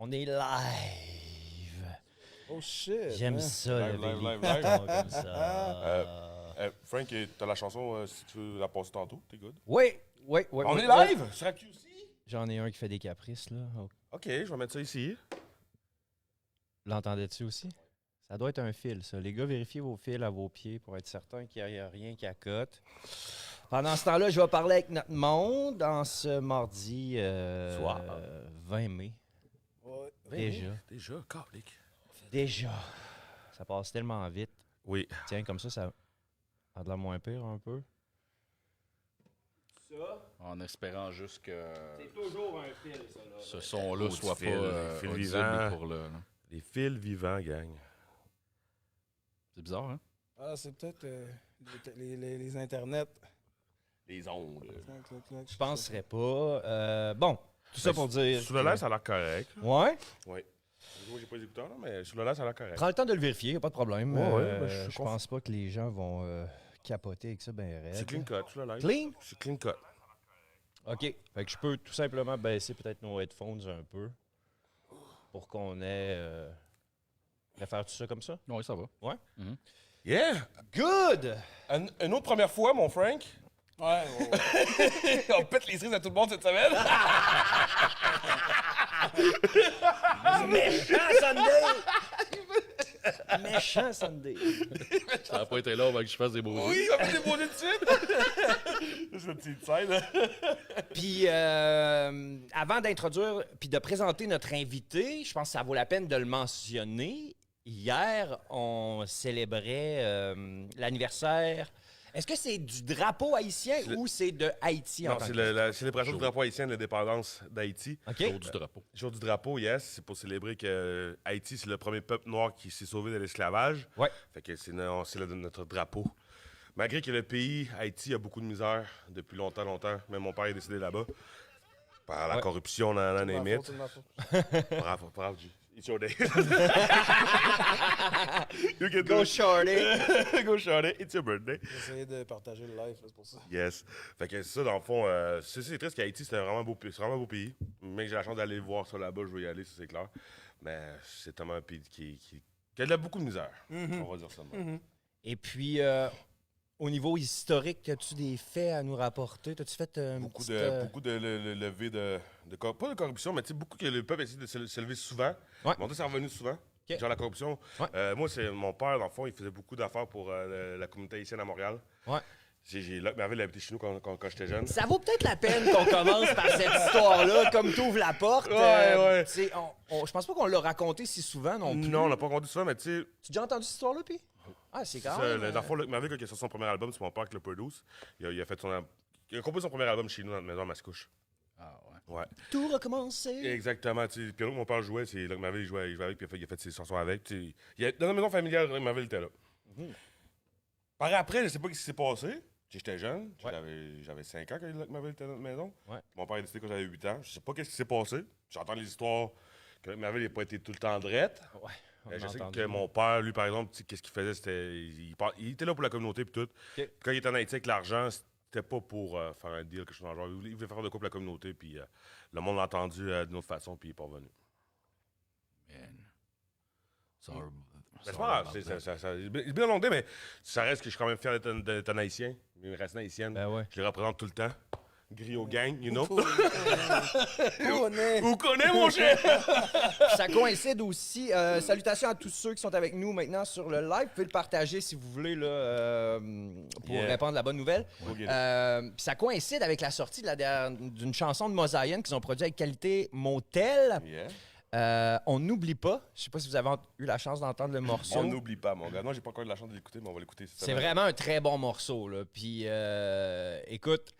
On est live. Oh shit. J'aime man. ça, Live, le live, Billy live, Patton comme ça. Frank, t'as la chanson, si tu veux la passer tantôt, t'es good. Oui. On est live sur QC? J'en ai un qui fait des caprices, là. Oh. Ok, je vais mettre ça ici. L'entendais-tu aussi? Ça doit être un fil, ça. Les gars, vérifiez vos fils à vos pieds pour être certain qu'il n'y a rien qui accote. Pendant ce temps-là, je vais parler avec notre monde en ce mardi Soir. 20 mai. Ouais. Déjà, calique. Déjà. Ça passe tellement vite. Oui. Tiens, comme ça a de l'air moins pire un peu. Ça, En espérant juste que c'est toujours un fil, ça. Là. ce son-là Petit soit fil, pas fil audible vivant. pour le... Les fils vivants, gang. C'est bizarre, hein? Ah, c'est peut-être les internets. Les ondes. Je penserais pas. Bon, tout ça pour dire. Sur le live, ça a l'air correct. Ouais. Oui. Moi, j'ai pas les écouteurs, là, mais sur le live, ça a l'air correct. Prends le temps de le vérifier, y a pas de problème. Ouais, ben, je suis je pense pas que les gens vont capoter avec ça ben raide. C'est clean cut sur le live. Clean? C'est clean cut. OK. Fait que je peux tout simplement baisser peut-être nos headphones un peu pour qu'on ait... On va faire tout ça comme ça? Oui, ça va. Ouais. Yeah! Good! Une autre première fois, mon Frank. Ouais. On pète les cerises à tout le monde cette semaine. Méchant Sunday! Méchant Sunday! Ça n'a pas été là avant que je fasse des beaux yeux. Oui, on va faire des beaux yeux de suite. C'est une petite scène. Puis, avant d'introduire puis de présenter notre invité, je pense que ça vaut la peine de le mentionner. Hier, on célébrait l'anniversaire. Est-ce que c'est du drapeau haïtien ou c'est de Haïti en Non, tant c'est que la célébration du drapeau haïtien de l'indépendance d'Haïti. OK? Jour du drapeau. Jour du drapeau, yes, c'est pour célébrer que Haïti, c'est le premier peuple noir qui s'est sauvé de l'esclavage. Ouais. Fait que c'est notre drapeau. Malgré que le pays, Haïti, a beaucoup de misère depuis longtemps, même mon père est décédé là-bas. Par la Ouais. corruption, dans les mythes. C'est ma faute. Bravo, It's your day. You can do Go it. shorty! Go shorty, it's your birthday. J'ai essayé de partager le live, là, c'est pour ça. Yes. Fait que c'est ça, dans le fond, c'est triste qu'Haïti, c'est vraiment un beau pays. Mais que j'ai la chance d'aller le voir ça là-bas, je vais y aller, ça c'est clair. Mais c'est tellement un pays qui a beaucoup de misère. On va dire ça. de même. Et puis, au niveau historique, as-tu des faits à nous rapporter? T'as-tu fait Beaucoup de levées pas de corruption, mais tu sais, beaucoup que le peuple essaie de se lever souvent. Ouais. Mon Dieu, c'est revenu souvent. Ok. Genre la corruption. Ouais. Moi, c'est mon père, dans le fond, il faisait beaucoup d'affaires pour la communauté haïtienne à Montréal. Ouais. Luc Merville habité chez nous quand j'étais jeune. Ça vaut peut-être la peine qu'on commence par cette histoire-là, comme tu ouvres la porte. Ouais. Tu sais, je pense pas qu'on l'a raconté si souvent non plus. Non, on n'a pas compté souvent, mais tu sais, Tu as déjà entendu cette histoire-là, puis? Ah, c'est quand ça, même... dans le fond, Luc Merville, quand il a sorti son premier album, c'est mon père qui l'a produit. Il a composé son premier album chez nous dans notre maison à Mascouche. Ah ouais. Ouais. Tout recommencer. Exactement. Tu sais, le piano que mon père jouait, c'est Luc Merville, il jouait avec, puis il a fait ses chansons avec. Tu sais, dans la maison familiale, Luc Merville était là. Par après, je sais pas ce qui s'est passé. J'étais jeune, j'avais 5 ans quand Luc Merville était dans notre maison. Ouais. Mon père est décédé quand j'avais 8 ans. Je sais pas ce qui s'est passé. J'entends les histoires que Luc Merville n'a pas été tout le temps drette. Ouais. on Je a sais entendu. que mon père, lui, par exemple, tu sais, qu'est-ce qu'il faisait, c'était. Il était là pour la communauté et tout. Puis quand il était en Haïti avec l'argent, c'était pas pour faire un deal, quelque chose dans le genre. Il voulait faire de quoi pour la communauté, puis le monde l'a entendu d'une autre façon, puis il est pas revenu. Man. Mais c'est pas grave, c'est bien long, mais ça reste que je suis quand même fier d'être un Haïtien, une racine haïtienne. Ben ouais. Je les représente tout le temps. Griot gang, you know. Connais. Vous connaissez, mon cher? Ça coïncide aussi. Salutations à tous ceux qui sont avec nous maintenant sur le live. Vous pouvez le partager si vous voulez là, pour Yeah. répandre la bonne nouvelle. We'll get Puis ça coïncide avec la sortie d'une chanson de Mosaïen qu'ils ont produit avec Qualité Motel. Yeah. On n'oublie pas. Je sais pas si vous avez eu la chance d'entendre le morceau. On n'oublie pas, mon gars. Non, j'ai pas encore eu la chance de l'écouter, mais on va l'écouter. C'est vraiment un très bon morceau. Là. Puis, écoute,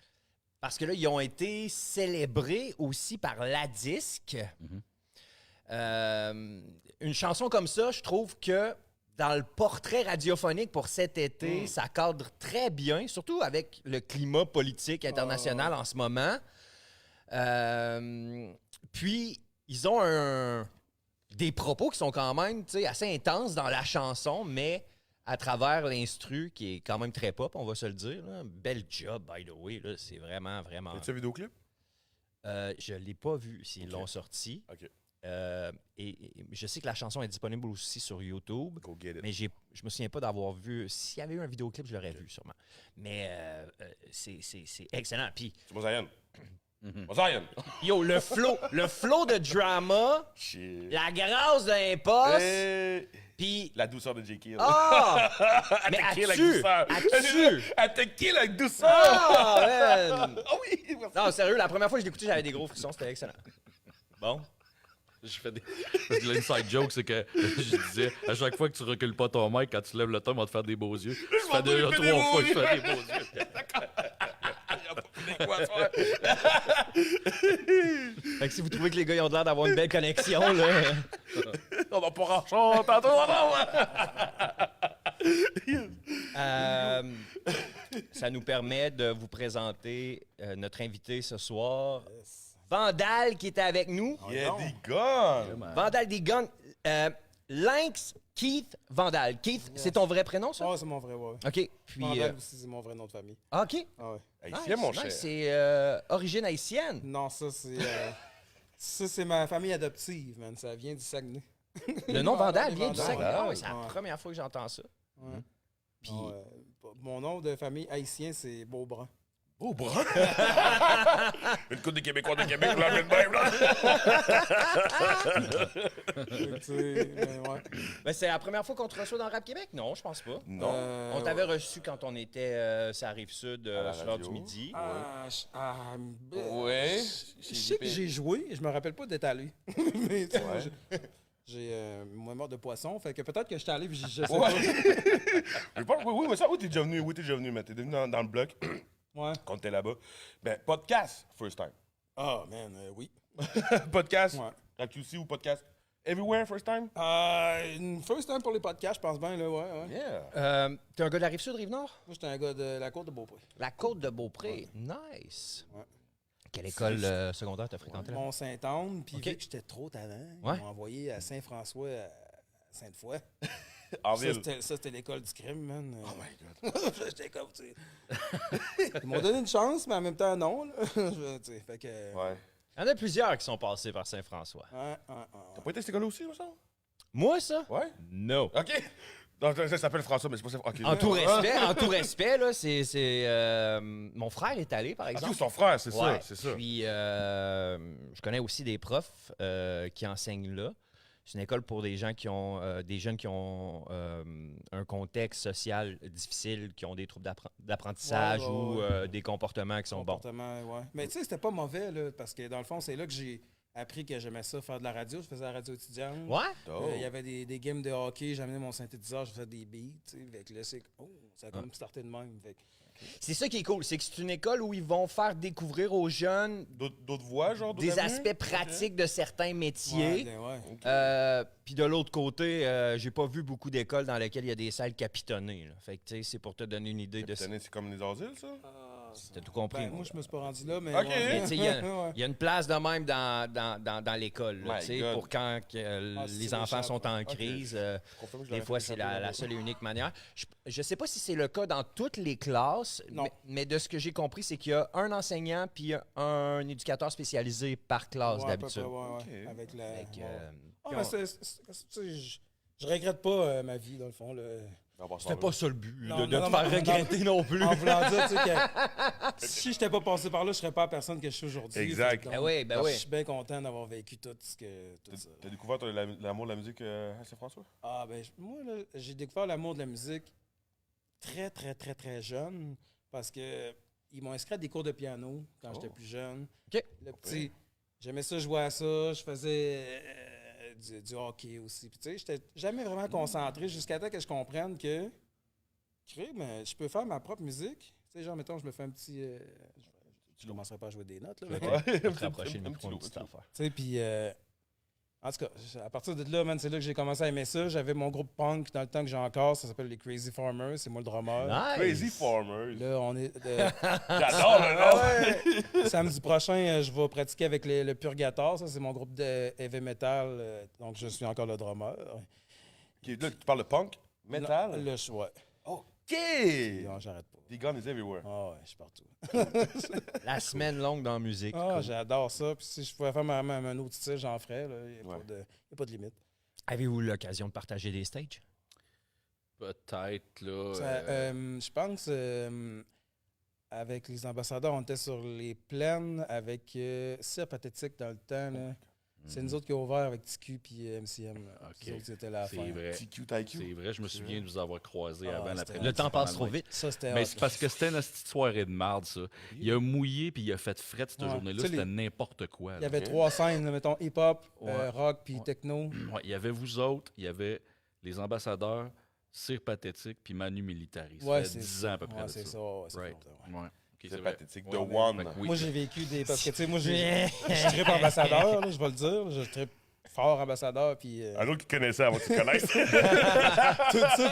parce que là, ils ont été célébrés aussi par La Disque. Une chanson comme ça, je trouve que dans le portrait radiophonique pour cet été, ça cadre très bien, surtout avec le climat politique international en ce moment. Puis, ils ont des propos qui sont quand même assez intenses dans la chanson, mais à travers l'instru qui est quand même très pop, on va se le dire. Là. Bel job, by the way. Là. C'est vraiment, vraiment... As-tu un vidéoclip? Je ne l'ai pas vu s'ils l'ont sorti. OK. Et je sais que la chanson est disponible aussi sur YouTube. Go get it. Mais je me souviens pas d'avoir vu. S'il y avait eu un vidéoclip, je l'aurais vu sûrement. Mais c'est excellent. Puis, C'est mon Zion. Mon Zion. yo, le flow de drama, Shit. la grâce d'un poste, Eh, puis... La douceur de J.K. Ah! Mais Attaquer avec as-tu? douceur. As-tu? Attaquer avec douceur. Ah, man! Ah oui, merci. Non, sérieux, la première fois que je l'ai écouté, j'avais des gros frissons. C'était excellent. Bon. Je fais des. Parce que l'inside joke, c'est que je disais, à chaque fois que tu recules pas ton mic, quand tu lèves le ton, on va te faire des beaux yeux. Ça fait déjà m'entends, il fait 3 des fois beaux que je fais des beaux yeux. Il a pas fini quoi, toi? Fait que si vous trouvez que les gars ils ont l'air d'avoir une belle connexion, là... On va pas en tantôt. Ça nous permet de vous présenter notre invité ce soir, Vandal, qui était avec nous. Yeah, des guns. Vandal des Guns. Lynx Keith Vandal. Keith, c'est ton vrai prénom, ça? Ah, c'est mon vrai, ouais. OK. Puis, Vandal aussi, c'est mon vrai nom de famille. OK. Ah ouais. Haïtien, mon cher. C'est origine haïtienne. Non, ça, c'est... ça, c'est ma famille adoptive, man. Ça vient du Saguenay. Le nom Vandal vient du Vandal, Saguenay. Ah ouais. ouais, c'est la Ouais. première fois que j'entends ça. Ouais. Puis, Non, mon nom de famille haïtien, c'est Beaubrun. Oh, brun. Une coupe de Québécois de Québec, là, même, là. Tu sais, mais ouais. ben, c'est la première fois qu'on te reçoit dans Rap Québec? Non, je pense pas. Non. On t'avait reçu quand on était sur la Rive-Sud, À la sur l'heure du radio. midi. Ouais. Je sais que j'ai joué, je me rappelle pas d'être allé. Mais tu sais, Ouais. j'ai mémoire de poisson, fait que peut-être que j'étais allé, puis je sais Ouais. pas. Oui, mais ça, oui, t'es déjà venu, mais t'es venu dans le bloc Ouais. quand t'es là-bas. Ben, podcast, first time. Ah, man, oui. Podcast, Ouais. RapQC ou podcast, everywhere, first time? Une first time pour les podcasts, je pense bien, là, ouais. Yeah. T'es un gars de la Rive-Sud, Rive-Nord? Moi, j'étais un gars de la Côte de Beaupré. La Côte de Beaupré. Nice. Ouais. Quelle école secondaire t'as fréquenté là? Mont-Saint-Anne, puis Ok. vu que j'étais trop talent, Ouais. ils m'ont envoyé à Saint-François, à Sainte-Foy. En Ça, ville. c'était l'école du crime, man. Oh my God. J'étais comme, tu sais. Ils m'ont donné une chance, mais en même temps, non. Là. Tu sais, fait que... Ouais. Il y en a plusieurs qui sont passés par Saint-François. T'as pas été à cette école aussi, ça? Moi, ça? Ouais. No. OK. Non, ça s'appelle François, mais c'est pas ça. OK. En tout respect, là, mon frère est allé, par Ah, exemple. c'est son frère, c'est Ouais. ça, c'est ça. Puis, je connais aussi des profs qui enseignent là. C'est une école pour des gens qui ont des jeunes qui ont un contexte social difficile, qui ont des troubles d'apprentissage Ouais, ou ouais. des comportements qui sont bons. Comportement, ouais. Mais tu sais, c'était pas mauvais, là, parce que dans le fond, c'est là que j'ai appris que j'aimais ça, faire de la radio. Je faisais la radio étudiante. Ouais? Il y avait des games de hockey, j'amenais mon synthétiseur, je faisais des beats, tu sais. Fait que là, ça a comme starté de même. Fait que- C'est ça qui est cool, c'est que c'est une école où ils vont faire découvrir aux jeunes D'autres voix, genre? des aspects pratiques de certains métiers. Ouais. Puis de l'autre côté, j'ai pas vu beaucoup d'écoles dans lesquelles il y a des salles capitonnées. Là. Fait que tu sais, c'est pour te donner une idée de ça. C'est comme les asiles, ça? T'as tout compris. Ben, moi, je me suis pas rendu là, mais. Ok. Mais tu sais, il y a- Ouais. il y a une place de même dans l'école, là, My tu sais, God. pour quand c'est les enfants méchant, sont en Ok. crise. Confirme que je Des l'aurais fois, fait c'est échapper la là-bas. seule et unique manière. Je sais pas si c'est le cas dans toutes les classes, Non. mais de ce que j'ai compris, c'est qu'il y a un enseignant puis un éducateur spécialisé par classe Ouais, à peu d'habitude. près, ouais. Ok. Avec la. Fait que, ouais. Ah, puis mais on- tu sais, je regrette pas ma vie, dans le fond. Là. On va se C'était faire pas ça le but, Non, de non, te non, faire non, regretter non plus. En voulant dire, tu sais, que si je n'étais pas passé par là, je serais pas la personne que je suis aujourd'hui. Exact. Fait que donc, Ben oui, ben Je oui. suis bien content d'avoir vécu tout ça. T'as découvert l'amour de la musique à Saint-François? Ah, ben, moi, là, j'ai découvert l'amour de la musique très, très, très, très jeune parce que ils m'ont inscrit à des cours de piano quand j'étais plus jeune. OK. Le petit, j'aimais ça, jouer à ça. Je faisais du hockey aussi. Puis, tu sais, j'étais jamais vraiment concentré jusqu'à temps que je comprenne que mais je peux faire ma propre musique. Tu sais, genre, mettons, je me fais un petit. Je commencerai pas à jouer des notes, là. mais- On va te rapprocher le micro, une petite affaire. Tu sais, puis en tout cas, à partir de là, man, c'est là que j'ai commencé à aimer ça. J'avais mon groupe punk dans le temps que j'ai encore, ça s'appelle les Crazy Farmers, c'est moi le drummer. Nice. Crazy Farmers. Là, on est. J'adore le nom. Samedi prochain, je vais pratiquer avec le Purgatoire, ça c'est mon groupe de heavy metal, donc je suis encore le drummer. Là, tu parles de punk? Metal? Le choix. Oh. Non, j'arrête pas. The gun is everywhere. Ah ouais, je suis partout. La semaine longue dans la musique. Ah, Cool. j'adore ça. Puis si je pouvais faire un autre style, j'en ferais. Il n'y a, pas de limite. Avez-vous eu l'occasion de partager des stages? Peut-être, là. Je pense, avec les ambassadeurs, on était sur les plaines avec Sir Pathétique dans le temps. Là. C'est nous autres qui avons ouvert avec TQ et MCM. Là. Ok. Les autres, c'était la C'est fin. vrai. TQ, TQ. C'est vrai, je me souviens de vous avoir croisé Ah, avant c'était- l'après-midi. Le temps passe trop pendant le vite. Ça, c'était Mais hot, c'est parce que c'était une petite soirée de marde, ça. Il a mouillé puis il a fait fret cette Ouais. journée-là. Tu sais, C'était n'importe quoi. Il y là. avait 3 scènes, là, mettons hip-hop, Ouais. rock puis techno. Ouais, il y avait vous autres, il y avait les ambassadeurs, Cire Pathétique puis Manu Militari. Ça fait 10 ans à peu près. Ouais, de c'est ça. ça. Ouais, c'est Right. longtemps, ouais. Ouais. Ok, C'est vrai. pathétique. Ouais, The mais- One. fait que oui. Moi, j'ai vécu des. Parce que, tu sais, moi, je trippe ambassadeur, là, je vais le dire. Je trippe fort ambassadeur. Puis. Un autre qui connaissait avant que tu connaisses. Tout ça,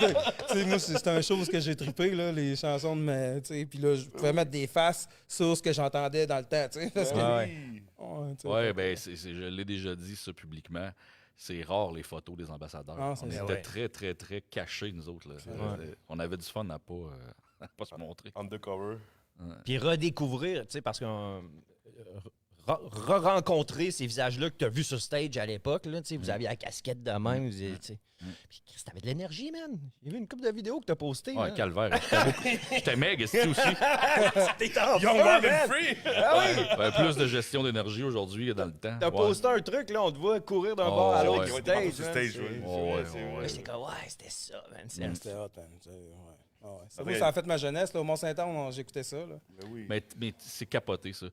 tu sais, moi, c'était une chose que j'ai trippé, là, les chansons de ma. Tu sais, puis là, je pouvais mettre des faces sur ce que j'entendais dans le temps, tu sais. Parce que. Ouais, tu sais, Ouais, ben, je l'ai déjà dit ça publiquement. C'est rare les photos des ambassadeurs. Ah, c'est on ça. était Ouais. très, très, très cachés, nous autres. Là. On avait du fun à pas, à pas se montrer. Undercover. Puis redécouvrir, tu sais, parce qu'on. Re-rencontrer ces visages-là que tu as vus sur stage à l'époque, là, tu sais, vous aviez la casquette de même, vous avez, tu sais. Puis Chris, t'avais de l'énergie, man. Il y avait une couple de vidéos que t'as postées. Ouais, man. calvaire. J'étais meg, c'est aussi. T'es en Young, feu, wild man. and free! Ah oui! Ouais, plus de gestion d'énergie aujourd'hui que dans le temps. T'as Ouais. posté un truc, là, on te voit courir d'un Oh, bord à l'autre ouais. du Ouais, t'es parti stage. sur man, stage, c'est- ouais. Ouais, C'est ouais, vrai, Là, c'est j'étais comme, ouais, c'était ça, man. C'était hot, man. Tu sais, ouais. Ah ouais. Ça, Après- moi, ça a fait ma jeunesse. Là, au Mont-Saint-Anne, j'écoutais ça. Là. Ben oui. Mais c'est capoté, ça.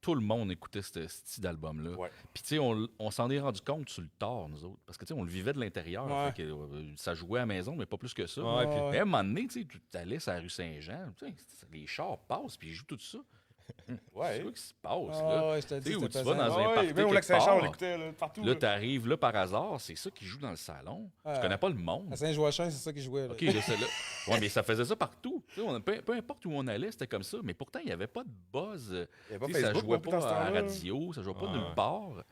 Tout le monde écoutait ce style d'album-là. Ouais. Puis, tu sais, on s'en est rendu compte sur le tard, nous autres. Parce que, tu sais, on le vivait de l'intérieur. Ouais. Fait que, ça jouait à la maison, mais pas plus que ça. Ouais, puis- Mais à un moment donné, tu sais, tu allais sur la rue Saint-Jean, tu sais, les chars passent, puis ils jouent tout ça. C'est Ouais. quoi qui se passe, Ah là? ouais, je te Tu dis, sais, où c'était tu vas pesant. dans un Ah ouais, party même au quelque Lac-Saint-Jean, on part. l'écoutait là, partout. Là, là. t'arrives là par hasard, c'est ça qui joue dans le salon. Ouais. Tu connais pas le monde. À Saint-Joachim, c'est ça qui jouait. Là. OK, là, c'est là. Ouais, mais ça faisait ça partout. Tu sais, peu importe où on allait, c'était comme ça. Mais pourtant, il n'y avait pas de buzz. Il y avait Tu pas sais, ça Facebook jouait non plus pas dans ce à la temps-là. radio, ça jouait pas Ouais. nulle part. Là,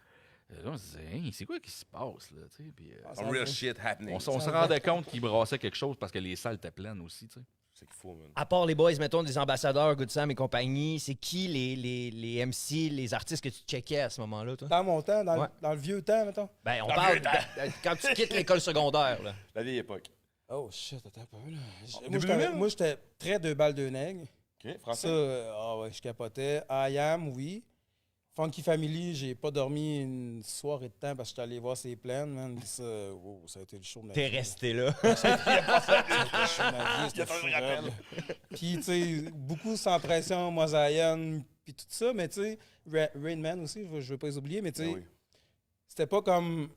on se disait, hey, c'est quoi qui se passe, là? Tu sais, puis, Ah, Some real shit happening. on se rendait compte qu'il brassait quelque chose parce que les salles étaient pleines aussi, tu sais. C'est qu'il faut, man. À part les boys, mettons, des ambassadeurs, Good Sam et compagnie, c'est qui les MC, les artistes que tu checkais à ce moment-là, toi? Dans mon temps, Ouais. dans le vieux temps, mettons. Ben, on Dans parle le vieux quand tu quittes l'école secondaire, là. La vieille époque. Oh shit, attends un peu. Là. début 2000? Moi, j'étais très deux balles deux nègres. OK, Ça, français. ah ouais, je capotais. I Am, oui. Funky Family, j'ai pas dormi une soirée de temps parce que j'étais allé voir ses plaines, man. Puis ça, wow, ça a été le show de ma T'es vie. resté là. C'était le show de ma vie, c'était toujours fou, le rappel. raide. Puis, tu sais, beaucoup sans pression, Mosaïen, puis tout ça, mais tu sais, Rain Man aussi, je veux pas les oublier, mais tu sais, Ben oui. c'était pas comme.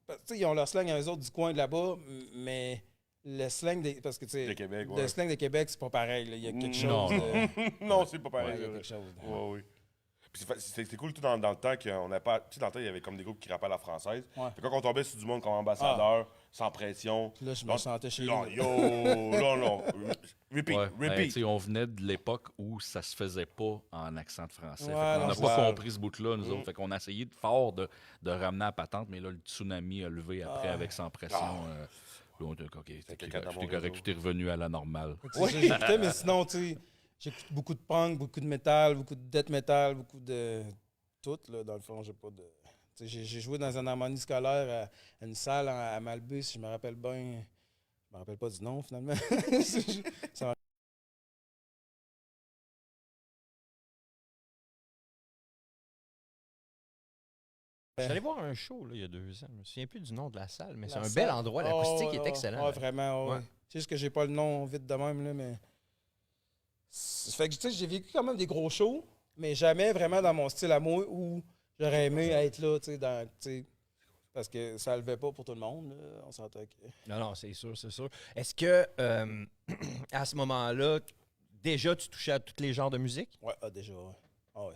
Tu sais, ils ont leur slang à eux autres du coin de là-bas, mais le slang des. Parce que, tu sais, De Québec, le ouais. slang de Québec, c'est pas pareil. Là. Il y a quelque chose. Non, de- Non, c'est pas Ouais, pareil. il y a là. quelque chose. de- Ouais, oui. Puis c'était cool tout dans le temps qu'on n'a pas. Tu sais, dans le temps, il y avait comme des groupes qui rappaient à la française. Ouais. Puis quand on tombait sur du monde comme ambassadeur, sans pression. Puis là, je me Non, sentais chez Non, nous. yo, non. Repeat, Ouais, ben, tu repeat. sais, on venait de l'époque où ça se faisait pas en accent de français. Fait Ouais, qu'on non, n'a c'est pas ça. compris ce bout-là, nous autres. Fait qu'on a essayé fort de ramener la patente, mais là, le tsunami a levé après avec sans pression. Là, on était, OK, tout quelqu'un dans est mon correct, réseau. tout est revenu à la normale. Tu sais, j'écoutais, mais sinon, tu sais, j'écoute beaucoup de punk, beaucoup de métal, beaucoup de death metal, beaucoup de. Tout, là, dans le fond, j'ai pas de. Tu sais, j'ai joué dans un harmonie scolaire à une salle à Malbus, si je me rappelle bien. Je me rappelle pas du nom, finalement. Ça m'a- Je suis allé voir un show, là, il y a 2 ans. Je me souviens plus du nom de la salle, mais c'est La un salle- bel endroit. L'acoustique Oh, est excellent. Ouais, vraiment, ouais. Ouais. C'est juste que j'ai pas le nom vite de même, là, mais. Fait que, tu sais, j'ai vécu quand même des gros shows, mais jamais vraiment dans mon style à moi où j'aurais aimé être là, tu sais, tu sais, parce que ça levait pas pour tout le monde, là. On s'entend que. Non, non, c'est sûr, c'est sûr. Est-ce que, à ce moment-là, déjà, tu touchais à tous les genres de musique? Ouais, déjà, ouais. Ah ouais.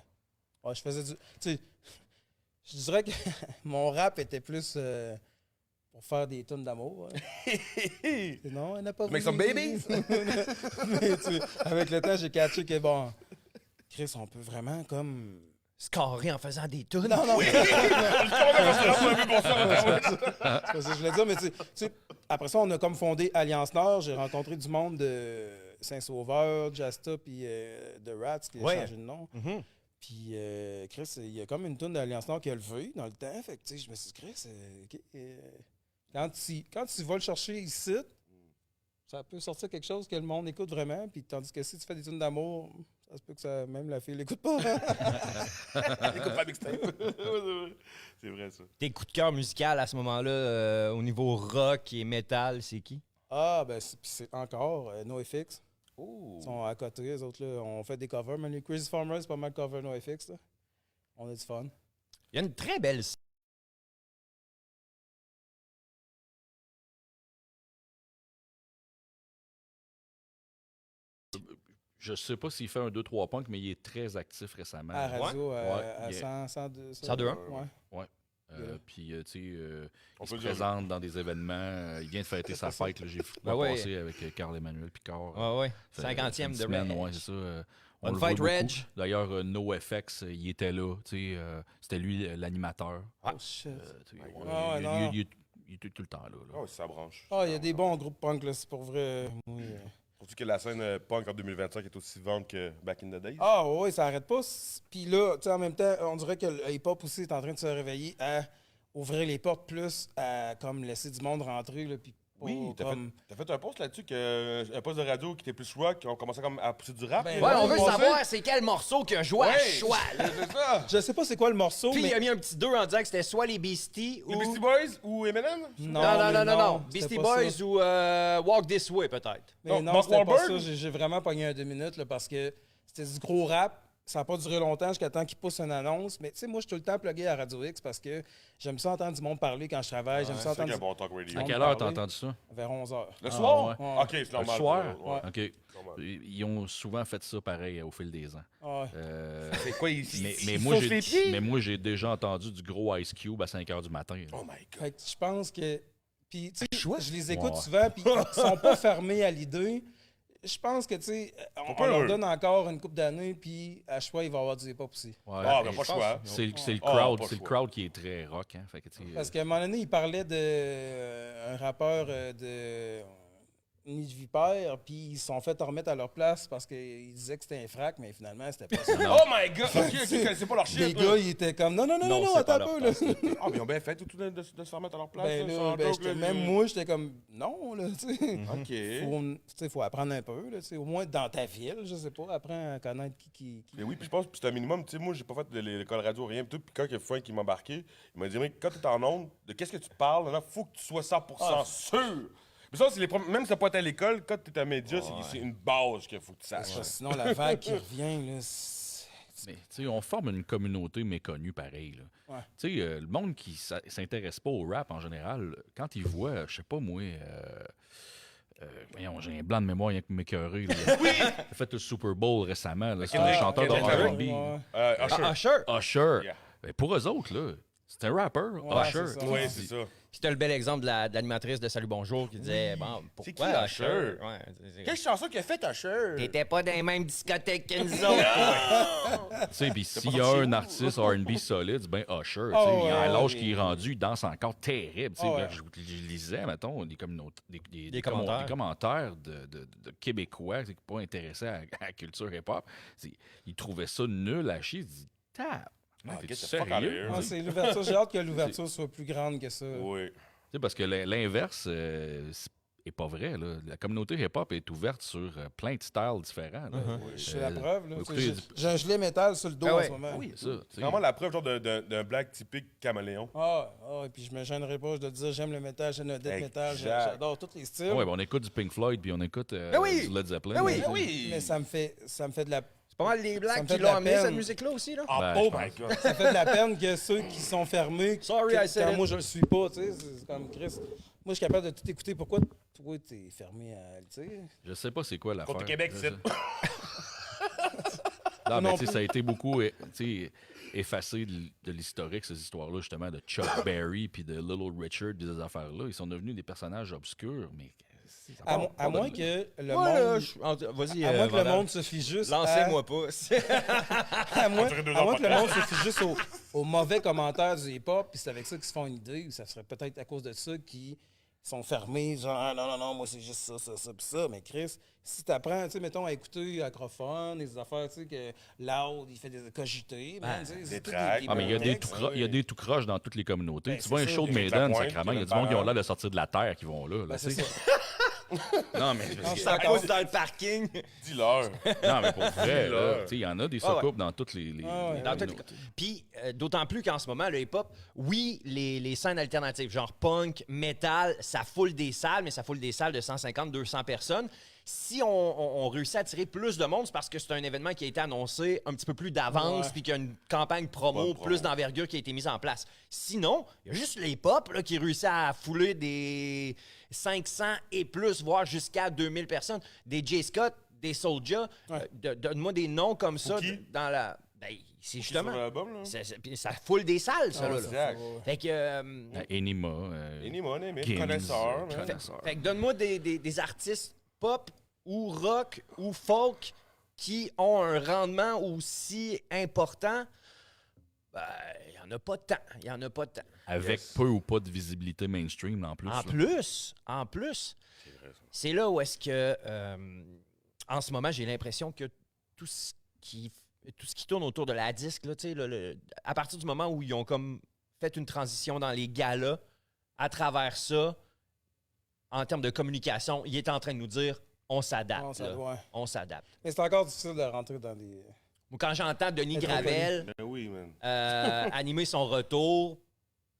Ouais, je faisais du. Tu sais, je dirais que mon rap était plus pour faire des tunes d'amour. Ouais. Non, elle n'a pas Make voulu. some babies? Mais tu sais, avec le temps, j'ai catché que bon, Chris, on peut vraiment comme scorer en faisant des tunes. Non, non. C'est pas ça que je voulais dire, mais tu sais, après ça, on a comme fondé Alliance Nord. J'ai rencontré du monde de Saint-Sauveur, Jasta, puis The Rats, qui a changé de nom. Mhm. Puis, Chris, il y a comme une toune d'Alliance Nord qui a levé dans le temps. Fait que, tu sais, je me suis dit, Chris, OK, quand tu vas le chercher ici, ça peut sortir quelque chose que le monde écoute vraiment. Puis, tandis que si tu fais des tunes d'amour, ça se peut que même la fille l'écoute pas. Écoute pas mixtape. C'est vrai, ça. Tes coups de cœur musical à ce moment-là, au niveau rock et metal, c'est qui? Ah, ben, c'est encore NoFX. Oh. Ils sont à côté, les autres, là. On fait des covers. Mais les Crazy Farmers, c'est pas mal cover NoFX, là. On a du fun. Il y a une très belle Je sais pas s'il fait un 2-3 punk, mais il est très actif récemment. À la radio, Ouais, à il est- 100, 102. 102.1? Ouais. Puis, tu sais, On il se peut dire- présente dans des événements. Il vient de fêter sa fête. Là, j'ai Ben ouais. passé avec Carl-Emmanuel Picard. Ouais, ouais. Fait, 50e une de semaine, Reg. ouais, c'est ça. On Bonne le voit fête, beaucoup. Reg. D'ailleurs, NoFX, il était là. Tu sais, c'était lui l'animateur. Oh, shit. Tu sais, Ah, ouais, non. il était tout le temps là. Ah ouais, ça branche. Ah, il y a des bons groupes punk, là, c'est pour vrai. Oui. Surtout que la scène punk en 2025 est aussi vente que back in the days. Ah, oui, ça arrête pas. Puis là, tu sais, en même temps, on dirait que le hip-hop aussi est en train de se réveiller à ouvrir les portes plus, à comme laisser du monde rentrer, là, puis pas Oui, comme... t'as fait un post là-dessus un poste de radio qui était plus rock, on commençait comme à pousser du rap. Ben, Ouais, là, on veut passé. savoir c'est quel morceau qui a joué à Ouais, choix. là. C'est ça. Je sais pas c'est quoi le morceau, Puis il mais... a mis un petit 2 en disant que c'était soit les Beastie ou... Les Beastie Boys ou Eminem? Non, mais c'était Beastie pas Boys ça. ou Walk This Way, peut-être. Mais Non, non, Mark c'était pas Wahlberg? ça. J'ai vraiment pogné un 2 minutes, là, parce que c'était du gros rap. Ça n'a pas duré longtemps jusqu'à temps qu'ils poussent une annonce. Mais tu sais, moi, je suis tout le temps plugué à Radio X parce que j'aime ça entendre du monde parler quand je travaille. J'aime ça C'est ça entendre qu'il y a bon talk radio. À On quelle heure t'as parlait. entendu ça? vers 11h. Le Ah, soir? ouais. Ok, c'est normal. Le soir? Ouais. OK. Normal. Ils ont souvent fait ça pareil au fil des ans. Ouais. C'est quoi ici? Mais moi, j'ai déjà entendu du gros Ice Cube à 5 h du matin. là. Oh my god. Fait que je pense que. Puis, tu sais, Chouette. je les écoute Ouais. souvent, puis ils sont pas fermés à l'idée. Je pense que, tu sais, on leur donne encore une couple d'années, puis à choix, il va y avoir du hip-hop aussi. Ouais. Ah, ben pas le choix. C'est le Ah, crowd, pas le c'est le choix. crowd qui est très rock. Hein. Fait que, tu sais, Parce qu'à un moment donné, il parlait de un rappeur de Nid de Vipère, puis ils se sont fait remettre à leur place parce qu'ils disaient que c'était un frac, mais finalement, c'était pas ça. Oh my god! Ok, c'est pas leur shit. Les là. gars, ils étaient comme non, c'est attends pas un peu. leur Là. Ah, mais ils ont bien fait tout de se faire mettre à leur place. Ben là, là, sans ben, joke, là, même moi, j'étais comme non, là, tu sais. Ok. Faut apprendre un peu, là, tu sais, au moins dans ta ville, je sais pas, apprends à connaître qui. Mais oui, puis je pense que c'est un minimum. Tu sais, moi, j'ai pas fait de l'école radio, rien. Puis quand il y a Frank qui m'a embarqué, il m'a dit, mais quand t'es en onde, de qu'est-ce que tu parles, là, faut que tu sois 100% Ah. sûr. Mais ça, c'est même si t'as pas été à l'école, quand t'es un média, c'est une base qu'il faut que tu saches. Parce que sinon, la vague qui revient, là, mais, tu sais, on forme une communauté méconnue pareil. Là. Ouais. Tu sais, le monde qui s'intéresse pas au rap en général, quand il voit, je sais pas moi, voyons, j'ai un blanc de mémoire, rien que m'écœurer. Il a fait le Super Bowl récemment. là, C'est un chanteur de Kendrick Lamar. R&B. Ouais. Usher. Usher. Usher. Yeah. Ben, pour eux autres, là, c'est un rappeur, Ouais, Usher. c'est ça. Oui, c'est ça. Puis t'as le bel exemple de l'animatrice de Salut Bonjour qui disait bon, C'est pourquoi qui, Usher? Usher? Ouais, Quelle chanson qu'il a fait, Usher? T'étais pas dans les mêmes discothèques que nous autres. Tu sais, puis s'il y pas a sorti un où? artiste R&B solide, ben Usher. tu sais, Oh, il a ouais, l'âge ouais. qu'il est rendu, il danse encore terrible. tu sais. Oh, ouais. Là, je lisais, mettons, des commentaires. commentaires de Québécois qui sont pas intéressés à la culture hip-hop. Ils trouvaient ça nul à chier. Ils disent, tape, get t'es the fuck out of sérieux? here. Ah, c'est l'ouverture. J'ai hâte que l'ouverture soit plus grande que ça. Oui. Tu sais, parce que l'inverse est pas vrai. Là. La communauté hip-hop est ouverte sur plein de styles différents. là. Je suis la preuve. Là. écoutez, Tu sais, j'ai un gilet métal sur le dos Ah en ouais. ce moment. Oui, C'est ça, tu c'est sais. vraiment la preuve genre d'un black typique caméléon. Et puis je me gênerai pas de dire j'aime le métal, j'aime le death Exact. metal, j'adore tous les styles. Ouais, ben, on écoute du Pink Floyd puis on écoute oui! du Led Zeppelin. Ben oui! là, tu sais. oui! Mais ça me fait de la C'est pas mal les Ça Blacks me fait qui de l'ont la amené, peine. cette musique-là aussi, là. Ah, Ben, oh je my god! ça fait de la peine que ceux qui sont fermés Sorry, I said quand it. moi je le suis pas, tu sais, c'est comme Chris. Moi je suis capable de tout écouter. Pourquoi toi t'es fermé à tu sais? Je sais pas c'est quoi l'affaire. Contre Québec, Je c'est. sais. Non, mais Non tu sais, plus. ça a été beaucoup effacé de l'historique, ces histoires-là, justement, de Chuck Berry puis de Little Richard, des affaires-là. Ils sont devenus des personnages obscurs, mais À moins que le Voilà, monde... vas-y, À moins que le Vandal. monde se fie juste Lancez-moi pas. À moins, durer 2 à heures moins que le par monde se fie juste aux mauvais commentaires du hip-hop, puis c'est avec ça qu'ils se font une idée, ou ça serait peut-être à cause de ça qu'ils sont fermés, genre ah, non, moi c'est juste ça, puis ça. Mais Chris, si t'apprends, tu sais, mettons, à écouter Acrophone, des affaires, tu sais, que Loud, il fait des cogités, man, tu sais, c'est tout tracks. Ah, mais il y a des textes. il y a des tout croches dans toutes les communautés. Ben, Tu vois un c'est show ça. de Il y a Maiden, la pointe, sacrément, il y a il y du a monde qui ont le l'air de sortir de la terre qui vont là. Ben, tu c'est sais. ça. Non, mais Non, je suis À d'accord. cause dans le parking. Dis-leur. non, mais pour vrai, Là. là, tu sais, il y en a des Ah ouais. soucoupes dans toutes les Ah ouais. Dans toutes les- communautés. Puis, d'autant plus qu'en ce moment, le hip-hop, oui, les scènes alternatives, genre punk, metal, ça foule des salles, mais ça foule des salles de 150, 200 personnes. Si on réussit à attirer plus de monde, c'est parce que c'est un événement qui a été annoncé un petit peu plus d'avance, Ouais. puis qu'il y a une campagne promo, Bonne promo. plus d'envergure qui a été mise en place. Sinon, il y a juste le hip-hop là, qui réussit à fouler des 500 et plus, voire jusqu'à 2000 personnes. Des J. Scott, des Soulja, Ouais. donne-moi des noms comme ça Qui? dans la... Ben, c'est justement... Sur l'album, là. Puis ça foule des salles, ça, Ah, là. ouais, là. Exact. Fait que, Enima. Enima, mais Kings, connaisseur, man. connaisseur. fait que donne-moi des artistes pop ou rock ou folk qui ont un rendement aussi important. Ben, il n'y en a pas de temps. Il y en a pas de temps. Avec Yes. peu ou pas de visibilité mainstream en plus. En plus, C'est vrai, ça. c'est là où est-ce que, en ce moment, j'ai l'impression que tout ce qui tourne autour de la disque, là, tu sais, à partir du moment où ils ont comme fait une transition dans les galas, à travers ça, en termes de communication, il est en train de nous dire on s'adapte. Non, ça là. doit. On s'adapte. Mais c'est encore difficile de rentrer dans des... Moi, quand j'entends Denis Être Gravel Ben oui, man. animer son retour,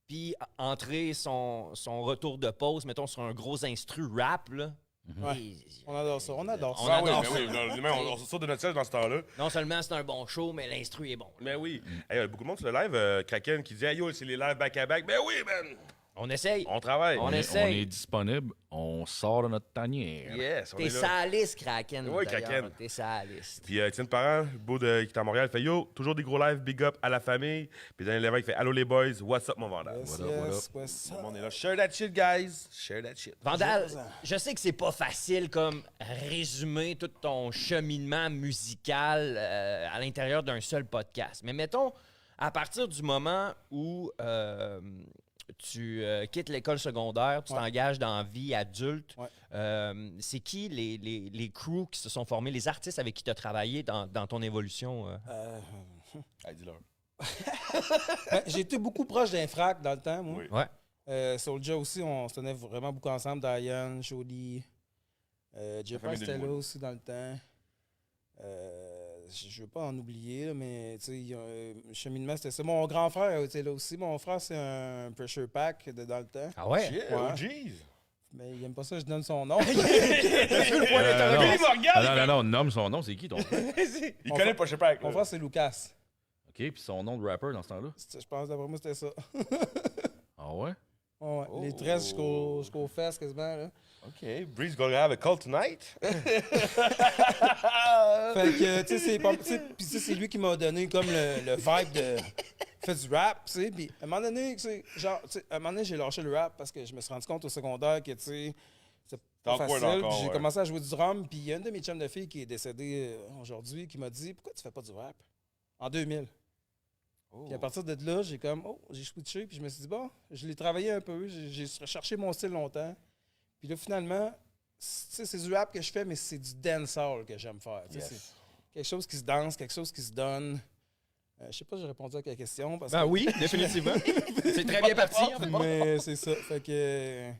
puis entrer son retour de pause, mettons, sur un gros instru rap, là. Ouais. et- On adore ça, on adore On ça. Ah oui, adore mais ça. oui, on sort de notre siège dans ce temps-là. Non seulement c'est un bon show, mais l'instru est bon. Mais oui. Hey, il y a beaucoup de monde sur le live, Kraken, qui dit hey, yo, c'est les lives back-à-back. Ben oui, man. On essaye. On travaille. On On essaye. est disponible, on sort de notre tanière. Yes, on T'es est là. sa liste, Kraken. Oui, d'ailleurs. Kraken. T'es sa liste. Puis Étienne Parent, beau de, qui est à Montréal, fait yo, toujours des gros lives, big up à la famille. Puis Daniel Lévesque fait allô les boys, what's up mon vendeur. Yes, What up, what yes, what's Tout le up? monde est là. Share that shit, guys. Share that shit. Vandal, je sais que c'est pas facile comme résumer tout ton cheminement musical à l'intérieur d'un seul podcast. Mais mettons, à partir du moment où tu quittes l'école secondaire, tu Ouais. t'engages dans la vie adulte, Ouais. c'est qui les crews qui se sont formés, les artistes avec qui tu as travaillé dans ton évolution? Hey, dis-leur. Ben, j'ai été beaucoup proche d'Infrac dans le temps, moi. Oui. Ouais. Soulja aussi, on se tenait vraiment beaucoup ensemble. Diane, Jody. Jeff famille de était là Limoilou. aussi dans le temps. Je veux pas en oublier, là, mais tu sais, le cheminement, c'était ça. Mon grand frère était là aussi. Mon frère, c'est un pressure pack dans le temps. Ah ouais? Shit, Ouais. oh jeez. Mais il aime pas ça, que je donne son nom. Lui, il me regarde. Non, nomme son nom, c'est qui ton frère? Il connaît pas, je sais pas. Mon frère, c'est Lucas. OK, puis son nom de rapper dans ce temps-là? Je pense, d'après moi, c'était ça. Ah ouais? Ouais, Oh. Les tresses jusqu'aux fesses, quasiment. Là. OK, Breeze gonna have a call tonight. Fait que, tu sais, c'est pas. Tu sais, puis tu sais, c'est lui qui m'a donné comme le vibe de. Fait du rap, tu sais. Puis à un moment donné, tu sais, genre, tu sais, à un moment donné, j'ai lâché le rap parce que je me suis rendu compte au secondaire que, tu sais, c'est pas T'en quoi, facile. encore, Puis j'ai ouais. commencé à jouer du drum. Puis il y a une de mes chums de filles qui est décédée aujourd'hui qui m'a dit pourquoi tu fais pas du rap en 2000. Puis à partir de là, j'ai switché, puis je me suis dit, bon, je l'ai travaillé un peu, j'ai cherché mon style longtemps. Puis là, finalement, tu sais, c'est du rap que je fais, mais c'est du dancehall que j'aime faire. Tu sais, Yes. c'est quelque chose qui se danse, quelque chose qui se donne. Je sais pas si j'ai répondu à ta question. Parce Ben que, oui, définitivement. C'est très bien parti. en fait. mais c'est ça. Fait que.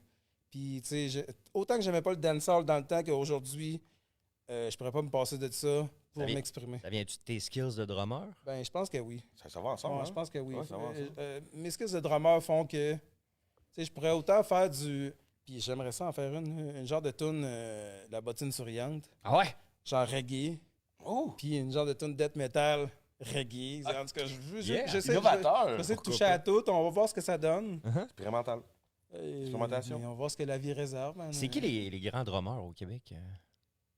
Puis, tu sais, autant que j'aimais pas le dancehall dans le temps qu'aujourd'hui, je pourrais pas me passer de ça pour vient- m'exprimer. Ça vient-tu de tes skills de drummer? Ben, je pense que oui. Ça va ensemble, Ouais, hein? je pense que oui. Ouais, ça va ensemble. Mes skills de drummer font que tu sais, je pourrais autant faire du. Puis j'aimerais ça en faire une genre de tune La bottine souriante, Ah ouais? genre reggae. Oh! Puis une genre de tune death metal reggae. En tout cas, Yeah, j'essaie innovateur. j'essaie de Pourquoi toucher à tout. On va voir ce que ça donne. Expérimental. Expérimentation. Mais on va voir ce que la vie réserve. man. C'est qui les grands drummers au Québec?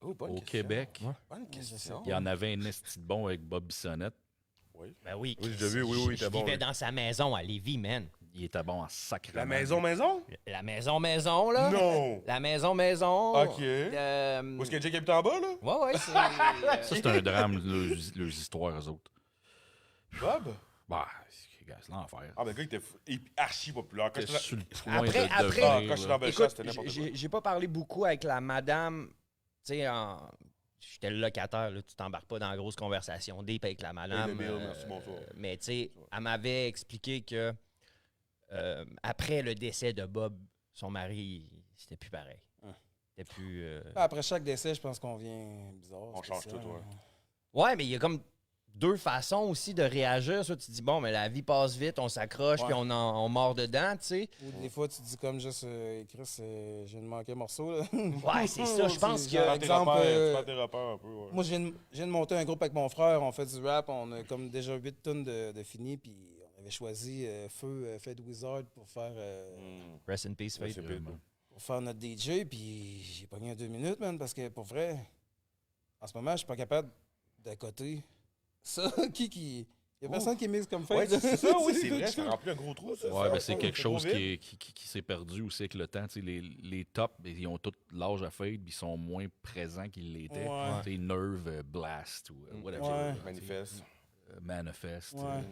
Oh, bonne Au question. Québec, Bonne question. il y en avait un esti de bon avec Bob Bissonnette. Ben oui. Oui, j'ai vu, oui, il était Je bon, vivais lui. dans sa maison à Lévis, man. Il était bon en sacré. La maison, La maison, là. Non! La maison. OK. Où est-ce que Jake habite en bas, là? Ouais, c'est. Ça, c'est un drame, leurs histoires, eux autres. Bob? Bah, c'est l'enfer. Ah, ben, le gars, il était archi populaire. Quand C'était j'étais sur le point Après- de après- devenir, quand j'étais dans là. Bellechasse, Écoute, c'était n'importe quoi. j'ai pas parlé beaucoup avec la madame. Tu sais, j'étais le locataire, là, tu t'embarques pas dans la grosse conversation deep avec la madame. Hey, le Bill, merci, bonsoir. Mais tu sais, elle m'avait expliqué que après le décès de Bob, son mari, c'était plus pareil. Hein. C'était plus. Après chaque décès, je pense qu'on vient bizarre. On change tout, ouais. Ouais, mais il y a comme deux façons aussi de réagir. Soit tu te dis, bon, mais la vie passe vite, on s'accroche, Ouais. puis on mord dedans, tu sais. Ou des fois, tu dis comme juste, Chris, je viens de manquer un morceau. Là. Ouais, c'est ça. Je pense C'est que. genre- Tu exemple, prends tes repères un peu, ouais. Moi, je viens de monter un groupe avec mon frère. On fait du rap. On a comme déjà 8 tonnes de fini. Puis on avait choisi Fed Wizard pour faire Rest in peace, Fate. c'est pire. pour faire notre DJ, puis j'ai pogné en 2 minutes, man, parce que pour vrai, en ce moment, je suis pas capable d'accoter ça. Il y a personne qui est mise comme Ouais, fait. c'est ça, oui, c'est vrai. Ça remplit un gros trou, ça. Ouais, Ça, ben c'est ça, quelque c'est trop chose vite. qui s'est perdu aussi avec le temps. Tu sais, les tops, ben, ils ont tous l'âge à fade, puis ils sont moins présents qu'ils l'étaient. Ouais. Tu sais, Nerve, Blast, ou whatever. Ouais. Manifeste. Manifest, Ouais.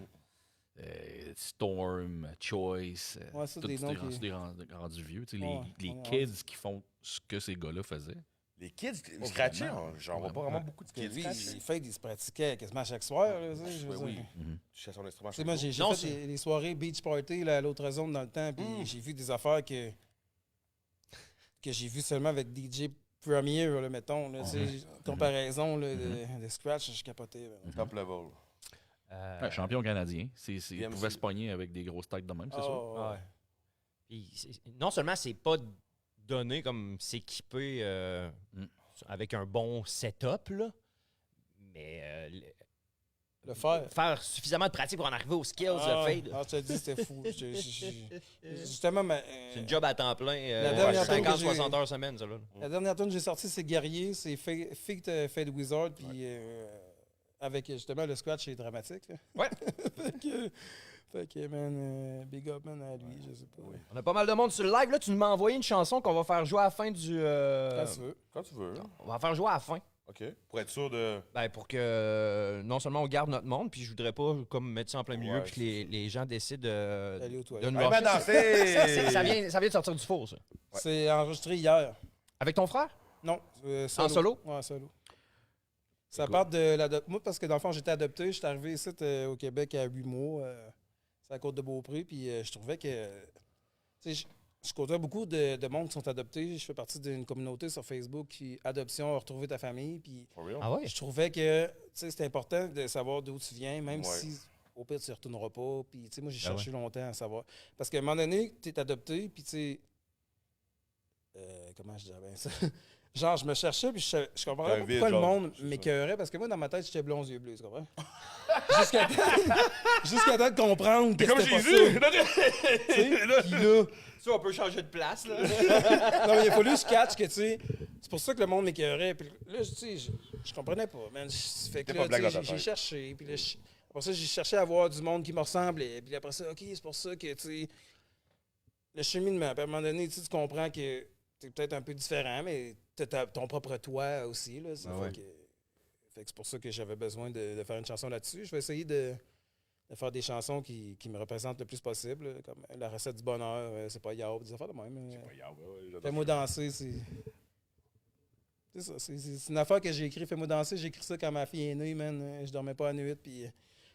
Storm, Choice. Ouais, ça, tout des noms qui- des rendus vieux. Tu sais, Ouais, les ouais, kids qui font ce que ces gars-là faisaient. Les kids, ils scratchaient. vraiment. J'en vois pas Vraiment. vraiment beaucoup de Parce que kids lui, scratcher. il fait, il se pratiquait quasiment chaque soir. Là, tu sais, je veux Oui, dire. oui. Tu cherches son instrument. Tu sais, moi, j'ai Non, fait des soirées beach party là, à l'autre zone dans le temps, puis j'ai vu des affaires que j'ai vues seulement avec DJ Premier, là, mettons. Là, tu sais, comparaison là, de Scratch, je capotais. là. Top level. Ouais, champion canadien. Il BMC. pouvait se pogner avec des grosses têtes de même, c'est sûr. Ah, Ouais. Puis non seulement c'est pas donné comme s'équiper avec un bon setup, là, mais le faire. faire suffisamment de pratique pour en arriver aux skills Ah, de fade. je te dis, c'était fou. Justement, C'est une job à temps plein. La dernière fois que 50-60 heures semaine, ça. Là. la dernière tune que j'ai sortie, c'est Guerrier, c'est Fade Wizard, puis avec justement le scratch et dramatique. Là. Ouais. fait que, man, big up, man, à lui, je sais pas. On a pas mal de monde sur le live. Là, tu nous m'as envoyé une chanson qu'on va faire jouer à la fin du. Quand tu veux. Quand tu veux. On va faire jouer à la fin. OK. Pour être sûr de. Ben, pour que non seulement on garde notre monde, puis je voudrais pas comme mettre ça en plein milieu, Ouais, puis que les gens décident Aller aux de toilettes. nous Allez, ben lâcher. danser! Ça vient de sortir du four, ça. C'est enregistré hier. Avec ton frère? Non, En solo? Ouais, solo. Ça part de l'adoption. Moi, parce que dans le fond, j'étais adopté. J'étais arrivé ici au Québec à 8 mois. C'est à la Côte-de-Beaupré. Puis je trouvais que. Tu sais, je côtoie beaucoup de monde qui sont adoptés. Je fais partie d'une communauté sur Facebook qui adoption, retrouver ta famille. Puis For real? Ah ouais? je trouvais que tu sais, c'était important de savoir d'où tu viens, même Ouais. si au pire tu ne retourneras pas. Puis tu sais, moi, j'ai Ah cherché longtemps à savoir. Parce qu'à un moment donné, tu es adopté. Puis tu sais. Comment je dirais bien ça? Genre, je me cherchais, puis je comprenais T'as un pas pourquoi vide, le genre, monde c'est ça. m'écœurait, parce que moi, dans ma tête, j'étais blond aux yeux bleus, tu comprends? Jusqu'à temps de comprendre que T'es comme c'était pas Jésus! ça. Tu sais, puis là, Ça, on peut changer de place, là. non, mais il a fallu que je catch que, tu sais, c'est pour ça que le monde m'écœurait. Puis là, tu sais, je comprenais pas, man. Fait que T'es là, pas blague tu sais, dans ta j'ai tête. cherché, puis là, après ça, j'ai cherché à voir du monde qui me ressemblait. Puis après ça, OK, c'est pour ça que, tu sais, le cheminement, puis à un moment donné, tu comprends que t'es peut-être un peu différent, mais t'as ton propre toi aussi, là. Ça Ah ouais. fait que c'est pour ça que j'avais besoin de faire une chanson là-dessus. Je vais essayer de faire des chansons qui me représentent le plus possible, là, comme La recette du bonheur, c'est pas Yao, des affaires de même. Fais-moi danser, c'est. C'est ça, c'est une affaire que j'ai écrit. Fais-moi danser, j'ai écrit ça quand ma fille est née, man. Je dormais pas à nuit, puis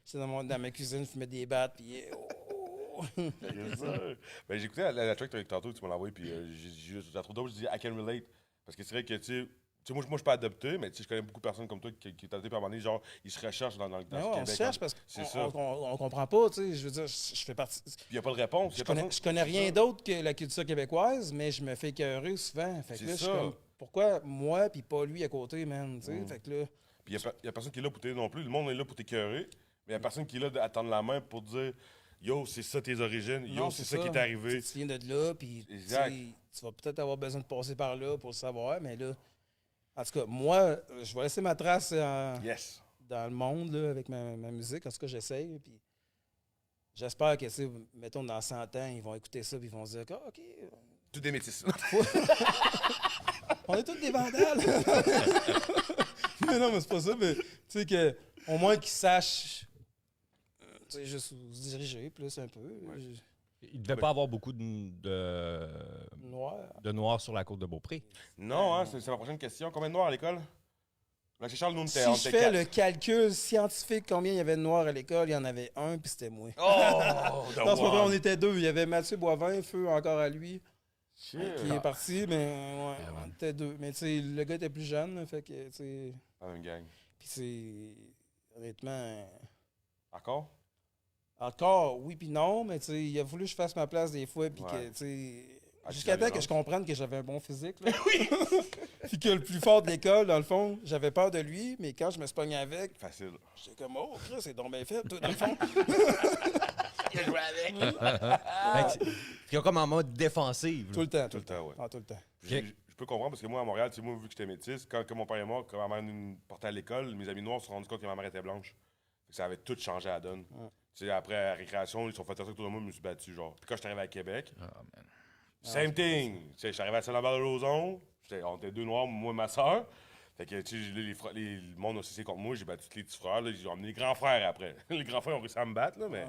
j'étais dans ma cuisine, je fumais des battes, puis. Ben, j'ai écouté la track avec tantôt, tu m'as envoyé, puis j'ai la trouvé d'autres, je dis I can relate. Parce que c'est vrai que, tu sais, moi, je suis pas adopté, mais tu sais, je connais beaucoup de personnes comme toi qui est adopté par un moment donné, genre, ils se recherchent dans Mais ce ouais, on Québec. se cherche parce C'est ça. qu'on comprend pas, tu sais. Je veux dire, je fais partie. Puis il n'y a pas de réponse. Je connais rien d'autre que la culture québécoise, mais je me fais écœurer souvent. Fait que C'est là, je suis ça. comme, pourquoi moi, puis pas lui à côté, man, tu sais. Fait que là. Puis il n'y a personne qui est là pour t'aider non plus. Le monde est là pour t'écœurer, mais il n'y a personne qui est là à tendre la main pour dire yo, c'est ça tes origines, yo, Non, c'est ça qui est arrivé. Tu viens de là, puis Exact. tu vas peut-être avoir besoin de passer par là pour le savoir, mais là, en tout cas, moi, je vais laisser ma trace dans Yes. le monde là, avec ma musique. En tout cas, j'essaye. Puis, tu sais, c'est important de savoir d'où tu viens, même si au pire tu retourneras pas. Tu sais. Puis il n'y a pas de réponse. Il y a personne qui est là pour t'aider non plus. Le monde est là pour t'écœurer, mais il n'y a personne qui est là à tendre la main pour dire yo, c'est ça tes origines, yo, c'est ça qui est arrivé. Exact. Yes. dans le monde là, avec ma musique. En tout cas, j'essaye. Puis j'espère que, tu sais, mettons, dans 100 ans, ils vont écouter ça et ils vont se dire que, OK, Tout des métis. on est tous des vandales. Mais non, mais c'est pas ça. Mais, tu sais, que, au moins qu'ils sachent, tu sais, juste se diriger plus un peu. Il devait pas avoir beaucoup Noir. de noirs sur la côte de Beaupré. Non, hein, c'est la prochaine question. Combien de noirs à l'école? Là, chez Charles, nous, on était Si je fais le calcul scientifique, combien il y avait de noirs à l'école, il y en avait un, puis c'était moi. Oh! Non, c'est pas vrai, on était deux. Il y avait Mathieu Boivin, feu encore à lui, qui Shit. est parti, mais ouais, on était deux. Mais tu sais, le gars était plus jeune, là, fait que, tu sais. La même gang. Puis c'est. Honnêtement. Encore? Encore, oui, puis non, mais tu sais, il a voulu que je fasse ma place des fois, puis Ouais. que, tu sais. Ah, Jusqu'à tu temps l'as que je raison. comprenne que j'avais un bon physique. Là. Oui! Puis que le plus fort de l'école, dans le fond, j'avais peur de lui, mais quand je me suis pogné avec, Facile. j'étais comme, oh, Chris, c'est donc bien fait, toi, dans le fond. Il a joué avec. Il y a comme en mode défensif. là. Tout le temps, Tout le temps, ouais. Ah, tout le temps. Je peux comprendre parce que moi, à Montréal, tu sais, moi, vu que j'étais métis, quand mon père est mort, quand ma mère nous portait à l'école, mes amis noirs se sont rendus compte que ma mère était blanche. Fait que ça avait tout changé à la donne. Ouais. Tu sais, après la récréation, ils se sont fait sortir autour de moi, je me suis battu, genre. Puis quand je suis arrivé à Québec, Ah, man. same thing. Tu sais, je suis arrivé à Saint-Lambert-de-Lauzon, on était deux noirs, moi et ma soeur. Fait que, tu sais, le monde a cessé contre moi, j'ai battu tous les petits frères, là, j'ai emmené les grands frères après. Les grands frères ont réussi à me battre, là, mais.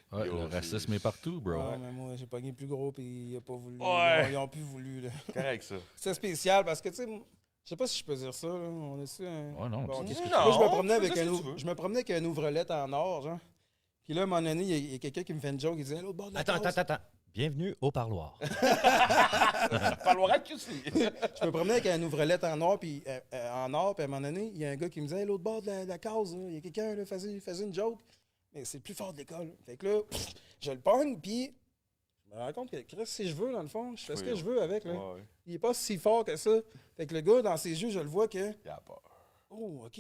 Ouais, Yo, le c'est- racisme est partout, bro. Ah, mais moi, j'ai pogné plus gros, puis il a pas voulu. Ouais. Ils ont plus voulu, là. Correct, ça. C'est spécial parce que, tu sais, je sais pas si je peux dire ça, là. On est sûr. Ouais, non, Bon, tu dis ok. ce que Non. Moi, je me promenais tu avec fais un ce que tu veux. je me promenais avec une ouvrelette en or, genre. Puis là, à un moment donné, il y a quelqu'un qui me fait une joke, il disait, l'autre bord de la case. Attends. Bienvenue au parloir. Falloir être aussi. Je me promenais avec un ouvrelette en or, puis en or, puis à un moment donné, il y a un gars qui me disait, l'autre bord de la case, là, il y a quelqu'un, là, faisait une joke. Mais c'est le plus fort de l'école. Fait que là, je le pogne, puis je me rends compte que, Chris, si je veux, dans le fond, je fais ce que je veux avec, là. Ouais, Il est pas si fort que ça. Fait que le gars, dans ses yeux, je le vois que, il a peur. oh, OK.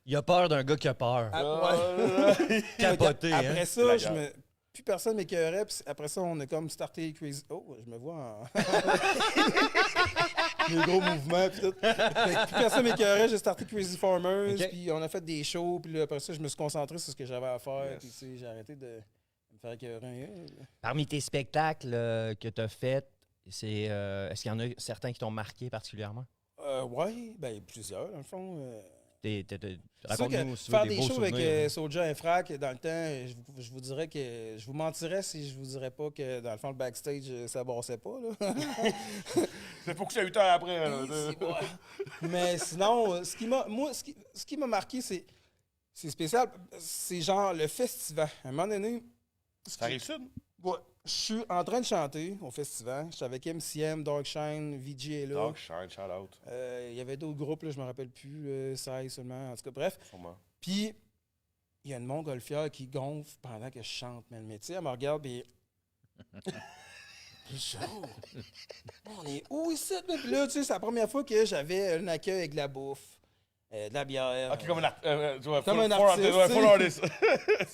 Il a peur d'un gars qui a peur. Ouais. Capoté, hein? Après ça, La gueule. plus personne m'écœurait. Puis après ça, on a comme starté Crazy. Oh, je me vois en. Les gros mouvements. Puis tout. Fait que plus personne m'écœurait. J'ai starté Crazy Farmers. Ok. Puis on a fait des shows. Puis là, après ça, je me suis concentré sur ce que j'avais à faire. Yes. Puis tu sais, j'ai arrêté de me faire écœurer. Parmi tes spectacles que tu as faits, est-ce qu'il y en a certains qui t'ont marqué particulièrement? Ouais, ben plusieurs, dans le fond. C'est sûr Raconte-nous que si tu veux, faire des beaux shows avec souvenirs. Soulja et Frac, dans le temps, je vous dirais que je vous mentirais si je vous dirais pas que dans le fond le backstage ça bossait pas là. C'est pour que c'est 8 heures après. Là. Mais sinon, ce qui m'a marqué c'est spécial, c'est genre le festival. À un moment donné, Ça arrive sud? ouais, je suis en train de chanter au festival. J'étais avec MCM, Darkshine, VJ est là. Dog Shine, shout out. Il y avait d'autres groupes, là, je me rappelle plus, Sai seulement, en tout cas, bref. Sûrement. Puis, il y a une montgolfière qui gonfle pendant que je chante, man. Mais tu sais, elle me regarde, puis. Puis je suis, oh, on est où ici? Là? Puis là, tu sais, c'est la première fois que j'avais un accueil avec de la bouffe, de la bière. Ok, comme tu vois, Comme full- un full artiste, artist, ouais, tu full artist.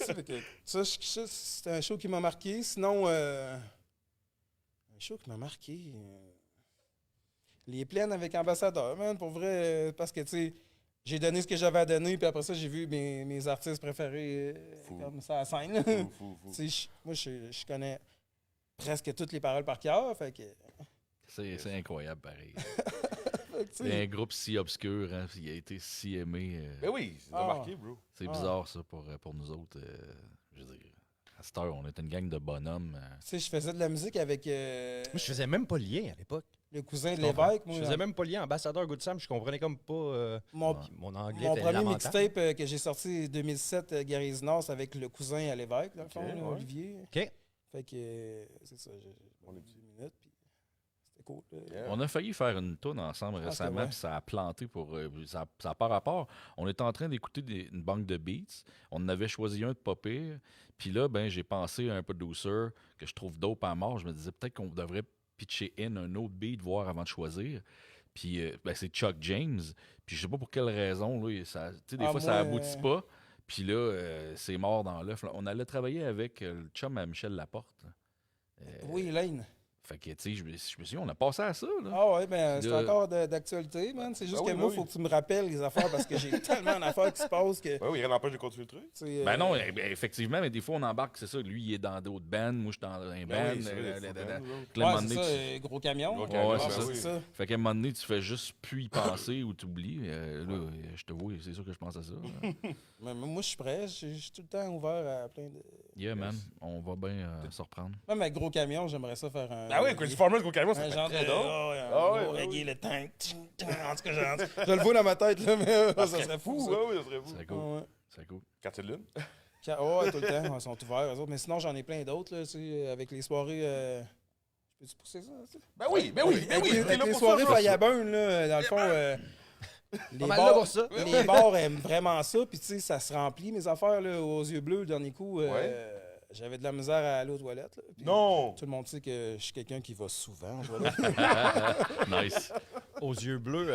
Ça, fait que ça, c'était un show qui m'a marqué. Sinon, un show qui m'a marqué. Les plaines avec Ambassadeur, man, pour vrai, parce que, tu sais, j'ai donné ce que j'avais à donner, puis après ça, j'ai vu mes artistes préférés Fou. comme ça à la scène. Fou. Tu sais, moi, je connais presque toutes les paroles par cœur, fait que... C'est incroyable, pareil. fait que, tu C'est sais, un groupe si obscur, hein, il a été si aimé. Ben oui, c'est Ah. marqué, bro. C'est Ah. bizarre, ça, pour nous autres. Je veux dire, à cette heure, on est une gang de bonhommes. tu sais, je faisais de la musique avec Moi, je faisais même pas le lien à l'époque. le cousin de Je comprends. l'évêque. Moi, Je faisais même pas le lien. Ambassadeur Good Sam, je comprenais comme pas. mon, Puis mon anglais Mon était premier lamentable. mixtape que j'ai sorti en 2007, Gary Nord, c'est avec le cousin à l'évêque, dans le fond, là, ouais. Olivier. OK. Fait que, c'est ça, j'ai On est 10 minutes, puis c'était cool. là. Yeah. On a failli faire une tourne ensemble Ah, c'est récemment, vrai. puis ça a planté pour. Ça n'a pas rapport. On était en train d'écouter une banque de beats. On en avait choisi un de pas pire. Puis là, ben, j'ai pensé à un producer que je trouve dope à mort. Je me disais peut-être qu'on devrait pitcher in un autre beat, voir avant de choisir. Puis ben, c'est Chuck James. Puis je sais pas pour quelle raison. Là, ça, tu sais, des Ah, fois, ça moi, aboutit pas. Puis là, c'est mort dans l'œuf. On allait travailler avec le chum à Michel Laporte. Oui, Lane. Fait que, tu sais, je me suis dit, on a passé à ça, là. Ah ouais, ben c'est Là- encore d'actualité, man. C'est juste Ah oui, que moi, ben il faut oui. que tu me rappelles les affaires parce que j'ai tellement d'affaires qui se passent que. Ouais, oui, rien n'empêche de continuer le truc. tu sais, Ben non, effectivement, mais des fois, on embarque, c'est ça. Lui, il est dans d'autres bands, moi, je suis dans un band. Ben oui, c'est vrai, Puis là, c'est à un vrai. moment ouais, donné, c'est ça, tu- gros camion. Gros Ah, camion, ouais, ouais, c'est c'est ça. Fait qu'à un moment donné, tu fais juste plus y penser ou t'oublies. Là, je te vois, c'est sûr que je pense à ça. Mais moi, je suis prêt. Je suis tout le temps ouvert à plein de. Yeah, man, on va bien se reprendre. Même avec gros camion, j'aimerais ça faire un. Ah oui, Chris Farmer, gros camion, ça Un fait genre de. très drôle. un Ah ouais, gros ouais, reggae, oui. le tank. En tout cas, je le vois dans ma tête, là, mais ça serait fou. Fou, Ça. ouais, oui, ça serait fou. C'est cool. Ouais. C'est cool. Quartier de lune. Ouais, tout le temps, ils sont ouverts, eux autres. Mais sinon, j'en ai plein d'autres, là, tu sais, avec les soirées. Je peux-tu pousser ça? Tu sais? Ben oui, ben oui, ben Avec oui. les, t'es avec là les pour soirées ça, Fireburn, là, dans le fond, les, Pas mal là pour ça. les bars aiment vraiment ça, puis tu sais, ça se remplit, mes affaires, là, aux yeux bleus, le dernier coup. J'avais de la misère à aller aux toilettes. Là, puis Non! tout le monde sait que je suis quelqu'un qui va souvent aux toilettes. Nice. Aux yeux bleus,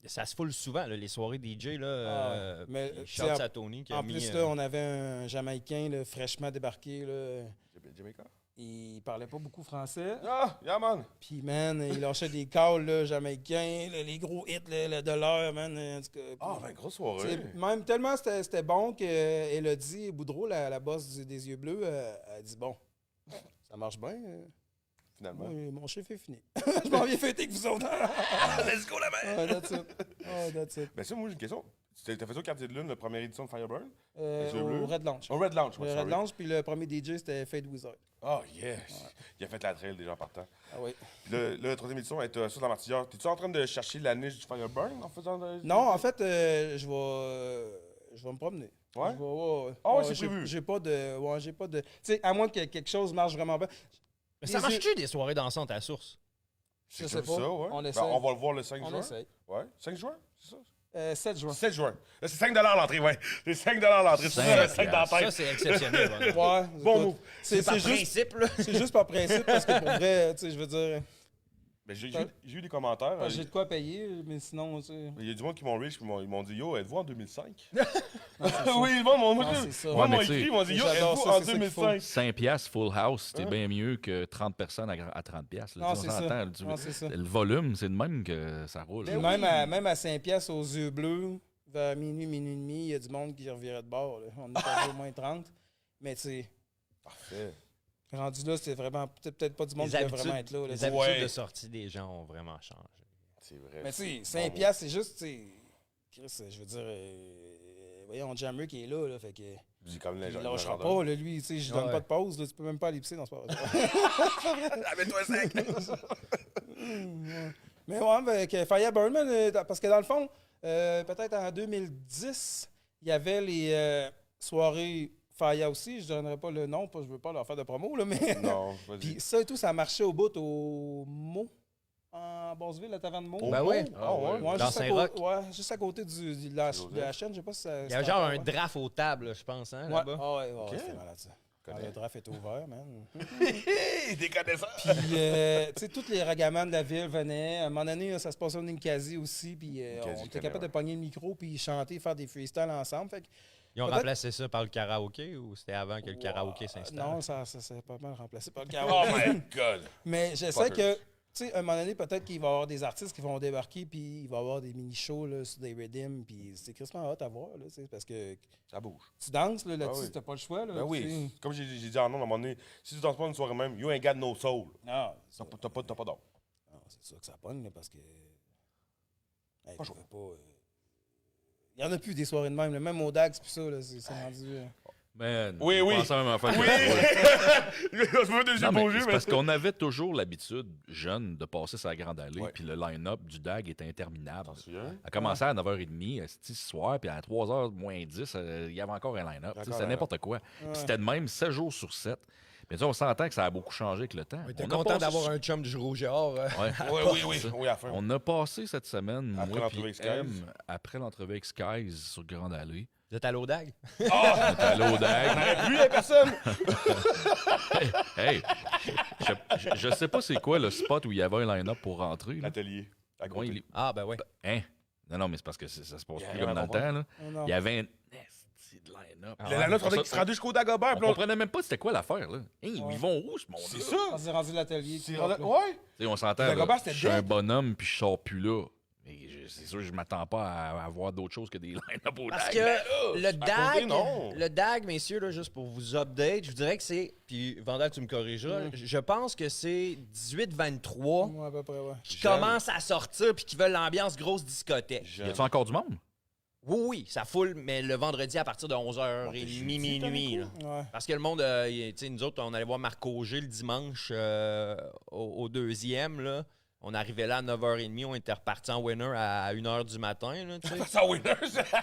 ça se foule souvent, là, les soirées DJ. Là, mais, puis tu sais, shout à Tony qui a En mis, plus, là, on avait un Jamaïcain là, fraîchement débarqué. Là, Jamaica? il parlait pas beaucoup français. Ah, yeah, man! Puis, man, il lâchait des calls là, jamaïcains, là, les gros hits là, de l'heure, man. En tout cas, Ah, puis, ben, grosse tu soirée. sais, même tellement c'était bon qu'Élodie Boudreau, la boss des yeux bleus, a dit bon, ça marche bien. Finalement. Moi, mon chiffre est fini. Je m'en viens fêter avec vous autres. Let's go, la main! Ah, that's it. Ah, that's it. Ben, ça, moi, j'ai une question. T'as fait ça au quartier de lune, la première édition de Fireburn? Les yeux bleus? Au Red Lounge. Au Red Lounge, Le ouais, Red sorry. Lounge, puis le premier DJ, c'était Fade Wizard. Oh, yes! Il a fait la trail déjà en partant. Ah oui. Puis là, la troisième édition, elle est sur la Martillard. T'es-tu en train de chercher la niche du Fireburn en faisant de... Non, en fait, je vais me promener. Ouais? Ouais. Ah ouais, c'est prévu. J'ai pas de... Ouais, j'ai pas de... Tu sais, à moins que quelque chose marche vraiment bien. Mais ça les marche-tu des soirées dansantes à la source? Je C'est sais comme pas. ça, ouais. On Ben, essaie. on va le voir le 5 On juin. essaye. Ouais. 5 juin, c'est ça? 7 juin. 7 juin. Là, c'est 5 l'entrée, ouais. C'est 5 l'entrée. C'est ça, le 5 dans la Ça, tête. c'est exceptionnel. vraiment. Ouais. Bon écoute, move. C'est Par juste, principe, là. c'est juste par principe, parce que pour vrai, tu sais, je veux dire... Ben, j'ai eu des commentaires. J'ai de quoi payer, mais sinon, tu sais... Il y a du monde qui m'ont reach, puis ils m'ont dit Yo, êtes-vous en 2005? Non, c'est ça. Oui, le monde Non, m'a c'est ça. dit. Ouais, Ils m'ont mais tu sais, écrit, ils m'ont dit Yo, j'adore êtes-vous ça, en c'est ça qu'il faut. 2005? 5 piastres full house, c'était Hein? bien mieux que 30 personnes à 30 piastres. Non, c'est ça. s'entend. Non, c'est ça. Le volume, c'est de même que ça roule. Puis même à 5 piastres aux yeux bleus, vers minuit et demi, il y a du monde qui revirait de bord. Là. On est arrivé au moins 30. Mais tu sais, Parfait. rendu là, c'est vraiment peut-être pas du monde qui Les veut vraiment être là. là, les tu sais. habitudes Ouais. de sortie des gens ont vraiment changé. C'est vrai. Mais tu sais, 5 piastres, c'est juste, tu sais, Chris, je veux dire, voyons, Jammer qui est là, fait que... C'est comme Il lâchera pas, là, lui, tu sais, je donne Ouais. pas de pause, là, tu peux même pas aller pisser dans ce sport. Amène-toi 5. Mais ouais, avec Fireburn, parce que dans le fond, peut-être en 2010, il y avait les soirées Fire aussi, je donnerai pas le nom, je veux pas leur faire de promo, là, mais... Non, vas-y. Puis ça et tout, ça marchait au bout au Meaux, en Bonseville, la taverne Meaux. Ben oui. Ah ouais. Ouais, Dans juste, Saint-Roch. juste à côté de la chaîne, je sais pas si ça... Il y avait genre un draft aux tables, je pense, hein, Ouais, là-bas. ouais, Ok. c'était malade, ça. Connais. Le draft était ouvert, man. Des connaisseurs. Puis, tu sais, tous les ragamans de la ville venaient. À un moment donné, là, ça se passait au Ninkasi aussi. Puis, Ninkasi, on je était connais, capable ouais. de pogner le micro, puis chanter, faire des freestyles ensemble. Fait que, Ils ont Peut-être- remplacé ça par le karaoké ou c'était avant que le karaoké s'installe? non, ça s'est pas mal remplacé par le Oh karaoké. my God. Mais je sais Fuckers. que, tu sais, à un moment donné, peut-être qu'il va y avoir des artistes qui vont débarquer, puis il va y avoir des mini-shows là, sur des Redeem, puis c'est crissement hot à voir, là, tu sais, parce que Ça bouge. tu danses là, là-dessus, Ah oui. t'as pas le choix. Là, Ben tu sais. oui. Comme j'ai dit en nom, à un moment donné, si tu danses pas une soirée même, you ain't got no soul. Non, c'est T'as pas d'or. non, c'est sûr que ça pogne, là, parce que. Hey, Pas je chaud. veux pas. Il y en a plus des soirées de même, là. Même au DAX, puis ça, là, c'est rendu. Man, Oui, je oui. pense à la même affaire que Oui! toi. Je me fais des yeux Non, mais bouger, c'est mais. parce qu'on avait toujours l'habitude, jeune, de passer sa grande allée, Ouais. puis le line-up du DAG était interminable. T'en souviens? A commencé à 9h30, ce soir, puis à 3h moins 10, il y avait encore un line-up. Tu sais, Encore C'était un n'importe quoi. Puis c'était de même 7 jours sur 7. Mais tu sais, on s'entend que ça a beaucoup changé avec le temps. T'es On a content passé- d'avoir un chum du rouge et or. Ouais. Oui, Ça. oui, à la fin. On a passé cette semaine, Après moi l'entrevue puis avec Skies. M, après l'entrevue avec Skies sur Grande Allée. Vous êtes à l'ODAG? On était allé au DAG. On aurait pu, la personne! Hey, je sais pas c'est quoi le spot où il y avait un line-up pour rentrer. Là. L'atelier. À Ouais, côté. il- Ah, ben oui. Hein? Non, mais c'est parce que ça se passe Il y a plus rien comme à dans le temps. Là. Oh, non. Il y avait un c'est de line-up. Ah Le ouais. line-up qui se rendait jusqu'au Dagobert. On puis là, comprenait même pas c'était quoi l'affaire, là. Hey, Ouais. Ils vont où, ce monde-là? C'est ça. On s'est rendu l'atelier. C'est tout rendu- là. Ouais. Tu sais, on s'entend, Le là, Dagobert, c'était je suis un dead. bonhomme, puis je sors plus là. Mais c'est sûr, je m'attends pas à voir d'autres choses que des line-up au Parce DAG. que là, le à côté, DAG, non. le DAG, messieurs, là, juste pour vous update, je vous dirais que c'est, puis Vandal, tu me corrigeras, je pense que c'est 18-23 Ouais, à peu près, ouais. qui Jeune. commencent à sortir puis qui veulent l'ambiance grosse discothèque. Y a-tu encore du monde? Oui, oui, ça foule, mais le vendredi à partir de 11h30, Ouais, jeudi, minuit. là. Ouais. Parce que le monde, tu sais, nous autres, on allait voir Marc Auger le dimanche au deuxième, là. On arrivait là à 9h30, on était reparti en winner à 1h du matin, là, tu sais. Ça, winner.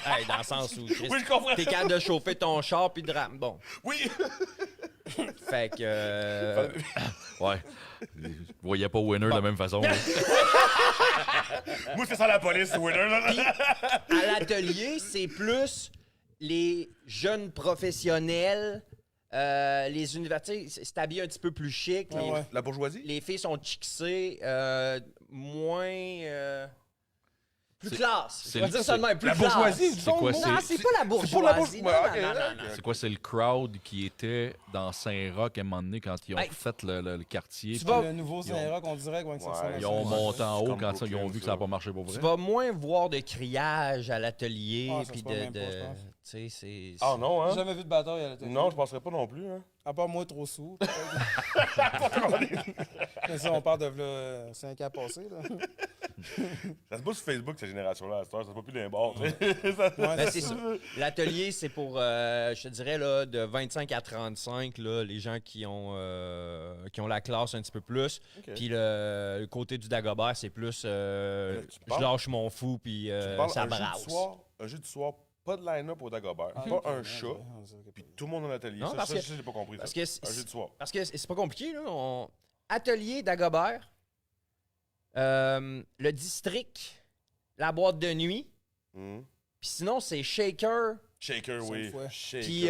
Hey, dans le sens où, Chris, Oui, je comprends. t'es capable de chauffer ton char puis de bon, Oui. fait que... Ouais. Vous voyez pas Winner de la même façon. là. Moi, c'est ça la police, winner. à l'atelier, c'est plus les jeunes professionnels, les universités, c'est habillé un petit peu plus chic. Ouais, ouais. La bourgeoisie? Les filles sont chicsées, moins... plus classe. c'est Je vais le- dire ça de même, plus La classe. bourgeoisie, C'est quoi, Non, c'est- c'est pas la pour la bourgeoisie. bourgeoisie. Non, Ouais, non, ok, non, non. C'est quoi? C'est le crowd qui était dans Saint-Roch à un moment donné quand ils ont Hey. fait le quartier. Tu puis vas- Le nouveau Saint-Roch, on dirait que ça ressemble à Ouais, Ils ont ça. monté en C'est haut comme quand ils ont Brooklyn, vu que ça. ça n'a pas marché pour Tu vrai. vas moins voir de criage à l'atelier. Ah, ça puis se voit même de, pas, je pense. tu sais, c'est... Ah non, J'ai hein? jamais vu de bataille à la télé. Non, je penserais pas non plus, hein? À part moi, trop sous. Mais ça, on parle de là, 5 ans passés. Là. Ça se passe sur Facebook, cette génération-là, à cette heure. Ça se voit plus d'un bord, tu sais. Ouais, Ben, c'est ça. L'atelier, c'est pour, je te dirais, là, de 25 à 35, là, les gens qui ont la classe un petit peu plus. Ok. Puis le côté du Dagobert, c'est plus tu je parles- lâche mon fou, puis Tu parles ça un brasse. jeu du soir, pas de line-up au Dagobert, Ah, pas ok, un ouais, chat, ouais, on dirait que- puis tout le monde dans l'atelier. Non, Ça, parce ça, que- j'ai pas compris. Parce ça. que Un jeu du soir. Parce que c'est pas compliqué, là. Atelier Dagobert, le district, la boîte de nuit, Hmm. puis sinon, c'est Shaker, Shaker, Ça, oui. une fois. Shaker. puis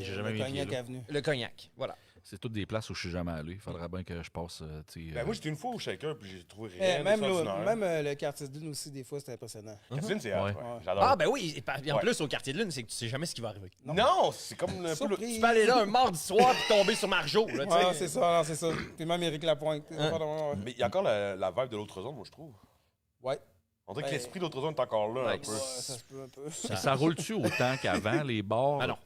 J'ai jamais Le mis les Cognac pieds là. Avenue. le cognac. Voilà. C'est toutes des places où je suis jamais allé. Il faudrait bien que je passe. Tu sais, Ben, moi, j'étais une fois au Shaker, puis j'ai trouvé Eh, rien même d'extraordinaire. le quartier de lune aussi, des fois, c'était impressionnant. Catherine, c'est Ouais. hot, ouais. Ouais. J'adore. Ah, ben oui. Et en Ouais. plus, au quartier de lune, c'est que tu sais jamais ce qui va arriver. Non, c'est comme un peu le... Surprise. Tu peux aller là un mardi soir puis tomber sur Marjo. Là, tu sais. Ouais, c'est ça, non, c'est ça. Puis même Éric Lapointe. Hein? Pardon, ouais. Mais il y a encore la vibe de l'autre zone, moi, je trouve. Ouais. On dirait que Ben- l'esprit de l'autre zone est encore là, un Ouais. peu. Ouais, ça se peut un peu. Mais ça roule-tu autant qu'avant, les bars? Ah non.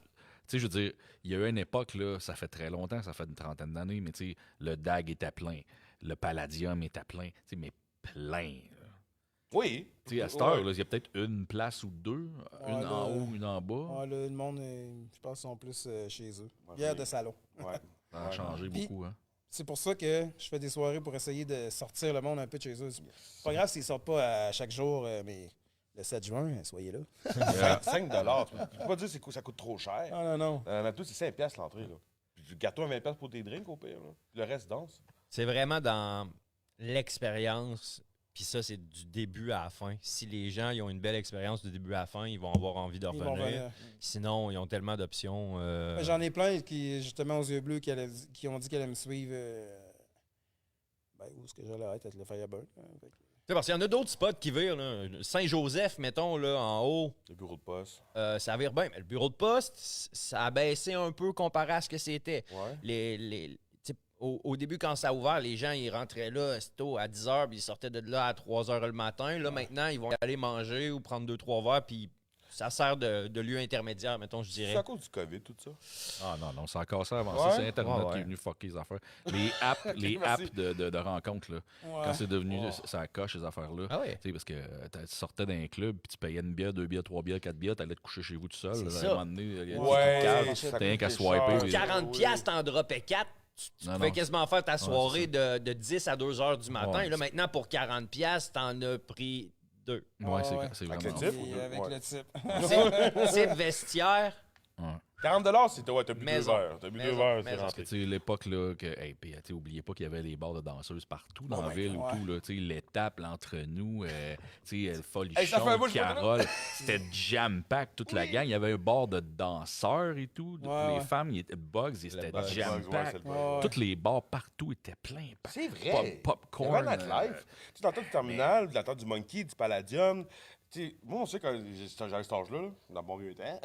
Tu sais, je veux dire, il y a eu une époque, là, ça fait très longtemps, ça fait une trentaine d'années, mais tu sais, le DAG était plein. Le Palladium était plein. Tu sais, mais plein. là. Oui. Tu sais, à cette heure, là, il y a peut-être une place ou deux. Ouais, Une là- en haut, une en bas. Ouais, là, le monde, je pense, sont plus chez eux. Ouais, Bière oui. de salon. Ouais. Ça a Ouais, changé Puis- beaucoup. Hein. C'est pour ça que je fais des soirées pour essayer de sortir le monde un peu de chez eux. C'est pas grave s'ils sortent pas à chaque jour, mais le 7 juin, soyez là. 5 $. Tu peux pas dire que ça coûte trop cher. Ah non, non. Dans tout, c'est 5 piastres l'entrée, là. Puis du gâteau à 20 piastres pour tes drinks, au pire, là. Le reste danse. C'est vraiment dans l'expérience. Puis ça, c'est du début à la fin. Si les gens ils ont une belle expérience du début à la fin, ils vont avoir envie de Ils vont revenir. venir. Sinon, ils ont tellement d'options. J'en ai plein qui, justement, aux yeux bleus, qui ont dit qu'elle allait me suivre. Ben, où est-ce que j'allais être avec le Firebird? Hein, fait que- Tu sais, parce qu'il y en a d'autres spots qui virent. Là. Saint-Joseph, mettons, là, en haut, Le bureau de poste. ça vire bien. Mais le bureau de poste, ça a baissé un peu comparé à ce que c'était. Ouais. Tu sais, au début, quand ça a ouvert, les gens, ils rentraient là, tôt, à 10 h, puis ils sortaient de là à 3 h le matin. Là, maintenant, ils vont aller manger ou prendre 2-3 verres, puis ça sert de lieu intermédiaire, mettons, je C'est dirais. à cause du COVID, tout ça. Ah non, non, ça a cassé avant Ouais? ça. C'est Internet Ouais, ouais. qui est venu fucker les affaires. Les apps, les merci. apps de rencontres, là, Ouais. quand c'est devenu, Wow. ça coche ces affaires-là. Ah ouais. Tu sais, parce que tu sortais d'un club, puis tu payais une bière, 2 bières, 3 bières, 4 bières, t'allais te coucher chez vous tout seul. C'est là, ça. À un moment donné, il y a Ouais, des caves, ça t'as rien qu'à coûtait swiper. cher. puis- 40 Oui. piastres, t'en droppais 4. Tu Non, pouvais non. quasiment faire ta soirée c'est de 10 à 2 h du matin. Ouais, Et là, maintenant, pour 40 piastres, t'en as pris 2. Ouais, c'est Ouais. c'est Avec vraiment le type. Puis ou deux? avec Ouais. le type. C'est vestiaire. Ouais. 40 $, c'est ouais, t'as bu Maison. 2 verres. T'as bu 2 Maison. verres, c'est Maison. Parce que, rentré. tu sais, l'époque, là, que, hey, puis, tu sais, oubliez pas qu'il y avait les bars de danseuses partout dans Oh la my ville God, ou ouais. tout, là, tu sais, l'étape, l'entre-nous, tu sais, Folichon, Hey, ça fait un bout, je vois pas, là. Carole, c'était jam-pack, toute la gang. Il y avait un bar de danseurs et tout. Ouais, les ouais. femmes, Bugs, c'était Buzz. Ouais, jam-pack. c'est le Ouais. Tous les bars partout étaient pleins. C'est vrai. Popcorn. Il y avait un nightlife. Tu sais, dans le temps du terminal, dans le temps du Monkey, du Palladium, Tu sais, moi, on sait quand j'avais cet âge-là, là, dans mon vieux temps,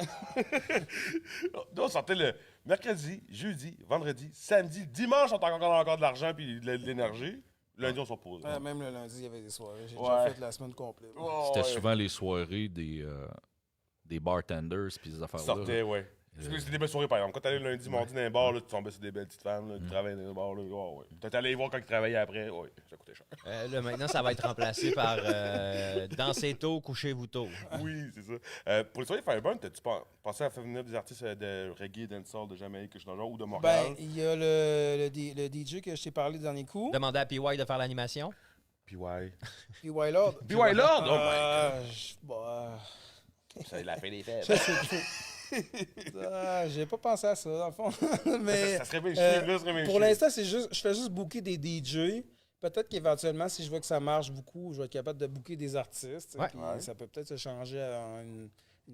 nous, on sortait le mercredi, jeudi, vendredi, samedi, dimanche, on a encore de l'argent puis de l'énergie. Lundi, on se repose. Ouais, même le lundi, il y avait des soirées. J'ai Ouais. déjà fait la semaine complète. C'était souvent les soirées des bartenders puis des affaires-là. Sortait, ouais. C'était des belles soirées, par exemple. Quand t'allais le lundi, mardi dans les bars, là, tu tombais sur des belles petites femmes là, qui travaillaient dans les bars. Là, ouais. Peut-être aller les voir quand ils travaillaient après. Ouais, ça coûtait cher. Là, maintenant, ça va être remplacé par dansez tôt, couchez-vous tôt. Oui, c'est ça. Pour les soirées Fireburn, t'as-tu pensé à faire venir des artistes de reggae, dancehall, de Jamaïque, quelque chose dans le genre, ou de Montréal? Ben, il y a le DJ que je t'ai parlé le dernier coup. Demandez à PY de faire l'animation. Puis ouais. Puis Lord. Puis Lord! Oh my Bah, Ça, il a fait des fêtes. je sais pas. J'ai pas pensé à ça, dans le fond. Mais Ça serait bien chier, là, ça serait bien pour chier. l'instant, c'est juste, je fais juste booker des DJ. Peut-être qu'éventuellement, si je vois que ça marche beaucoup, je vais être capable de booker des artistes. Tu sais, Ouais. puis Ouais. ça peut peut-être se changer à une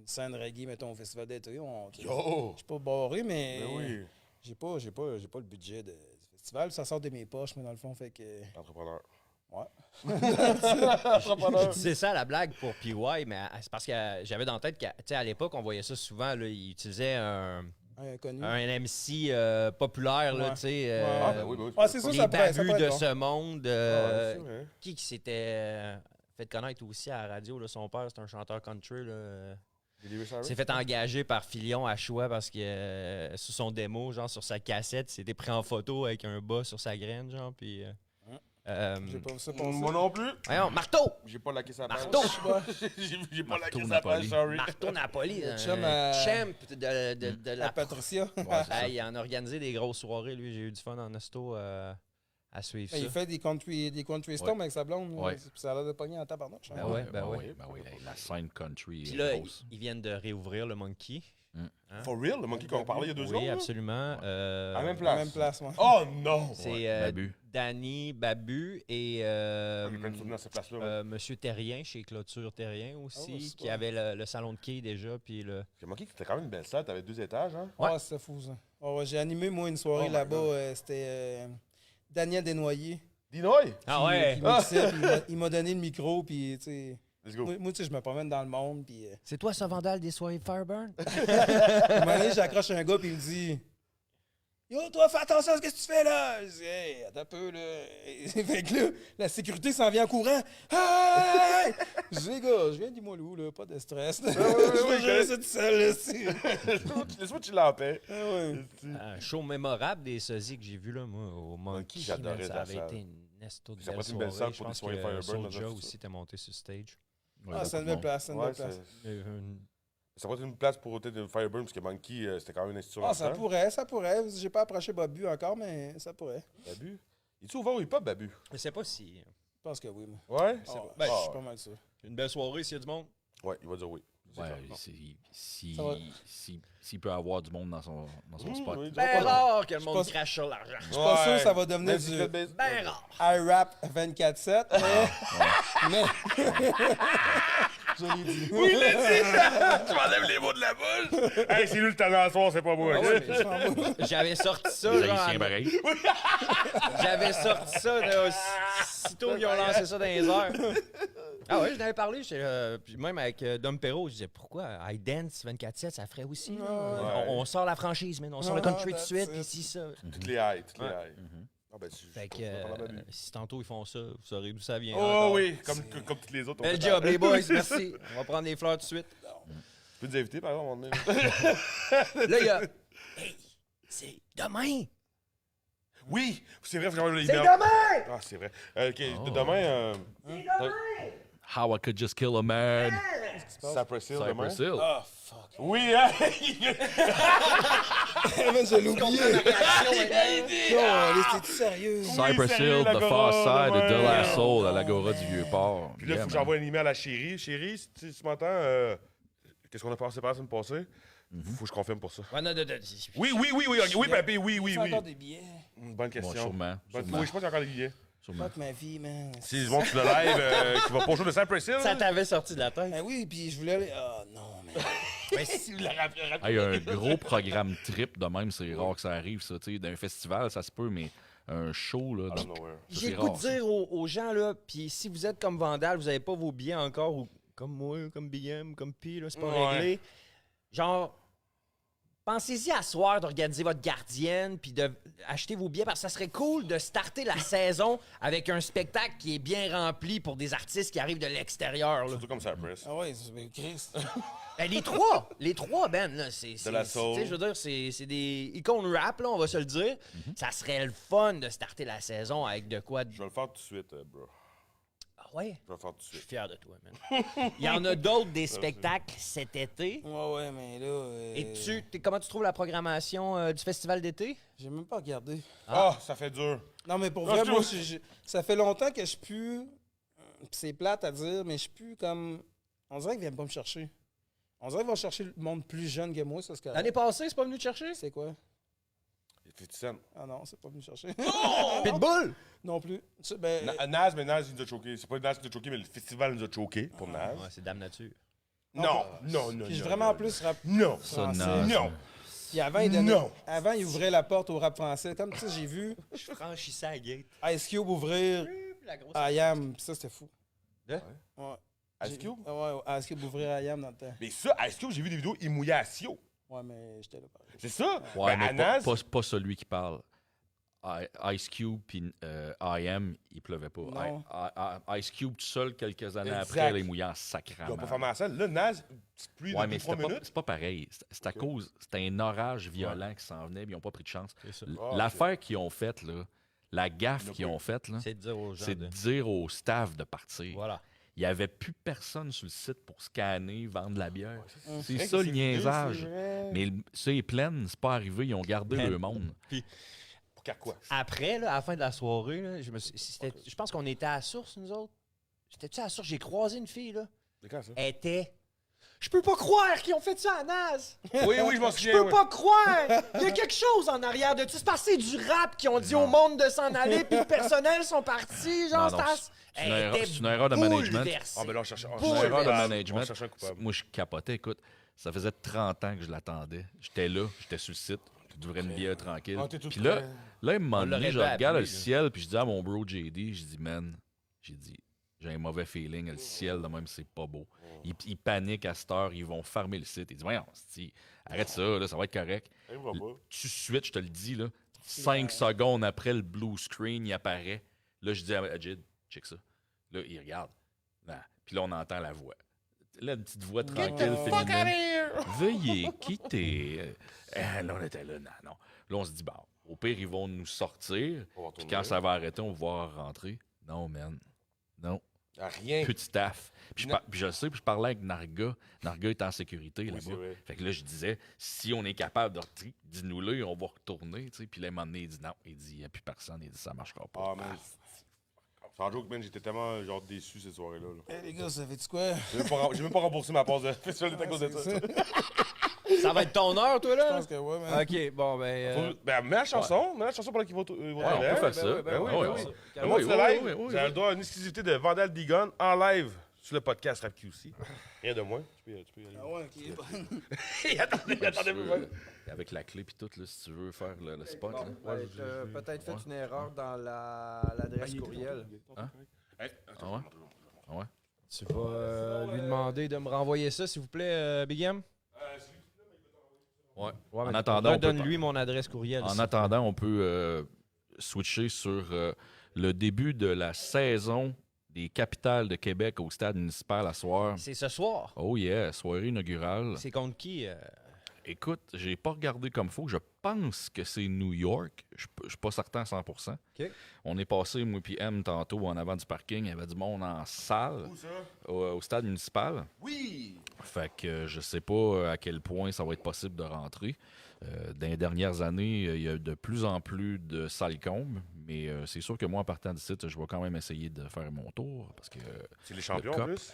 scène reggae, mettons, au festival d'été. Yo! Je suis pas barré, mais Ben oui. j'ai pas le budget du festival. Ça sort de mes poches, mais dans le fond, fait que. Entrepreneur. Ouais. Je disais ça à la blague pour PY, mais c'est parce que j'avais dans la tête qu'à l'époque, on voyait ça souvent. Là, il utilisait un Inconnu. MC populaire, là, Ouais. tu sais. Ouais. Ah, ben oui, ben oui. Ah, c'est ça, les ça pourrait babus être de bon. ce monde. Ah, c'est sûr, hein. Qui s'était fait connaître aussi à la radio. Là, son père, c'est un chanteur country. Là. Billy Ray Cyrus? Il s'est fait engager par Filion à choix parce que sur son démo, genre sur sa cassette, il s'était pris en photo avec un bas sur sa graine, genre, puis... J'ai pas vu ça passer. Moi non plus. voyons, marteau! J'ai pas laqué sa page. Marteau! J'ai pas Marteau laqué sa page, Napoli. sorry. Marteau Napoli, Le un chum à- champ de La la... Patricia. Hey, il en a organisé des grosses soirées, lui. J'ai eu du fun en Esto à suivre ça. Il fait des country storm avec sa blonde. Ouais. Puis ça a l'air de pogner en tabarnouche. Ben ouais, ben ouais. La scène country Puis est là, grosse. ils viennent de réouvrir le Monkey. For real, le monkey qu'on parlait il y a 2 secondes? Oui, là? absolument. À la même À la place. même place, moi. Oh non! C'est Ouais, Babu. Danny, Babu et J'ai plein de souvenirs à cette place-là. moi. Monsieur Terrien, chez Clôture Terrien Ah aussi, ouais, c'est qui pas- avait le salon de quai déjà. Puis le... Le monkey, c'était quand même une belle salle. T'avais 2 étages, hein? Ouais. Ah, c'était fou, ça. Ah ouais, j'ai animé, moi, une soirée Oh my là-bas. God. C'était Daniel Desnoyers. Dinoy! Ah qui ouais! mixait, puis il m'a donné le micro, puis, tu sais... Let's go. Moi, tu sais, je me promène dans le monde, puis... C'est toi ce vandale des soirées Fireburn? à un moment donné, j'accroche un gars, puis il me dit... Yo, toi, fais attention à ce que tu fais, là! Je dis, hey, attends un peu, là. Et fait que là, la sécurité s'en vient en courant. Hey! Je dis, les gars, je viens d'Imoilou, là, pas de stress. ouais, Je vais gérer ouais. ça tout seul, là, c'est... Laisse-moi tu en paix. Ah ouais. Un show mémorable des sosies que j'ai vu là, moi, au Monkey. j'adorais man, ça la avait salle. été une nesto de Ça belle pourrait être une belle soirée. salle Je pour des pense soirées que Fireburn, dans Soulja un- aussi était monté sur stage. Ouais, Ah, c'est une beaucoup de belle place, c'est une Ouais, belle place. ça pourrait être une place pour peut-être Fireburn, parce que Monkey, c'était quand même une institution. Ah, ça pourrait. J'ai pas approché Babu encore, mais ça pourrait. Babu. Il est ouvert au hip-hop, Babu? Je sais pas si... Je pense que oui, moi. Ouais? Ah, Ben, je suis ouais. pas mal sûr. Une belle soirée s'il y a du monde. Ouais, il va dire oui. C'est Ouais, clair. Ça va. s'il peut avoir du monde dans son spot. oui, Ben rare que le monde pense- crache sur l'argent. Je suis pas sûr que ça va devenir Même si du le base- Ben rare. iRap 24/7, mais... Je l'ai dit. Oui, il l'a dit! Tu m'enlèves les mots de la bouche! Hey, c'est lui le talent à soir, c'est pas moi. Ah ok? ouais, mais j'avais sorti ça, Les genre, Haïtiens, pareil. j'avais sorti ça là, aussitôt qu'ils ont lancé ça dans les airs. Ah ouais, je n'avais parlé, puis même avec Dom Perrault, je disais pourquoi iDance 24/7, ça ferait aussi. là. Ouais. On sort la franchise, mais on sort le Ah, country tout de that's suite, it. puis si ça. Toutes les haies, toutes les Ouais. haies. Ah, ben, Fait que je comprends pas Babu. si tantôt ils font ça, vous saurez d'où ça vient. Oh encore. oui, comme toutes les autres. on Bel fait job, ça. les boys, merci. On va prendre des fleurs tout de suite. Tu peux nous inviter, par exemple, à un moment donné? Là, il y a. Hey, c'est demain! Oui, c'est vrai, faut que j'envoie C'est l'email. demain! Ah, c'est vrai. OK, demain, How I Could Just Kill a Man. Cypress Hill, demain. Cypress Hill. Ah, fuck. Oui, hein? Man, je l'ai oublié. Non, t'es-tu sérieux? Cypress sérieux, Hill, The l'Agora, Far Side demain. de La Soul à l'Agora du Vieux-Port. Puis là, il Yeah, faut que man. j'envoie un email à Chérie. Chérie, si tu m'entends, qu'est-ce qu'on a passé par la semaine passée? Faut que je confirme pour ça. Ouais, non. Oui, oui, papy, oui, T'as oui. encore des billets? Bonne Bon, question. sûrement. Oui, sûrement, je pense qu'il y a encore des billets. sûrement. Fuck ma vie, man. Si je montre sur le live qui va pas jouer de Cypress Hill. Ça t'avait sorti de la tête. Ben oui, puis je voulais aller... Ah, non, man. Mais si vous la rappelez. Hey, un gros programme trip de même, c'est rare que ça arrive, ça. Tu sais, d'un festival, ça se peut, mais un show, là. I don't dans- know where. J'ai c'est le goût de rare, ça. dire aux gens, là, puis si vous êtes comme Vandal, vous n'avez pas vos billets encore, ou comme moi, comme Big M, comme P, là, c'est pas Ouais. réglé. Genre, pensez-y à soir d'organiser votre gardienne puis d'acheter vos billets parce que ça serait cool de starter la saison avec un spectacle qui est bien rempli pour des artistes qui arrivent de l'extérieur. là. Surtout comme ça, Press. Ah ouais, c'est Chris. Ben, les trois, Ben, là, c'est... De la soul. tu sais, je veux dire, c'est des icônes rap, là, on va se le dire. Ça serait le fun de starter la saison avec de quoi... Je vais le faire tout de suite, bro. Ah ouais? Je vais le faire tout de Je suis suite. fier de toi, man. Il y en a d'autres des spectacles cet été. Ouais, mais là. Et comment tu trouves la programmation du festival d'été? J'ai même pas regardé. Ah, ça fait dur. Non, mais pour Ah, vrai, je moi, trouve- ça fait longtemps que je suis plus. C'est plate à dire, mais je suis plus comme. On dirait qu'ils viennent pas me chercher. On dirait qu'ils vont chercher le monde plus jeune que moi, ça, c'est correct. L'année passée, c'est pas venu te chercher? C'est quoi? 50 Cent. Ah non, c'est pas venu me chercher. Pitbull! non plus. Ben, Nas, mais Nas, il nous a choqué. C'est pas Nas qui nous a choqué, mais le festival nous a choqué pour Nas. Ouais, c'est Dame Nature. Non, non, non. Puis je non, vraiment non, en plus rap Non. Ça, français. Nas. Non. Puis avant, il donnait- Non. avant, il ouvrait la porte au rap français. Comme tu sais, j'ai vu Je franchissais la gate. Ice Cube ouvrir La grosse... I Am. Puis ça, c'était fou. Hein? Ouais. Ice Cube? Ouais, Ice Cube ouvrir I Am dans le temps. Mais ça, Ice Cube, j'ai vu des vidéos, il mouillait à Sio. Ouais, mais j'étais là. pareil. C'est ça? Ouais, Ben, mais à Nas, pas celui qui parle. Ice Cube puis I Am, il pleuvait pas. Non. Ice Cube tout seul, quelques années Exact. après, là, il mouillait en il sacrament. va pas faire ma scène. Là, Nas, petite pluie Ouais, de mais 2-3 c'était pas, minutes. c'est pas pareil. C'est à cause. C'était un orage violent qui s'en venait, puis ils n'ont pas pris de chance. ça. Ah, L'affaire qu'ils ont faite, là, la gaffe qu'ils ont faite, là, C'est de dire aux gens c'est de dire au staff de partir. Voilà. Il n'y avait plus personne sur le site pour scanner, vendre la bière. C'est vrai ça que le c'est niaisage. vrai, c'est vrai. Mais ça est pleine, c'est pas arrivé, ils ont gardé Pleine. le monde. Pour qu'à quoi? Après, là, à la fin de la soirée, là, je pense qu'on était à la source, nous autres. J'étais-tu à la source? J'ai croisé une fille, là. C'est quand ça? Elle était... Je peux pas croire qu'ils ont fait ça à Naz! Oui, oui, je m'en Je souviens. peux ouais. pas croire! Il y a quelque chose en arrière de tout. C'est parce que c'est du rap qui ont dit au monde de s'en aller, puis le personnel sont partis. Genre, Non, non, c'est une erreur- c'est une erreur de management. Ah, ben là, on cherchait C'est une erreur de on management. cherchait un coupable. Moi, je capotais. Écoute, ça faisait 30 ans que je l'attendais. J'étais là, j'étais sur le site. Je devrais une bière tranquille. Ah, t'es tout Puis là, prêt. à un moment On donné, l'aurait je pas regarde appelé, le là. ciel, puis je dis à mon bro JD, je dis, man, j'ai un mauvais feeling. Le ciel, de même, c'est pas beau. Ils paniquent à cette heure, ils vont fermer le site. Ils disent, voyons, arrête ça, là, ça va être correct. Il va pas. Tout de suite, je te le dis, là, 5 secondes après le blue screen, il apparaît. Là, je dis à Jid, check ça. Là, il regarde. Non. Puis là, on entend la voix. Là, une petite voix tranquille, féminine. Veuillez quitter. Là, on était là, non. Là, on se dit, bon, au pire, ils vont nous sortir. On va Puis retourner. quand ça va arrêter, on va voir rentrer. Non, man. Non. Ah, rien. Plus de staff. Puis puis je sais, puis je parlais avec Narga. Narga est en sécurité Oui, c'est là-bas. vrai. Fait que là, je disais, si on est capable de rentrer, dis-nous-le, on va retourner. Tu sais. Puis là, à un moment donné, il dit non. Il dit, il n'y a plus personne. Il dit, ça ne marchera pas. Ah, man. Sans joke, man, j'étais tellement genre déçu cette soirée-là. là. Hey, les gars, ça fait-tu quoi? J'ai même pas remboursé ma passe de festival d'été à cause de ça. Ça va être ton heure, toi, Je là? pense que ouais, man. OK, bon, ben... Ben, mets la chanson pendant qu'il va au Ouais, on peut faire ça. ben oui, Ah ouais, ben ouais. oui. Ah Moi, oui, tu oui, live, oui, oui, vous avez le droit à une exclusivité de Vandal Digon en live sur le podcast Rap QC. Rien de moins. Tu peux y aller. Ah ouais, ok. Attendez. Avec la clé puis tout, là, si tu veux faire le spot. Bon, là. ben, t'as peut-être fait une erreur dans l'adresse courriel. Hey, Ah ouais? Ah ouais? Tu vas lui demander de me renvoyer ça, s'il vous plaît, Big M? Ouais. Ouais, En mais attendant, on peut donne-lui mon adresse courriel. En s'il attendant, on peut switcher sur le début de la saison des capitales de Québec au stade municipal à soir. C'est ce soir. Oh yeah, soirée inaugurale. C'est contre qui? Écoute, j'ai pas regardé comme faut. Je pense que c'est New York. Je suis pas certain à 100%. OK. On est passé, moi puis M, tantôt en avant du parking. Il y avait du monde en salle Où ça? au stade municipal. Oui! Fait que je sais pas à quel point ça va être possible de rentrer. Dans les dernières années, il y a de plus en plus de salles combes, mais c'est sûr que moi, en partant du site, je vais quand même essayer de faire mon tour parce que C'est les champions Le en Cup. plus?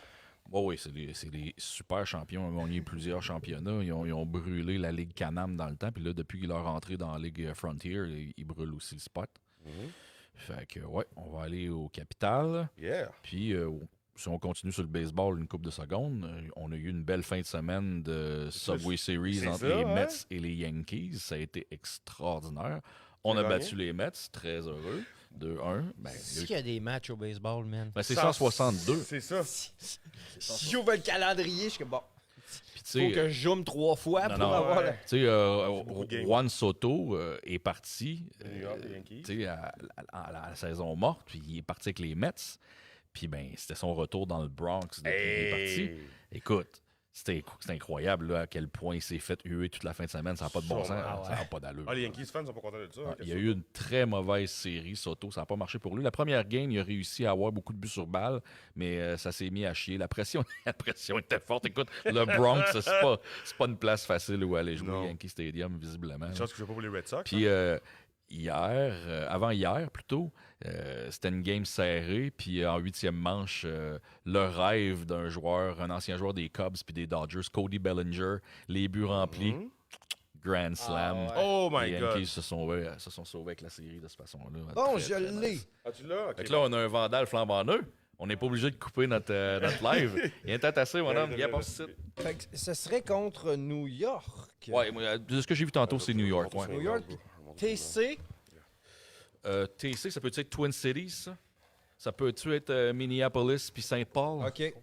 oui, c'est des super champions. Ils ont gagné plusieurs championnats. Ils ont brûlé la Ligue Canam dans le temps. Puis là, depuis qu'il est rentré dans la Ligue Frontier, ils brûlent aussi le spot. Fait que, ouais, on va aller au Capital. Yeah. Puis, si on continue sur le baseball une couple de secondes, on a eu une belle fin de semaine de Subway Series c'est entre ça, les hein? Mets et les Yankees. Ça a été extraordinaire. On T'as a gagné? battu les Mets, très heureux. 2-1. Ben, Est-ce qu'il y a des matchs au baseball, man? ben, c'est 162. C'est ça. Si j'ouvre le calendrier, je suis comme bon. Puis, tu Faut sais, que je zoome 3 fois non, pour non. avoir. Ouais. tu sais, beaucoup de games. Juan Soto est parti New York Yankees. tu sais, à la saison morte, puis il est parti avec les Mets. Puis ben, c'était son retour dans le Bronx depuis qu'il est parti. Écoute, c'était incroyable là, à quel point il s'est fait huer toute la fin de semaine. Ça n'a pas de bon sens. Sûrement, Ça n'a pas d'allure. Ah, les Yankees fans sont pas contents de ça. Ouais, il y a eu une très mauvaise série, Soto. Ça n'a pas marché pour lui. La première game, il a réussi à avoir beaucoup de buts sur balle, mais ça s'est mis à chier. La pression était forte. Écoute, le Bronx, c'est pas une place facile où aller jouer Non. au Yankee Stadium, visiblement. Une chance que je joue pas pour les Red Sox. Puis avant-hier plutôt, c'était une game serrée. Puis en 8e manche, le rêve d'un joueur, un ancien joueur des Cubs puis des Dodgers, Cody Bellinger, les buts remplis, Grand Slam. ouais. Oh my Les God. Yankees se sont sauvés avec la série de cette façon-là. Bon, Très, je très l'ai. nice. Ah, tu l'as? Ok, Fait que là, on a un Vandal flambant neuf. On n'est pas obligé de couper notre live. Il est tassé, mon homme. Viens, passe ici. Fait que ce serait contre New York. Ouais, moi, de ce que j'ai vu tantôt, c'est New York. Ouais. New York, TC. TC, ça peut-être Twin Cities, ça? Ça peut-tu être Minneapolis puis Saint-Paul? OK.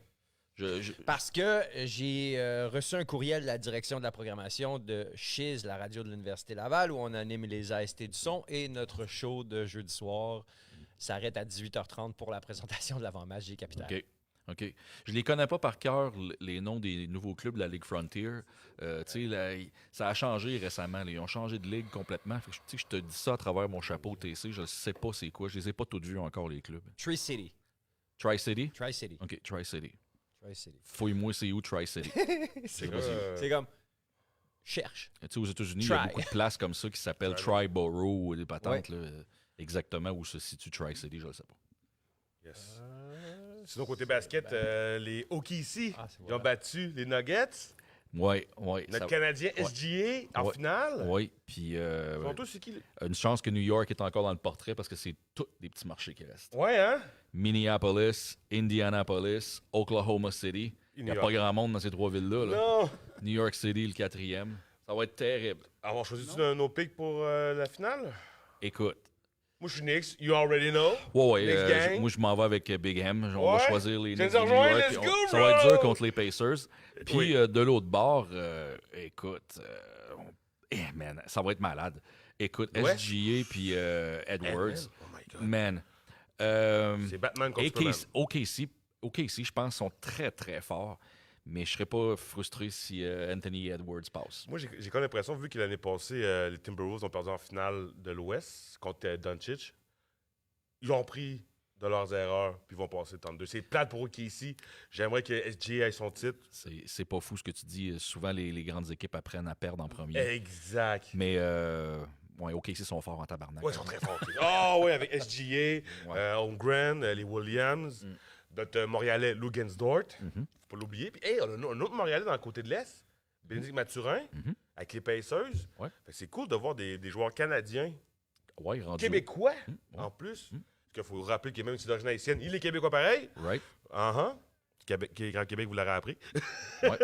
Parce que j'ai reçu un courriel de la direction de la programmation de Chiz, la radio de l'Université Laval, où on anime les AST du son, et notre show de jeudi soir s'arrête à 18h30 pour la présentation de l'avant-match des Capitals. OK. Je les connais pas par cœur, les noms des nouveaux clubs de la Ligue Frontier. Ça a changé récemment. Là. Ils ont changé de ligue complètement. Fait que, je te dis ça à travers mon chapeau TC. Je ne sais pas c'est quoi. Je les ai pas toutes vus encore, les clubs. Tri-City. Tri-City? Tri-City. OK, Tri-City. Tri-City. Fouille-moi, c'est où Tri-City? C'est comme... Cherche. Tu sais, aux États-Unis, il y a Try. beaucoup de places comme ça qui s'appellent Triborough ou des patentes. Là, exactement où se situe Tri-City, je ne sais pas. Yes. Sinon, côté basket, les OKC, Ah, c'est ils voilà. ont battu les Nuggets. Oui. Notre Canadien SGA en Ouais. finale. Oui, puis Ils sont tous, c'est qui? une chance que New York est encore dans le portrait parce que c'est tous des petits marchés qui restent. Ouais, hein? Minneapolis, Indianapolis, Oklahoma City. Il n'y a New pas York. grand monde dans ces trois villes-là. Là. Non! New York City, le 4e. Ça va être terrible. Alors, choisis-tu un autre pick pour la finale? Écoute. Moi, je suis Knicks. You already know. Ouais, Next gang. moi, je m'en vais avec Big M. On va Ouais. choisir les Tu viens Knicks de de New rejoindre? York. Let's puis go, ça va être bro! dur contre les Pacers. Puis Oui. de l'autre bord, écoute, man, ça va être malade. Écoute, Ouais. SGA puis Edwards. Oh my God. Man. C'est Batman contre Superman. OKC, je pense, sont très, très forts. Mais je serais pas frustré si Anthony Edwards passe. Moi, j'ai comme l'impression, vu que l'année passée, les Timberwolves ont perdu en finale de l'Ouest contre Doncic, ils ont pris de leurs erreurs, puis ils vont passer 32. C'est plate pour eux qui ici. J'aimerais que SGA ait son titre. C'est pas fou ce que tu dis. Souvent, les grandes équipes apprennent à perdre en premier. Exact. Mais, ouais, OKC sont forts en tabarnak. Ouais, ils sont très forts. Ah ouais, avec SGA, Holmgren, les Williams, notre Montréalais Lugensdort, faut pas l'oublier. Puis, hey, on a un autre Montréalais dans le côté de l'Est, Bénédicte Mathurin, avec les Pacers. Ouais. Fait que c'est cool de voir des joueurs canadiens, Ouais, rendu. québécois, Ouais. en plus. Parce qu'il faut rappeler qu'il est même si d'origine haïtienne, il est québécois pareil. Right. Quand Québec vous l'aurez appris. Ouais.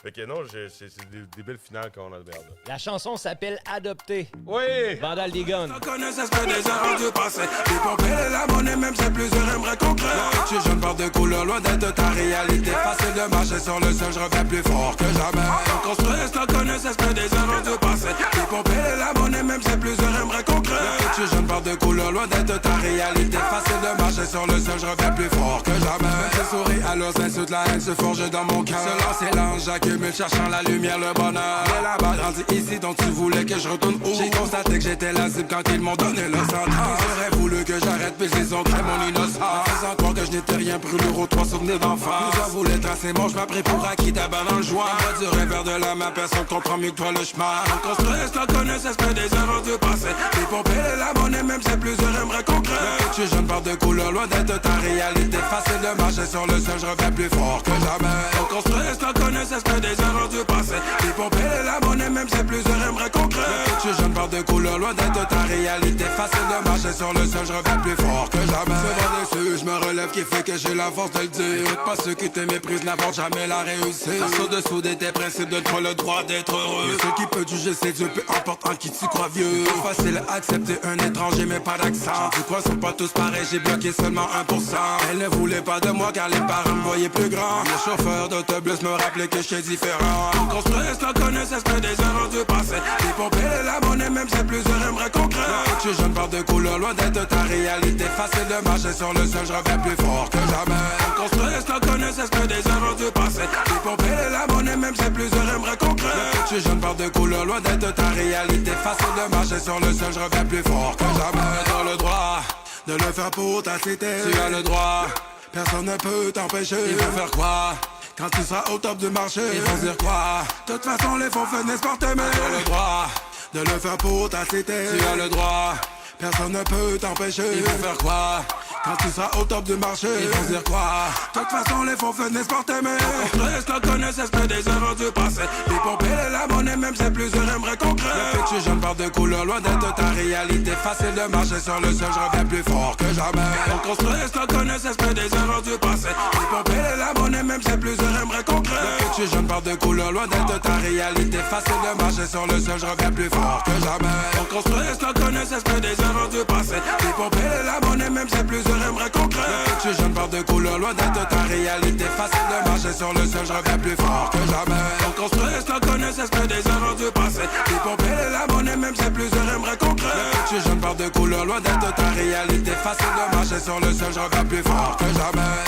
Fait que non, c'est des belles finales qu'on a de merde. La chanson s'appelle Adopté. Oui! Vandal des Guns. Je connais ce que des erreurs du passé. Puis pour payer la monnaie, même c'est plusieurs aimeraient concret. Je suis jeune par de couleurs, loin d'être ta réalité. Facile de marcher sur le sol, je reviens plus fort que jamais. Construire, je connais ce que des erreurs du passé. Puis pour payer la monnaie, même c'est plusieurs aimeraient concret. Je suis jeune par de couleurs, loin d'être ta réalité. Facile de marcher sur le sol, je reviens plus fort que jamais. Je souris à l'os, insulte, la haine se forge dans mon cœur. Se lancer l'ange, j'accumule, cherchant la lumière, le bonheur. Mais là-bas, grandi ici, donc tu voulais que je retourne où? J'ai constaté que j'étais la cible quand ils m'ont donné le centre. Ils auraient voulu que j'arrête, puis ils ont créé mon innocence. En faisant croire que je n'étais rien, brûlure aux 3 souvenirs d'enfance. Nous en voulait tracer mon chemin, pris pour acquis, tabac dans le joint. Moi du revers de la main, personne comprend mieux que toi le chemin. On construit, je te connais, c'est ce que des erreurs du passé. Et pour payer la monnaie, même c'est plusieurs aimeraient concret. Je suis jeune par de couleurs, loin d'être ta réalité. Facile de marcher sur le sol, je reviens plus fort que jamais. On construit, je te connais, c'est ce que des erreurs du passé. Et pour payer la monnaie, même c'est plusieurs aimeraient concret. Je suis jeune par de couleurs, loin d'être ta réalité. Facile de marcher sur le sol, je reviens plus fort que jamais. Se voir dessus, je me relève, qui fait que j'ai la force de le dire. Pas ceux qui te méprisent n'abordent jamais la réussite. Passe au-dessous de tes principes, donne-toi le droit d'être heureux. Mais ceux qui peut juger, c'est Dieu, peu importe en qui tu crois vieux. C'est facile à accepter un étranger, mais pas d'accent. Tu crois, sont pas tous pareils, j'ai bloqué seulement 1%. Elle ne voulait pas de moi car les parents me voyaient plus grand. Le chauffeur d'autobus me rappelait que j'étais différent. Construire, la connaissance que des erreurs du passé. Les pompes et la monnaie, même si plusieurs aimeraient concret. Je suis jeune, porte de couleur, loin d'être ta réalité. Facile de marcher sur le sol, je reviens plus fort que jamais. Construire, la connaissance que des erreurs du passé. Les pompes et la monnaie, même si plusieurs aimeraient concret. Je suis jeune, porte de couleur, loin d'être ta réalité. Facile de marcher sur le sol, je reviens plus fort que jamais. T'as le droit de le faire pour ta cité. Tu as le droit, personne ne peut t'empêcher. Ils vont faire quoi quand tu seras au top du marché? Ils vont dire quoi? De toute façon, les faux finissent par t'aimer. Tu as le droit de le faire pour ta cité. Tu as le droit, personne ne peut t'empêcher. Ils vont faire quoi quand tu seras au top du marché? Ils vont dire quoi? De toute façon, les faux finissent par t'aimer. Reste la connaissance que des erreurs du passé. Les pompes et la monnaie, même si plusieurs aimeraient concret. Le fait que je suis jeune, porte de couleur, loin d'être ta réalité. Facile de marcher sur le sol, je reviens plus fort que jamais. On construit la connaissance que des erreurs du passé. Les pompes et la monnaie, même si plusieurs aimeraient concret. Le fait que je suis jeune, porte de couleur, loin d'être ta réalité. Facile de marcher sur le sol, je reviens plus fort que jamais. On construit la connaissance que des erreurs du passé. Les pompes et la monnaie, même si plusieurs aimeraient concret. Le fait que je suis jeune, porte de couleur, loin d'être ta réalité. Facile de marcher sur le sol, je reviens plus fort que jamais. On construit la connaissance que des erreurs du passé. Les pompes et la monnaie, même si plusieurs aimeraient concret. Le fait que je suis jeune, porte de couleur, loin d'être ta réalité. Facile de marcher sur le sol, je reviens plus fort que jamais.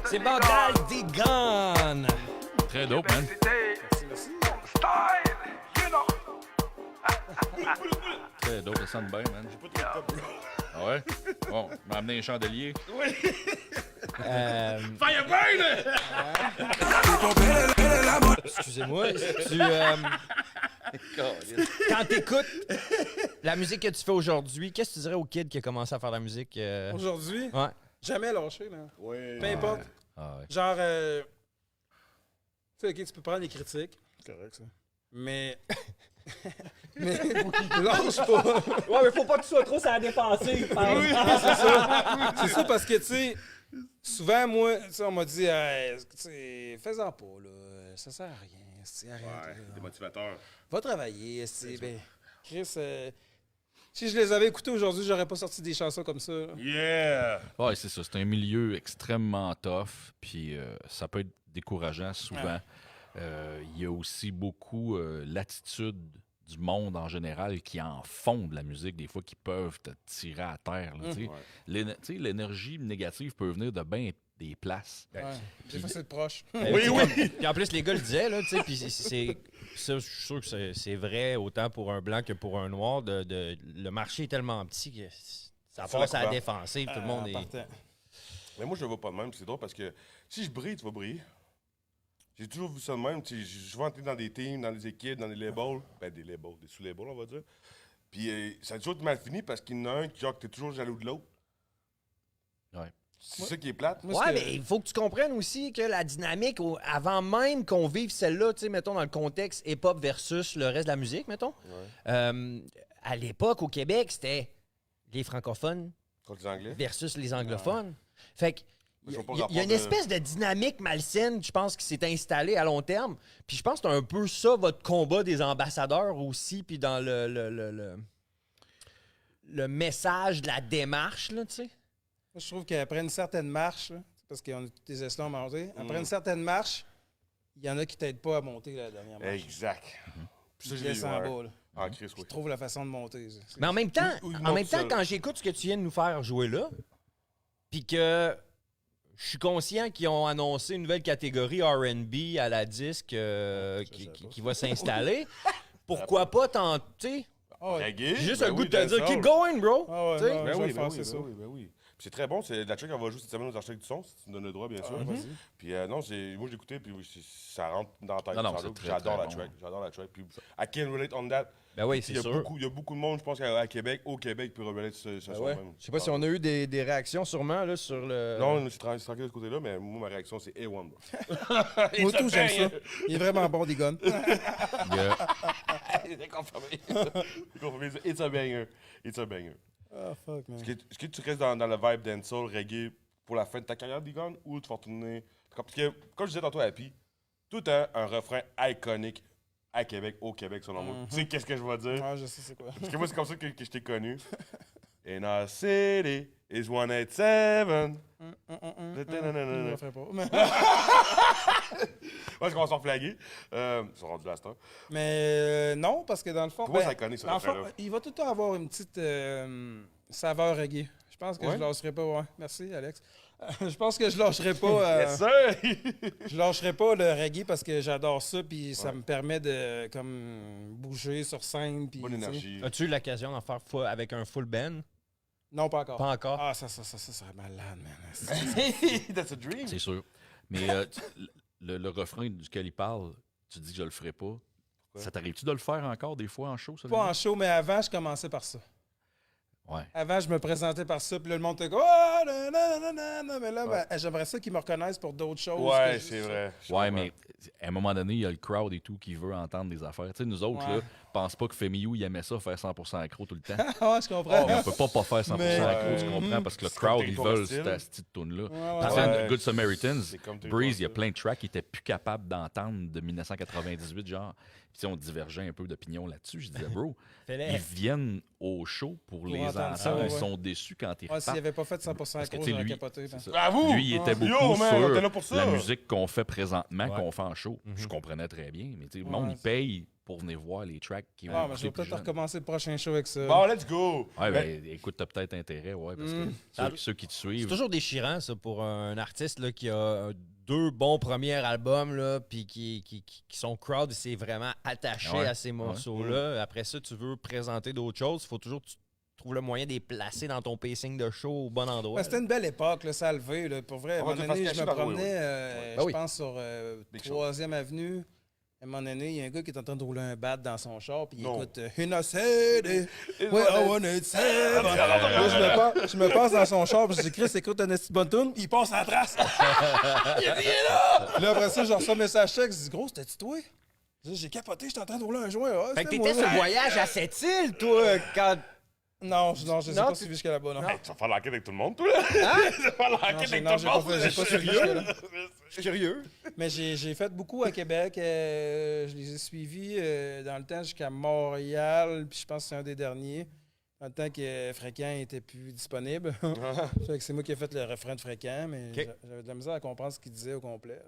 C'est Bandal Digan. Très dope, man. Très dope, ça sonne bien, man. Ah ouais? Bon, m'a amené un chandelier. Excusez-moi. Quand t'écoutes la musique que tu fais aujourd'hui, qu'est-ce que tu dirais au kid qui a commencé à faire de la musique? Aujourd'hui, Ouais. jamais lâché, là. Peu importe. Ah ouais. Genre, tu sais, ok, tu peux prendre les critiques. C'est correct, ça. Mais. mais lâche pas. Ouais, mais faut pas que tu sois trop sur la défensive. C'est ça parce que, tu sais, souvent, moi, tu sais, on m'a dit, tu sais, fais-en pas, là. Ça sert à rien. Arrête, Ouais, des motivateurs. va travailler. Ben, Chris, si je les avais écoutés aujourd'hui, j'aurais pas sorti des chansons comme ça. Là. Yeah! Ouais, c'est ça. C'est un milieu extrêmement tough, puis ça peut être décourageant souvent. Il y a aussi beaucoup l'attitude du monde en général qui en font de la musique, des fois qui peuvent te tirer à terre. Là, tu sais. L'énergie négative peut venir de bien des places. Ouais. Des fois, c'est proche. Oui. Puis en plus, les gars le disaient, là, tu sais, puis ça, je suis sûr que c'est vrai autant pour un blanc que pour un noir. Le marché est tellement petit que ça passe à la défensive. Tout le monde est. Partant. Mais moi, je le vois pas de même. C'est drôle parce que si je brille, tu vas briller. J'ai toujours vu ça de même. Je vais entrer dans des teams, dans des équipes, dans des labels. Ben, des labels, des sous-labels, on va dire. Puis ça a toujours été mal fini parce qu'il y en a un qui, genre, t'es toujours jaloux de l'autre. Ouais. C'est ça qui est plate. Ouais, mais il faut que tu comprennes aussi que la dynamique, avant même qu'on vive celle-là, tu sais, mettons, dans le contexte hip-hop versus le reste de la musique, mettons, à l'époque, au Québec, c'était les francophones Contre les Anglais. versus les anglophones. Fait que Ils ont pas il y a rapport une de- espèce de dynamique malsaine, je pense, qui s'est installée à long terme. Puis je pense que c'est un peu ça, votre combat des ambassadeurs aussi, puis dans le message de la démarche, là, tu sais. Moi, je trouve qu'après une certaine marche, là, parce qu'on a tous des échelons à monter, après une certaine marche, il y en a qui t'aident pas à monter la dernière marche. Exact. Puis ça, Ils je l'ai laissent vu, en ouais. bas, là. Ah, Chris, oui. Ils trouvent la façon de monter. Ça. Mais en même temps, Ou il en monte même temps seul. quand j'écoute ce que tu viens de nous faire jouer là, puis que je suis conscient qu'ils ont annoncé une nouvelle catégorie R&B à la disque qui va s'installer, pourquoi pas tenter? Ah ouais. Reggae? J'ai juste Ben un goût oui, de te dire, dancehall. keep going, bro! Ah ouais, Tu sais? non, Ben je vais oui, le faire, ben c'est oui, ça. ben oui, ben oui. c'est très bon. C'est la track qu'on va jouer cette semaine aux Architectes du Son, si tu me donnes le droit, bien sûr. Vas-y. Puis non, moi, j'ai écouté, puis ça rentre dans la tête. Non, Ça c'est rentre, très, j'adore très la bon. track. J'adore la track. Puis I can relate on that. Ben oui, Il c'est y a sûr. beaucoup de monde, je pense, à Québec, au Québec, qui peut relate ce son Ouais. même. Je sais pas si on a eu des réactions sûrement là, sur le. Non, c'est tranquille de ce côté-là, mais moi, ma réaction, c'est A1, bro. Moi, tout, j'aime ça. Il est vraiment bon, Digon. Il y a- C'est confirmé. C'est confirmé. It's a banger. It's a banger. Ah, fuck, man. Est-ce que tu restes dans le vibe dancehall, reggae pour la fin de ta carrière, Digon, ou tu vas retourner... Parce que, comme je disais tantôt à Happy, tout a un refrain iconique à Québec, au Québec, selon moi. Tu sais qu'est-ce que je vais dire? Ah, je sais c'est quoi. Parce que moi, c'est comme ça que je t'ai connu. In our city is 187. Je le ferai pas. Moi, je commence à flaguer. Ils sont rendus là, star. Mais non, parce que dans le fond. Pourquoi ça connaît, ce dans le fond, refrain-là? il va tout le temps avoir une petite saveur reggae. Je pense que Ouais? je lâcherai pas. Ouais. Merci, Alex. Je pense que je lâcherai pas. Yes, sir! Je lâcherai pas le reggae parce que j'adore ça, puis ça me permet de comme bouger sur scène. Puis, Bonne tu sais. énergie. As-tu eu l'occasion d'en faire avec un full band? Non, pas encore. Pas encore. Ah, ça serait malade, man. That's a dream. C'est sûr. Mais le refrain duquel il parle, tu dis que je le ferai pas. Ça t'arrive-tu de le faire encore des fois en show? Ça, Pas en show, mais avant, je commençais par ça. Ouais. Avant, je me présentais par ça, puis là, le monde était comme « Oh, nanana, mais là, ben, j'aimerais ça qu'ils me reconnaissent pour d'autres choses. Ouais, que c'est juste vrai. Je Ouais, comprends. mais à un moment donné, il y a le crowd et tout qui veut entendre des affaires. Tu sais, nous autres, Ouais. là, pense pas que Femiou, il aimait ça, faire 100% accro tout le temps. ça. Ah, je comprends. Mais on peut pas faire 100% Mais- accro, tu comprends? Parce que le C'est comme crowd, ils Territoire veulent hostile. cette petite tune-là. ouais, Par ouais. exemple, Good Samaritans, C'est comme Territoire Breeze, il y a hostile. plein de tracks qu'ils étaient plus capables d'entendre de 1998, genre. Puis tu sais, on divergeait un peu d'opinion là-dessus. Je disais, bro, Fais-le. ils viennent au show pour les entendre entendre. ça, ouais. Ils sont déçus quand ils Ouais, s'il repartent. avait pas fait 100% Parce que, accro, tu sais, j'aurais lui, capoté. c'est man. ça. Bravo! Lui, il était Yo, beaucoup man, on était là sur pour ça. la musique qu'on fait présentement, Ouais. qu'on fait en show. Je comprenais très bien, mais tu sais, le Ouais, monde, il c'est- paye pour venir voir les tracks qui vont Ah, mais je vais écouter plus peut-être jeunes. recommencer le prochain show avec ça. Bon, let's go! Ouais, Mais- ben, écoute, t'as peut-être intérêt, ouais, parce que Ah, ceux qui te C'est suivent. toujours déchirant, ça, pour un artiste là, qui a 2 bons premiers albums, là, puis qui son crowd s'est vraiment attaché Ouais, à ces morceaux-là. Après ça, tu veux présenter d'autres choses. Il faut toujours que tu trouves le moyen de les placer dans ton pacing de show au bon endroit. Ben, c'était une belle époque, là, ça a levé. Là. Pour vrai, à un On va moment te donné, faire je me cacher, promenais, oui. Ben je oui. pense, sur Big 3e Avenue. À un moment donné, il y a un gars qui est en train de rouler un bat dans son char, puis il Non. écoute In a city, where I wanna it seven. Là, je me passe dans son char, puis je dis Chris, écoute une petite bonne tune, il passe à la trace. Il est là! Puis là, après ça, je reçois un message check, je dis Gros, c'était-tu toi? Je dis, j'ai capoté, j'étais en train de rouler un joint. Ah, Fait que c'était t'étais moi. sur le voyage à cette île, toi, quand... Non, je les ai Non, pas tu- suivis jusqu'à là-bas, non. Hey, tu vas faire l'enquête avec tout le monde, toi, là? Tu vas faire l'enquête avec non, tout le monde? j'ai pas suivi jusque-là. Je suis curieux. Mais j'ai fait beaucoup à Québec. Je les ai suivis dans le temps jusqu'à Montréal. Puis je pense que c'est un des derniers. Dans le temps que Fréquent était plus disponible. Fait que c'est moi qui ai fait le refrain de Fréquent, mais Ok. j'avais de la misère à comprendre ce qu'il disait au complet.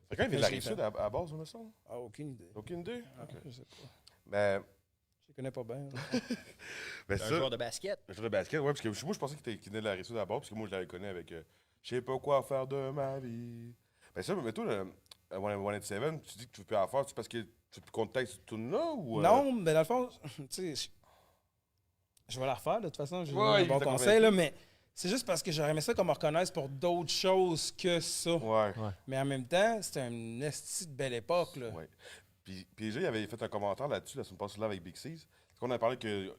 Fait quand il vient de la Je l'ai Rive-Sud fait. à base, me semble? Ah, aucune idée. Aucune idée? Ah, Ok. je sais pas. Ben, Je les connais pas bien. ben Un ça... joueur de basket. Un joueur de basket, ouais, parce que moi, je pensais qu'il venait de la Rive-Sud d'abord, parce que moi, je l'avais connu avec Je sais pas quoi faire de ma vie. Ben ça, mais toi, le 187, tu dis que tu veux plus en faire, c'est parce que tu veux plus contexte cette tune-là ou. Non, mais dans le fond, tu sais, je vais la refaire de toute façon. J'ai Ouais, un il bon t'a conseil, convaincu. là, mais c'est juste parce que j'aurais aimé ça qu'on me reconnaisse pour d'autres choses que ça. Ouais. Mais en même temps, c'était une esti de belle époque. Là. Ouais. Puis déjà, il avait fait un commentaire là-dessus, la semaine passée là avec Big C's. Parce qu'on a parlé que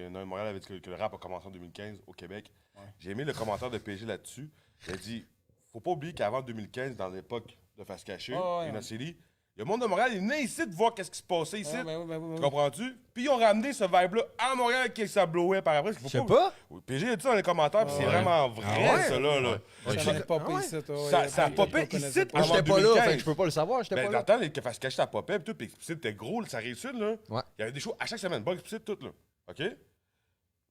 Noël Montréal avait dit que le rap a commencé en 2015 au Québec. J'ai aimé le commentaire de PG là-dessus. Il a dit faut pas oublier qu'avant 2015, dans l'époque de Face Cachée, Ah ouais. une série, le monde de Montréal, il venait ici de voir qu'est-ce qui se passait ici. Ah, ben oui, ben oui, ben Tu oui. comprends-tu? Puis ils ont ramené ce vibe-là à Montréal qui ça blowait par après. Je sais pas. Oui, PG a dit ça dans les commentaires, puis c'est Ouais. vraiment vrai, ouais? ça, là. Ça avait popé Ah ouais? ici, toi. Ça a Il popé reconnaissait ici, pas. Moi, avant j'étais pas là, 2015. fait que je peux pas le savoir. J'étais Ben, pas dans là. le temps, les Face Cachée, ça popait, puis tout, puis Explicit était gros, ça réussit, là. Ouais. Il y avait des shows à chaque semaine, pas Explicit, tout, là. OK?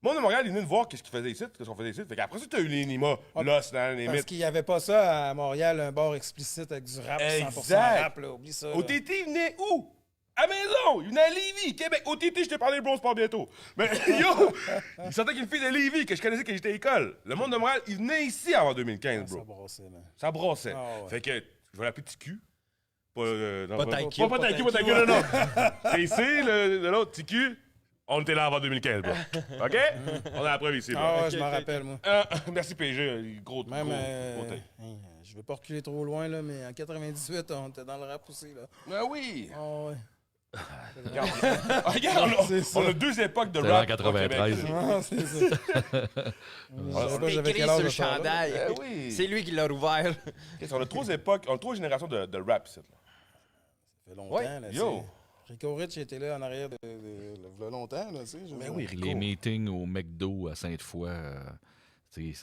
Le monde de Montréal, il venait de voir qu'est-ce qu'il faisait ici, qu'est-ce qu'on faisait ici. Fait qu'après ça, t'as eu les Nima, Lost, dans les Parce mythes. qu'il n'y avait pas ça à Montréal, un bar explicite avec du rap, 100% Exact. rap, là. Oublie ça. là. OTT, il venait où? À Maison! Il venait à Lévis, Québec. OTT, je t'ai parlé de Bronze Sport bientôt. Mais yo! Il sentait qu'une fille de Lévis que je connaissais quand j'étais à l'école. Le monde de Montréal, il venait ici avant 2015, Ça bro. brossait, man. Ça brassait. Ah ouais. Fait que, je vais l'appeler TQ. Pas, non, Pas pas TQ. TQ, non, non. C'est ici, l'autre, TQ. On était là avant 2015, bro. OK? On a la preuve ici, bro. Ah ouais, je m'en rappelle, moi. Merci, PG. Gros Même, gros take. je veux pas reculer trop loin, là, mais en 98, on était dans le rap aussi, là. Ah oui! Ah ouais. Regarde, C'est ça. on a 2 époques de C'était en rap. 93. au Québec. Ah, c'est ça. Je savais pas j'avais Écrit quel âge sur le à ce temps-là. chandail. Eh oui. C'est lui qui l'a rouvert. Ok, on a 3 époques, on a 3 générations de rap ici. Là. Ça fait longtemps, Ouais. là, Yo. tu sais. Rico Rich était là en arrière de longtemps, là, tu sais. Mais oui, Rico. Les meetings au McDo à Sainte-Foy,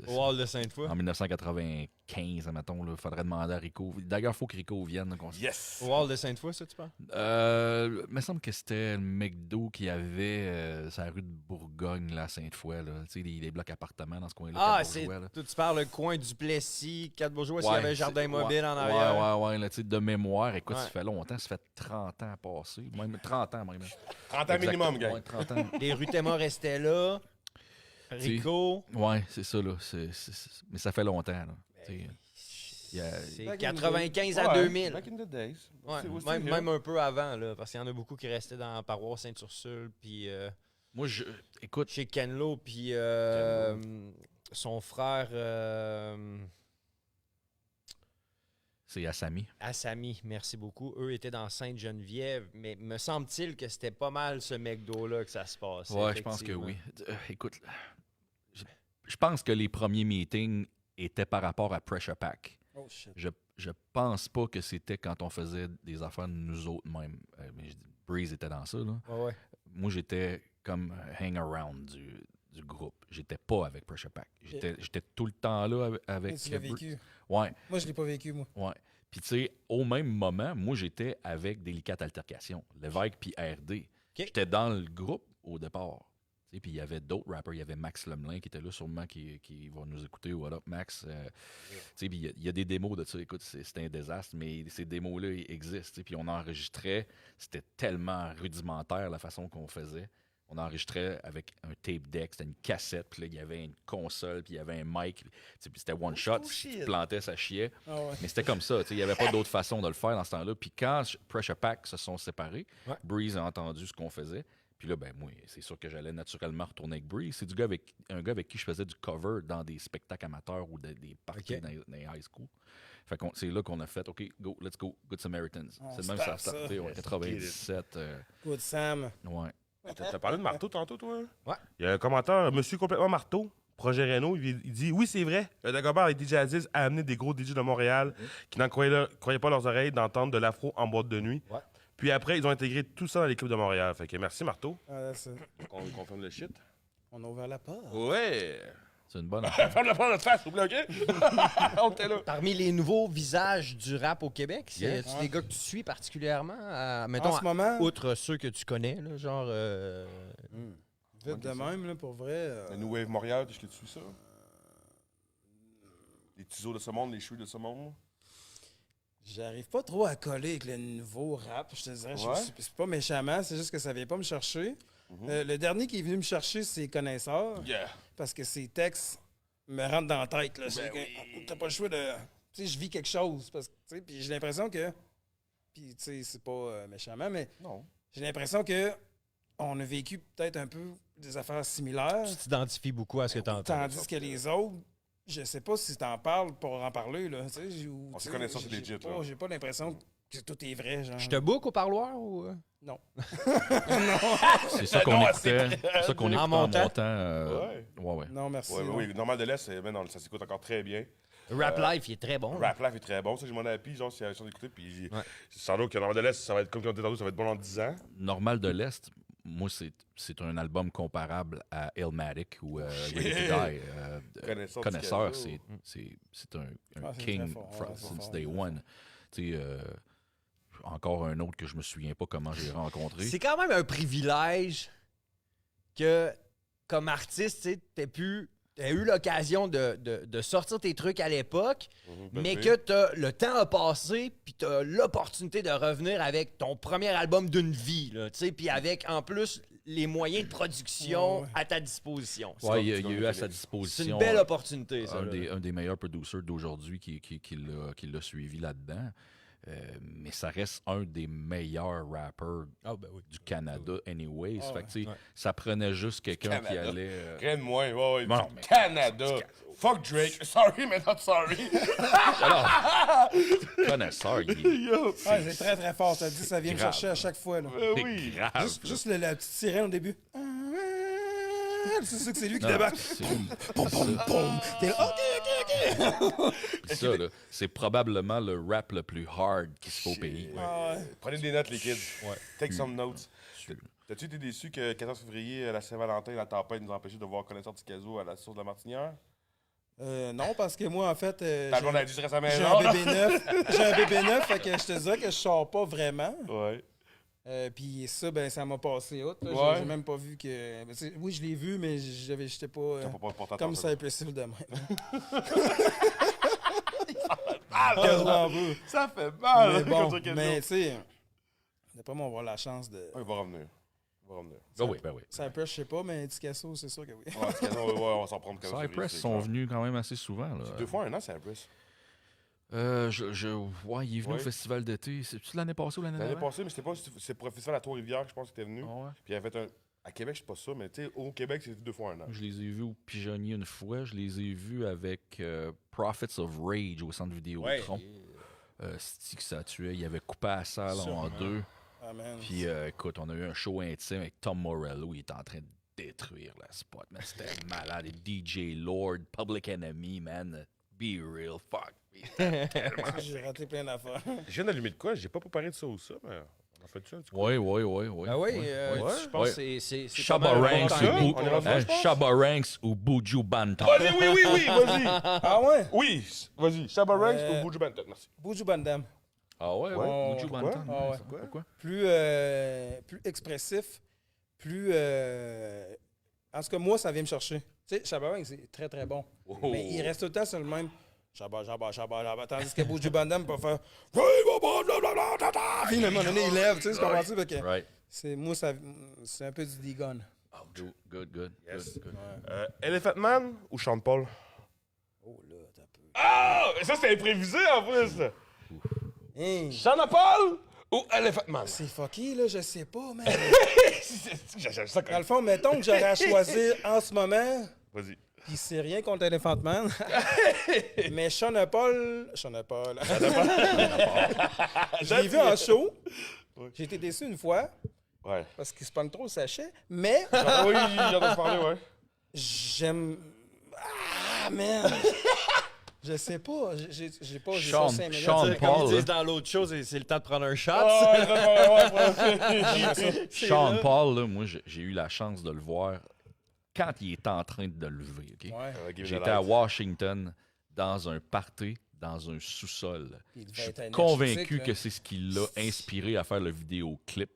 Au hall de Sainte-Foy. en 1995, admettons, il faudrait demander à Rico. D'ailleurs, il faut que Rico vienne. là, Yes! Au hall de Sainte-Foy, ça, tu penses? Il me semble que c'était le McDo qui avait sur la rue de Bourgogne, là, à Sainte-Foy. Là. Tu sais, les blocs appartements dans ce coin-là. Ah, Quatre c'est. Bourgeois, là. Tu parles le coin du Plessis, 4 bourgeois, s'il y Ouais, avait un jardin c'est- mobile en ouais, arrière. Ouais, là, tu sais, de mémoire. Écoute, Ouais. ça fait longtemps, ça fait 30 ans passés. Même 30 ans, même. 30 ans minimum, Exact- gang. Ouais, 30 ans. Les rues Théma restaient là. Rico. Ouais, c'est ça, là. Mais ça fait longtemps, là. Tu sais, il y a- C'est Back in 95 à Ouais, 2000. Back in the days. Ouais, C'est aussi même, vieux. même un peu avant, là, parce qu'il y en a beaucoup qui restaient dans la paroisse Sainte-Ursule, puis Moi, écoute, chez Kenlo, puis son frère c'est Assami. Assami, merci beaucoup. Eux étaient dans Sainte-Geneviève, mais me semble-t-il que c'était pas mal ce McDo-là que ça se passait. Ouais, je pense que effectivement. oui. Écoute, je pense que les premiers meetings étaient par rapport à Pressure Pack. Oh, shit. Je pense pas que c'était quand on faisait des affaires nous autres même. Mais Breeze était dans ça, là. Ouais. Moi, j'étais comme hang-around du groupe. J'étais pas avec Pressure Pack. J'étais tout le temps là avec... Tu l'as vécu. Ouais, Moi, je l'ai pas vécu, moi. ouais. Puis tu sais, au même moment, moi, j'étais avec Délicate Altercation, Lévesque puis RD. J'étais dans le groupe au départ. Tu sais, puis il y avait d'autres rappers. Il y avait Max Lemelin qui était là, sûrement, qui va nous écouter. What up, Max? Tu sais, puis il y a des démos de ça. Écoute, c'est un désastre, mais ces démos-là ils existent. Tu sais, puis on enregistrait. C'était tellement rudimentaire la façon qu'on faisait. On enregistrait avec un tape deck, c'était une cassette, puis là, il y avait une console, puis il y avait un mic. Tu sais, puis c'était one shot. Si tu plantais, ça chiait. Ah ouais. Mais c'était comme ça. Tu sais, il n'y avait pas d'autre façon de le faire dans ce temps-là. Puis quand Pressure Pack se sont séparés, Ouais. Breeze a entendu ce qu'on faisait. Puis là, ben moi, c'est sûr que j'allais naturellement retourner avec Breeze. C'est un gars avec qui je faisais du cover dans des spectacles amateurs ou des parties Ok. dans les high school. Fait que c'est là qu'on a fait, OK, go, let's go, Good Samaritans. On C'est le même ça a start ça. starté, ouais, 97. Good Sam. Ouais. T'as parlé de marteau tantôt, toi? Ouais. Il y a un commentaire, Monsieur Complètement Marteau, Projet Renault, il dit oui, c'est vrai. Dagobert et DJ Aziz a amené des gros DJ de Montréal qui n'en croyaient pas leurs oreilles d'entendre de l'afro en boîte de nuit. Ouais. Puis après, ils ont intégré tout ça dans l'équipe de Montréal. Fait que merci, Marteau. Ah, c'est- On confirme le shit. On a ouvert la porte. Ouais. C'est une bonne affaire. Ferme la porte de notre face, s'il vous plaît, OK? On était là. Parmi les nouveaux visages du rap au Québec, c'est Yes. des gars que tu suis particulièrement? Mettons, En ce moment, outre ceux que tu connais, là, genre... vite de même, là, pour vrai. La New Wave Montréal, est-ce que tu suis ça? Les Tisos de ce monde, les cheveux de ce monde. J'arrive pas trop à coller avec le nouveau rap, je te dirais. Ouais. C'est pas méchamment, c'est juste que ça vient pas me chercher. Le dernier qui est venu me chercher, c'est Connaisseur, Yeah. parce que ses textes me rentrent dans la tête. Là. C'est Ben que t'as pas le choix de... Tu sais, je vis quelque chose, parce que, tu sais, puis j'ai l'impression que... Puis, tu sais, c'est pas méchamment, mais Non. j'ai l'impression que on a vécu peut-être un peu des affaires similaires, Tu t'identifies beaucoup à ce que tu entends. tandis que les autres... Je sais pas si t'en parles pour en parler, là. Tu sais, ou, On tu se sais, connaît ça, c'est j'ai legit, pas- là. J'ai pas l'impression que tout est vrai, genre. Je te book au parloir ou... Non. C'est ça qu'on Non, écoutait. C'est ça qu'on écoutait en montant. montant. Ouais. Ouais. Non, merci. Ouais, non. oui, Normal de l'Est, mais non, ça s'écoute encore très bien. Rap Life, il est très bon. là. Rap Life est très bon. Ça, j'ai mon appui, genre, si on écoutait, puis Ouais. sans doute que Normal de l'Est, ça va être comme on dit tantôt, ça va être bon dans 10 ans. Normal de l'Est, moi, c'est un album comparable à Illmatic ou Ready to Die. Connaisseur du c'est un Ah, c'est king très fort, ouais, c'est since fort, day c'est one. Tu sais, encore un autre que je me souviens pas comment j'ai rencontré. C'est quand même un privilège que, comme artiste, tu as eu l'occasion de sortir tes trucs à l'époque, mais que le temps a passé, puis tu as l'opportunité de revenir avec ton premier album d'une vie, là, tu sais, puis avec, en plus, les moyens de production Ouais. à ta disposition. Ouais, il y a comme eu à sa C'est disposition une belle opportunité, ça. un là. des meilleurs producers d'aujourd'hui qui l'a suivi là-dedans. Mais ça reste un des meilleurs rappers Ah, ben oui. du Canada, anyways. Ah, Fait que, tu sais, ouais. ça prenait juste quelqu'un qui Canada. allait. Rien de moins. Ouais, ouais. Non, Du mais- Canada. Fuck Drake. Sorry, mais not sorry. Connaisseur, il est Yo. Ah, c'est très très fort, ça dit, ça vient me grave. chercher à chaque fois. Là. Oui. grave. Juste la petite sirène au début. C'est sûr que c'est lui qui Non, débarque. c'est- Pom, pom, pom. T'es là, ok. ça, là, c'est probablement le rap le plus hard qui se fait au pays. Ah, ouais. Prenez des notes, les kids. Take some notes. T'as-tu été déçu que 14 février, la Saint-Valentin, la tempête nous a empêché de voir Connaisseur du Caso à la source de la Martinière? Non, parce que moi, en fait, Ta blonde a dit, je reste à la j'ai maison. un bébé neuf. J'ai un bébé neuf, fait que je te dirais que je sors pas vraiment. Ouais. Puis ça, ben, ça m'a passé haute. là. Ouais. J'ai même pas vu que. Ben, oui, je l'ai vu, mais j'étais pas. T'as pas important Comme ton ça, truc. impossible de même. Quasiment peu. Ça fait mal. Mais bon, contre Caso. mais tu sais, d'après moi, on va avoir la chance de. Ouais, il va revenir. Il va revenir. Ben oui, ben oui. Cypress, je sais pas, mais Ticasso, c'est sûr que oui. Ouais, Caso, ouais, on va s'en prendre Caso. Cypress sont venus quand même assez souvent. Là. 2 fois un an, Cypress. Ouais, il est venu Ouais. au festival d'été. C'est-tu l'année passée ou l'année L'année dernière? passée, mais c'était pas. C'est pour le festival à Trois-Rivières, je pense que t'es venu. Ah ouais. Puis il avait fait un. À Québec, je sais pas ça, mais tu sais, au Québec, c'était 2 fois un an. Je les ai vus au Pigeonnier une fois. Je les ai vus avec Prophets of Rage au centre Vidéotron. C'est que ça tuait. Il avait coupé la salle en deux. Amen. Puis écoute, on a eu un show intime avec Tom Morello. Il était en train de détruire la spot. Man, c'était malade. Et DJ Lord, Public Enemy, man. Be real, fuck. J'ai raté plein d'affaires. Je viens d'allumer de quoi? J'ai pas préparé de ça ou ça, mais on en fait-tu un petit coup? Oui. Ah oui, je pense que c'est Shabba pas mal un Ranks bon ça? timing. ou, On est rendu là, je pense? Shabba Ranks ou Buju Banton. Vas-y, oui, vas-y. Ah ouais? Oui, vas-y. Shabba Ranks ou Buju Banton, merci. Buju Bandam. Ah ouais, Ouais. Buju Pourquoi? Banton. Ah ouais. Pourquoi? Plus expressif, plus. En tout cas, moi, ça vient me chercher. Tu sais, Shabba Ranks, c'est très très bon. Oh. Mais il reste tout le temps sur le même. Shabba. Tandis que Buju Bandam peut faire. Puis à un moment donné, il lève, tu sais, ce qu'on va dire. Right. Moi, c'est un peu du D-Gun. Good. Yes. Good. Elephant Man ou Sean Paul? Oh là, t'as peu. Ah! Ça, c'était imprévisé en plus. Hey, Sean Paul ou Elephant Man? c'est fucké, là, je sais pas, man. J'aime ça Dans quand le fond, mettons que j'aurais à choisir en ce moment. Vas-y. Puis c'est rien contre Elephant Man. Mais Sean Paul. Je l'ai vu en show. J'ai été déçu une fois Ouais. parce qu'il se pogne trop le sachet. Mais Oui, j'en ai parlé, ouais. j'aime. Ah, man! Je sais pas. J'ai pas. J'ai Sean- pas 5 minutes. Sean Comme Paul, ils disent là. dans l'autre chose, c'est le temps de prendre un shot. Sean Paul, là, moi, j'ai eu la chance de le voir quand il était en train de le lever. OK? Ouais. J'étais à Washington dans un party, dans un sous-sol. Il devait Je suis être énergétique, convaincu là. que c'est ce qui l'a inspiré à faire le vidéoclip.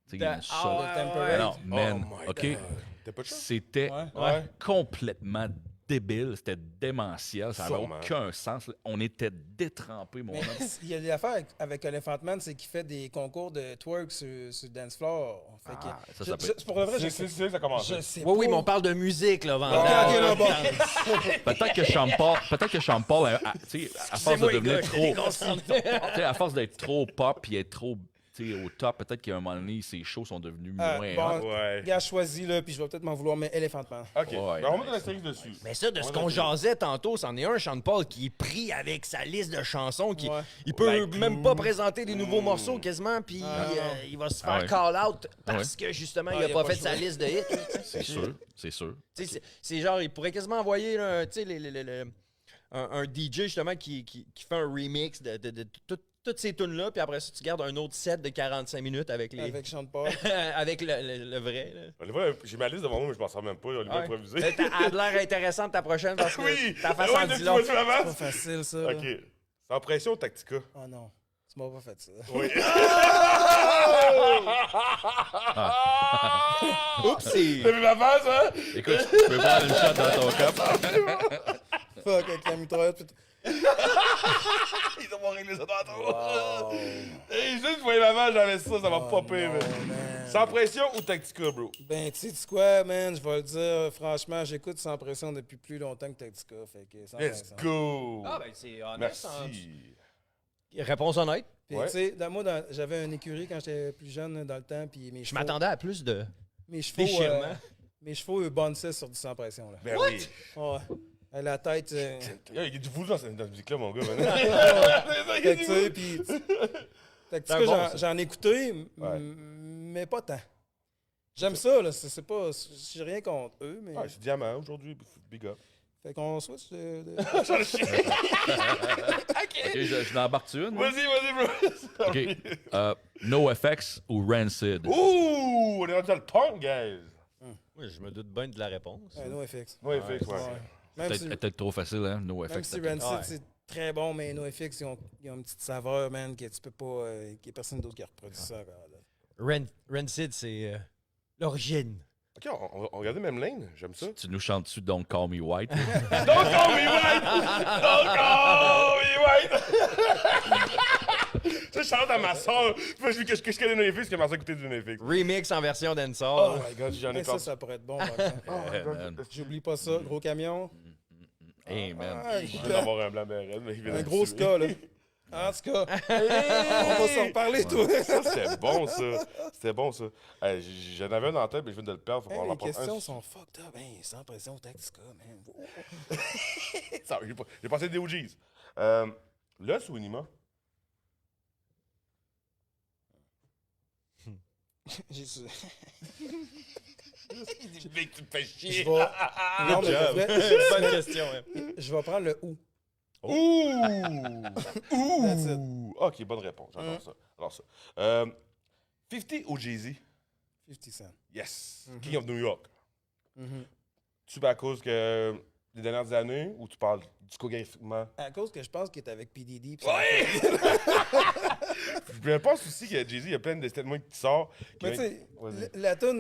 Tu sais, il y a une Ah sous-sol. ouais, Temporary. Non, man, Oh my OK? God. T'as pas de chance? C'était Ouais. complètement débile. C'était démentiel. Ça n'avait Sûrement. aucun sens. Là. On était détrempés, mon Mais homme. il y a des affaires avec Elephant Man, c'est qu'il fait des concours de twerk sur le dance floor. Fait que, ça, ça peut être- pour le vrai, C'est là que ça commence. je sais Oui, pas. mais on parle de musique, là, Ok, Vandal. là, bon. Peut-être que Sean Paul, tu sais, à force de devenir trop, tu sais, à force d'être trop pop et être trop, tu sais, au top, peut-être qu'à un moment donné, ses shows sont devenus moins hot. Bon, Ouais. gars choisi, là, puis je vais peut-être m'en vouloir, mais Elephant Man. OK. Ouais, Ben, on va mettre l'astérisque dessus. Mais ça, de ce qu'on jasait tantôt, c'en est un, Sean Paul, qui est pris avec sa liste de chansons. Ouais. Il peut même pas présenter des nouveaux morceaux quasiment, puis il va se faire Ah ouais. call-out parce que justement, il a pas fait sa liste de hits. C'est sûr, c'est sûr. Tu sais, c'est genre, il pourrait quasiment envoyer là, tu sais, un DJ justement qui fait un remix de toutes ces tunes-là, puis après ça, tu gardes un autre set de 45 minutes avec les Avec Sean Paul. avec le vrai. Là. On les voit, j'ai ma liste devant moi, mais je m'en sors même pas. On les va Ouais. improviser. Elle a l'air intéressante ta prochaine parce que Oui! ta face Ouais, en dit tu long. vois-tu la Pas masse? facile, ça. là. OK. Sans pression, Tactica. Oh non. Tu m'as pas fait ça. Oui. Oupsie! T'as vu ma face, hein? Écoute, tu peux prendre une shot dans ton cup. Fuck, avec la mitraillette. putain. Ils ont réglé ça tantôt. Hey, juste, vous voyez ma face, j'avais ça, ça m'a popé, non, man. man. Sans pression ou Tactica, bro? Ben, tu sais quoi, man, je vais le dire, franchement, j'écoute Sans Pression depuis plus longtemps que Tactica, fait que sans Let's pression. go! Ah ben c'est honnête. Merci. Réponse honnête. Puis, Ouais. tu sais, j'avais une écurie quand j'étais plus jeune dans le temps, puis mes Je chevaux... m'attendais à plus de Mes chevaux, déchirement. mes chevaux, eux, bonsaient sur du sans pression, là. Ben oui. Ouais. La tête... Il y a du voodoo dans cette musique-là, mon gars. maintenant. Fait que, tu sais, puis... Fait que, tu sais, bon, ça. j'en ai écouté, Ouais. mais pas tant. J'aime ça, là. C'est pas... J'ai rien contre eux, mais... Ouais, c'est Diamant aujourd'hui, big up. Fait qu'on switch de... OK, je n'embarque-tu une? moi? Vas-y, bro. OK. NoFX ou Rancid? Ouh, on est rendu dans le punk, guys. Oui, je me doute bien de la réponse. NoFX. Ouais, fixe, ouais. Même si, Peut-être trop facile, hein? même NoFX. si Rancid, c'est très bon, mais NoFX, ils ont une petite saveur, man, que tu peux pas... qu'il n'y a personne d'autre qui a reproduit ça. Là. Rancid, c'est l'origine. OK, on va regarder même lane. J'aime ça. Tu nous chantes dessus Don't Call Me White? Don't call me white! Don't call me white! Ça, je chante à ma soeur. Je connais NoFX, que ma soeur écoutait du NoFX. Remix en version Oh dancehall. my god, j'en ai Mais ça, perdu. ça pourrait être bon, par exemple. Oh my God. man. J'oublie pas ça. Gros camion. Hey, man. Ah, Je viens d'avoir un blanc béret, mais il vient un de gros tuer. ska, là. En tout cas, on va s'en reparler, toi. Ça, c'était bon, ça. C'était bon, ça. Hey, j'en avais un en tête, mais je viens de le perdre. Faut qu'on Hey, en les prenne questions un. sont fucked up. Hey, sans pression, Tactica, man. Ça, j'ai passé des OGs. L'os ou Nima? J'ai su. Mec, tu me fais Je chier. vais... Non, mais pour vrai, Bonne question. Hein. je vais prendre le ou. Ouh! That's it. Ouh! OK, bonne réponse. J'adore ça. J'adore ça. 50 ou Jay-Z? 50 Cent. Yes. King of New York. Mhm. Tu à cause que des dernières années ou tu parles discographiquement? À cause que je pense qu'il est avec PDD. pis Oui! Je pense aussi que Jay-Z, il y a plein de statements qui sortent. Mais tu sais, Vas-y. la tune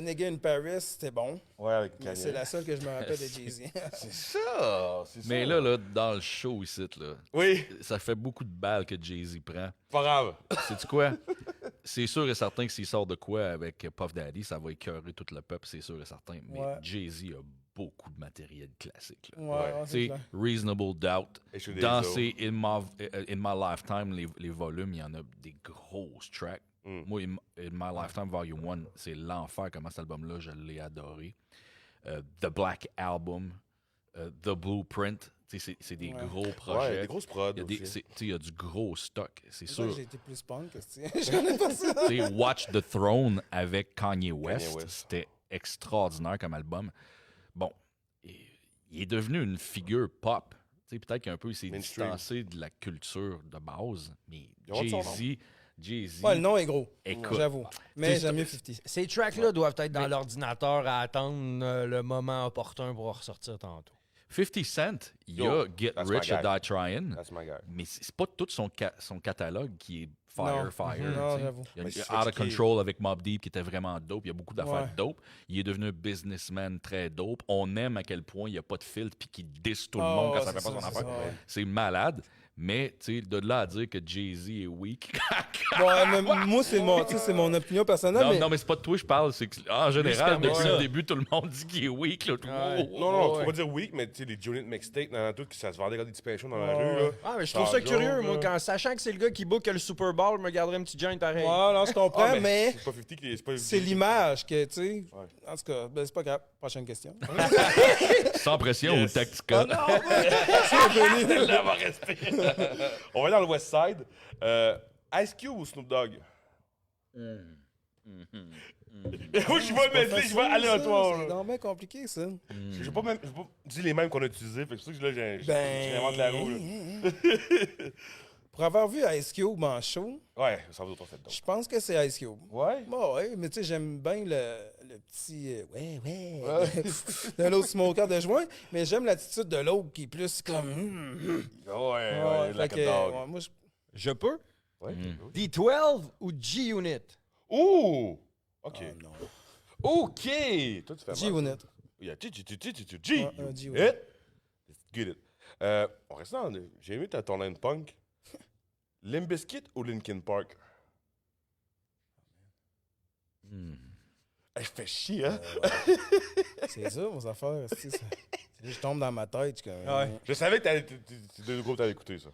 Nigga in Paris, c'était bon. Ouais, avec Mais Kanye. c'est la seule que je me rappelle de Jay-Z. C'est ça! C'est Mais ça. là, dans le show ici, là, Oui, ça fait beaucoup de balles que Jay-Z prend. pas grave. Sais-tu quoi? C'est sûr et certain que s'il sort de quoi avec Puff Daddy, ça va écœurer tout le peuple, c'est sûr et certain. Mais Ouais. Jay-Z a beaucoup de matériel classique. là. Ouais, Ouais. c'est Tu sais, clair. Reasonable Doubt, Et je suis des Danser in My Lifetime, les volumes, il y en a des grosses tracks. Mm. Moi, in My Lifetime Volume 1, c'est l'enfer comment cet album-là, je l'ai adoré. The Black Album, The Blueprint, tu sais, c'est des Ouais. gros Ouais, projets. des grosses prods Il y a des- aussi. c'est- tu sais, il y a du gros stock, c'est C'est sûr que sûr. j'ai été plus punk. Je connais pas ça. Tu sais, Watch the Throne avec Kanye West, West. c'était extraordinaire comme album. Bon, il est devenu une figure pop. Tu sais, peut-être qu'un peu il s'est Mainstream. distancé de la culture de base, mais Il a son nom. Jay-Z, Ouais, le nom est gros. écoute, J'avoue. Mais T'sais, j'aime mieux 50. Ces tracks-là doivent être dans l'ordinateur à attendre le moment opportun pour ressortir tantôt. 50 Cent, il y Yo, a Get that's Rich my or guy. Die Trying, That's my guy. mais c'est pas tout son catalogue qui est fire, Non. fire. Non, tu sais. j'avoue. Il y a Mais c'est Out of fatigué. Control avec Mobb Deep qui était vraiment dope. Il y a beaucoup d'affaires Ouais. dope. Il est devenu un businessman très dope. On aime à quel point il n'y a pas de filtre puis qu'il diss tout le Oh, monde quand ça c'est fait pas son ça, affaire. c'est ça, ouais. C'est malade. Mais, tu sais, de là à dire que Jay-Z est weak. Bon, mais moi, c'est mon opinion personnelle. non, mais... non, mais c'est pas de toi que je parle. C'est que, en général, permet depuis ça. le début, tout le monde dit qu'il est weak. Là. Ouais. Non, non, tu ouais. peux pas dire weak, mais tu sais, les Unit Mixtape, dans tout, que ça se vendait comme des petits péchons dans la Ouais. rue, là. Ah, mais je trouve ça Par curieux, jour, moi, là. quand sachant que c'est le gars qui book le Super Bowl, je me garderais un petit joint pareil. Ouais, non, je comprends, Ah, mais C'est pas 50 qui est pas c'est l'image que, tu sais. Ouais. En tout cas, ben, c'est pas grave. Prochaine question. Sans pression Yes. ou tactica. Là, va rester. On va aller dans le West Side. Ice Cube ou Snoop Dogg? Moi, je vais mettre, je vais aléatoire. C'est là. vraiment compliqué, ça. Je vais pas dire les mêmes qu'on a utilisés. Fait que c'est pour ça que là, j'invente la roue. Là. Pour avoir vu Ice Cube en show, Ouais, ça vaut autant fait donc. je pense que c'est Ice Cube. Ouais? Bon, ouais, mais tu sais, j'aime bien le petit de l'autre smoker de joint, mais j'aime l'attitude de l'autre qui est plus comme. Ouais, like fait a que, dog. ouais, moi, Je peux? Ouais. D12 ou G-Unit? Ouh! OK. Ah, non. OK! Toi, tu fais mal. G-Unit. Yeah, G. Ouais, un G, It. Get it. On reste dans... J'ai aimé ton line punk. Limp Bizkit ou Linkin Park? Elle fait chier, hein? C'est ça, vos affaires. Je tombe dans ma tête. Je suis comme, Ouais. Je savais que c'est deux groupes que t'avais écouté, ça.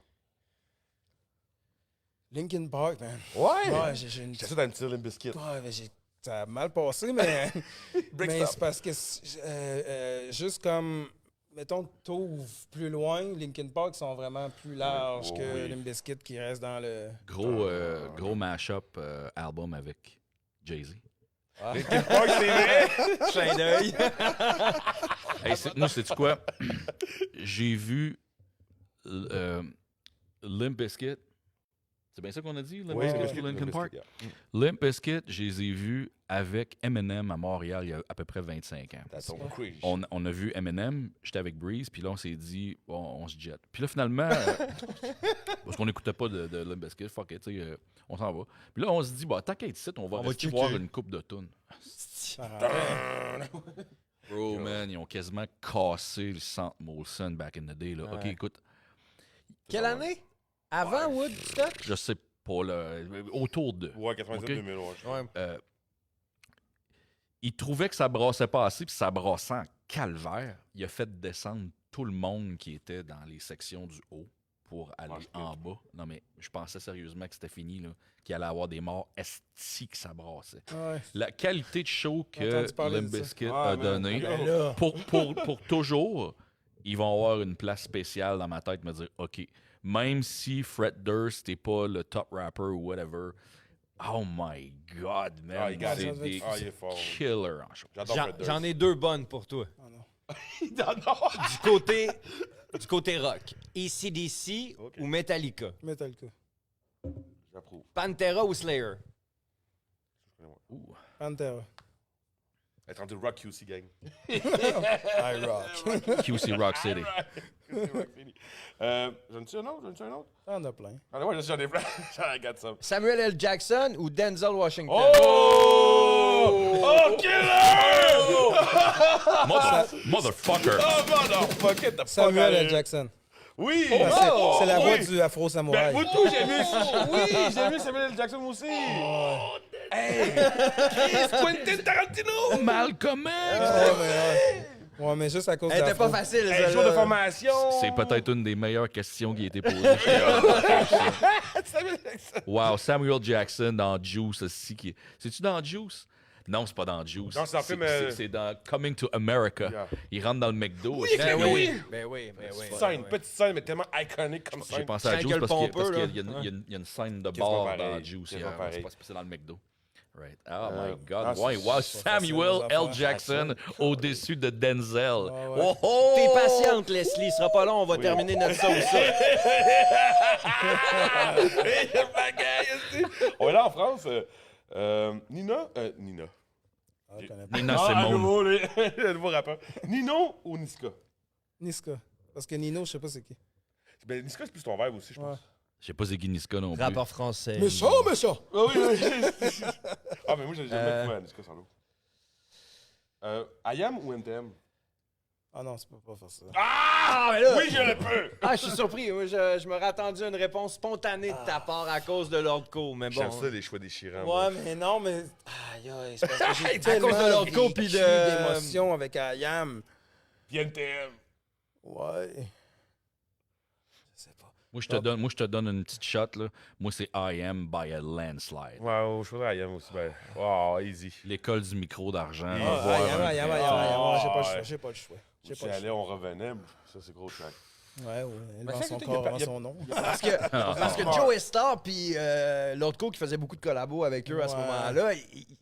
Linkin Park, man. Ouais! Ouais, j'ai une... C'est ça dans le style Limp Bizkit. Ouais, mais ça a mal passé, mais, Break mais stop. c'est parce que juste comme, mettons, t'ouvres plus loin, Linkin Park sont vraiment plus larges Oui. que Oui. Limp Bizkit qui reste dans le... Gros mash-up album avec Jay-Z. Linkin Park, c'est vrai! Clin d'œil. Hey, moi, sais-tu quoi? J'ai vu Limp Bizkit. C'est bien ça qu'on a dit, Limp Oui, Bizkit, Linkin Park? Limp Bizkit, je les ai vus avec Eminem à Montréal il y a à peu près 25 ans. That's so crazy. On a vu Eminem, j'étais avec Breeze, puis là, on s'est dit, bon, on se jette. Puis là, finalement, parce qu'on n'écoutait pas de Limp Bizkit, fuck it, tu sais, on s'en va. Puis là, on se dit, bah, tant qu'à être ici, on va rester checker. voir une coupe de tunes. Ah, Bro, man, ils ont quasiment cassé le centre Molson back in the day. Là. OK, Ouais. écoute, Quelle année? Avant Woodstock? je sais pas, là, autour de. Ouais, 97-2000, ouais. Ouais. Il trouvait que ça brassait pas assez, puis ça brassait en calvaire. Il a fait descendre tout le monde qui était dans les sections du haut pour aller en bas. Non, mais je pensais sérieusement que c'était fini, là, qu'il allait avoir des morts esti que ça brassait. ouais. La qualité de show J'ai que entendu parler Limp de ça. Bizkit Ouais, a man. donné, Ben là, pour toujours, ils vont avoir une place spéciale dans ma tête, me dire, OK, même si Fred Durst n'est pas le top rapper ou whatever, oh my God, man, Ah, il got c'est it. des Ah, il est fort. killers en show. J'adore Fred Durst. J'en ai deux bonnes pour toi. oh non. Du côté rock. AC/DC Ok. ou Metallica? Metallica. J'approuve. Pantera ou Slayer? Pantera. Être rendu Rock QC Gang. I rock. QC Rock City. J'en ai-tu un autre? T'en as plein. Ah ouais, j'en ai plein. J'en regarde ça. Samuel L. Jackson ou Denzel Washington? Oh! Oh, killer! Motherfucker! Oh, motherfucker, get the fuck Samuel out L. of Jackson. Oui! C'est la voix oui. du Afro Ben, Samouraï. moi, tout, j'ai vu. Oui, j'ai vu Samuel L. Jackson aussi. Hey! Chris Quentin Tarantino! Malcolm X! Ouais, mais juste à cause Elle était d'Afro. pas facile, Hey, jour de formation! C'est peut-être une des meilleures questions qui a été posée. Samuel L. Jackson. Wow, Samuel Jackson dans Juice aussi. C'est-tu dans Juice? Non, c'est pas dans Juice. Non, c'est dans le film, c'est dans Coming to America. Yeah. Il rentre dans le McDo. Oui, aussi. ben oui. Ben oui, ben oui. Petite scène, mais tellement iconique comme J'ai scène. pensé à Quand Juice il y a le parce pompeux, qu'il là. y a une scène de Qu'est-ce qu'on bar pareil? dans Juice. Qu'est-ce hier. qu'on pareil? C'est dans le McDo. Right. Oh Euh, my God. ah, Ouais, c'est- wow, c'est Samuel facile, L. les Jackson au-dessus de Denzel. ouais. Oh, oh! T'es patiente, Leslie. Ce sera pas long, on va terminer notre sauce. On est là en France. Nina? Nina. Ah, je connais pas. Nina Ah, à Simone. nouveau, le nouveau rappeur. Nino ou Niska? Niska. Parce que Nino, je sais pas c'est qui. Ben, Niska, c'est plus ton vibe aussi, je pense. Je sais pas c'est qui Niska non plus. Rapport français. Méchant! Ah oui, oui. Ah, mais moi, j'aime bien Niska sans l'eau. IAM ou NTM? Ah non, c'est pas faire ça. Ah! mais là- Oui, je le peux! Ah, je suis surpris. Moi, je m'aurais attendu une réponse spontanée de ta part à cause de l'ordre co, mais bon. J'aime ça, les choix déchirants. moi. Ouais, mais non, mais. Aïe, aïe, c'est parce que j'ai À tellement cause de leur vécu go pis de- d'émotions avec Ayam. Puis NTM. Ouais. Je sais pas. Moi, je te donne une petite shot. Là. Moi, c'est I Am by a Landslide. Ouais, je choisirais IAM aussi. Ben, wow, easy. L'école du micro d'argent. Ah, Va voir un- Ayam, Ah, j'ai pas le choix. ouais. J'ai pas le choix. J'ai Si pas le allait, choix. on revenait. Ça, c'est gros track. Ouais, elle vend fait son que corps y a avant pas- son nom. Parce que Joe Star puis l'autre co qui faisait beaucoup de collabos avec eux à ce Ouais. moment-là,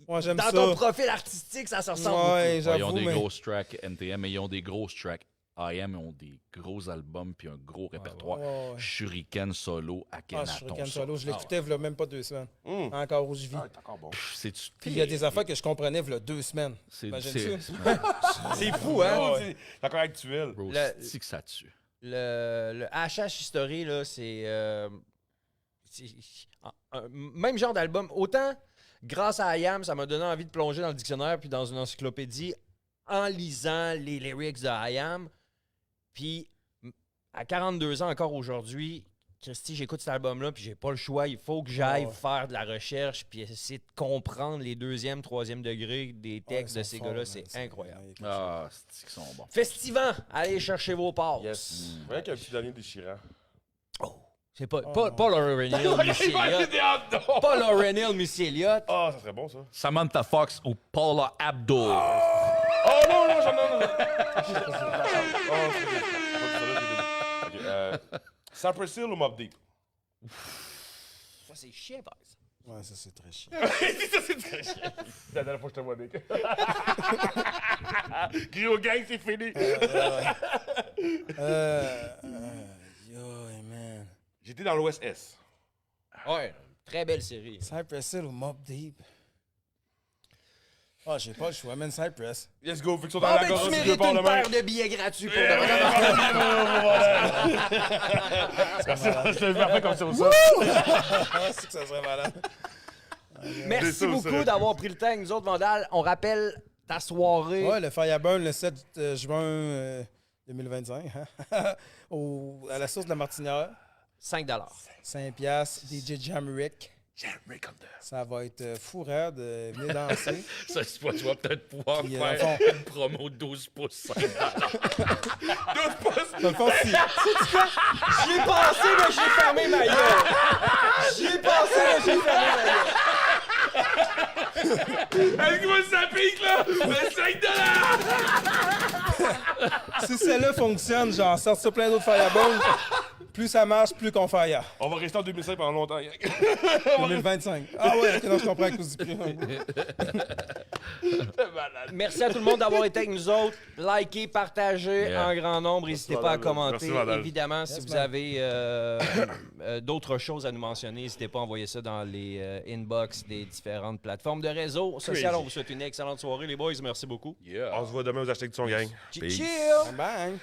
Moi, j'aime dans ça. ton profil artistique, ça se ressemble Ouais, Ouais, ils ont j'avoue, des mais. grosses tracks NTM, mais ils ont des grosses tracks. IM ont des gros albums puis un gros répertoire. Ouais, ouais. Shuriken solo à Ah, Kenaton. Shuriken Solo, je l'écoutais v'là même pas 2 semaines. Hum. Encore où je vis. Ah, t'es encore bon. C'est-tu Puis il y a des affaires que je comprenais v'là 2 semaines. c'est Imagine ça. C'est fou, hein? Oh, c'est encore actuel. Bro, Le- c'est que ça tue. Le HH History, là, c'est même genre d'album. Autant, grâce à IAM, ça m'a donné envie de plonger dans le dictionnaire puis dans une encyclopédie en lisant les lyrics de IAM. Puis, à 42 ans encore aujourd'hui, Christy, j'écoute cet album-là puis j'ai pas le choix. Il faut que j'aille Ouais. faire de la recherche puis essayer de comprendre les 2e, 3e degrés des textes de ces gars-là. C'est incroyable. Ah, c'est qu'ils sont bons. Festivant, allez chercher vos passes. Yes. Rien qu'un petit dernier déchirant. C'est pas Lauryn Hill, Missy Il m'a Elliott. des hot dogs! Pas Lauryn Hill, Missy Elliott. Ah, ça serait bon, ça. Samantha Fox ou Paula Abdul. Oh non, non, j'en ai un. Cypress Hill ou Mobb Deep? Ça, c'est chiant, par exemple. Ouais, ça, c'est très chiant. Ça, c'est très chiant. La dernière fois que je te vois, Nick. Grio Gang, c'est fini. Yo, man. J'étais dans l'Ouest S. Ouais, très belle série. Cypress Hill ou Mobb Deep? Ah, j'ai pas le choix, man. Cypress. Let's go, fait que sont dans Ah, la ben, tu gorge, mérites pars une demain. paire de billets gratuits pour demain. Merci, je te le fais comme ça aussi. C'est que ça serait malade. C'est Merci ça, beaucoup ça. d'avoir pris le temps avec nous autres, Vandal. On rappelle ta soirée. Ouais, le Fireburn le 7 juin 2025. À la source de la Martinière. 5 $5, DJ Jamrick. Ça va être fou raide. Venez danser. Ça, tu vas peut-être pouvoir Puis, faire dans le une promo 12 pouces. 12 pouces. Dans le fond, si- J'y ai pensé, mais j'ai fermé ma gueule. J'y ai pensé, mais j'ai fermé ma gueule. Est-ce que vous ça pique, là? Le 5 $! si celle-là fonctionne, j'en sors sur plein d'autres Fireburn. Plus ça marche, plus qu'on fire. On va rester en 2005 pendant longtemps. 2025. Ah ouais, ok, non, je comprends à cause du prix. Merci à tout le monde d'avoir été avec nous autres. Likez, partagez Yeah. en grand nombre. N'hésitez pas à Vandal. commenter. Merci, Vandal. Évidemment, si Yes, vous man. avez d'autres choses à nous mentionner, n'hésitez pas à envoyer ça dans les inbox des différentes plateformes de réseau social. Crazy. On vous souhaite une excellente soirée, les boys. Merci beaucoup. Yeah. On se voit demain aux hashtags de son gang. Chill! Bang!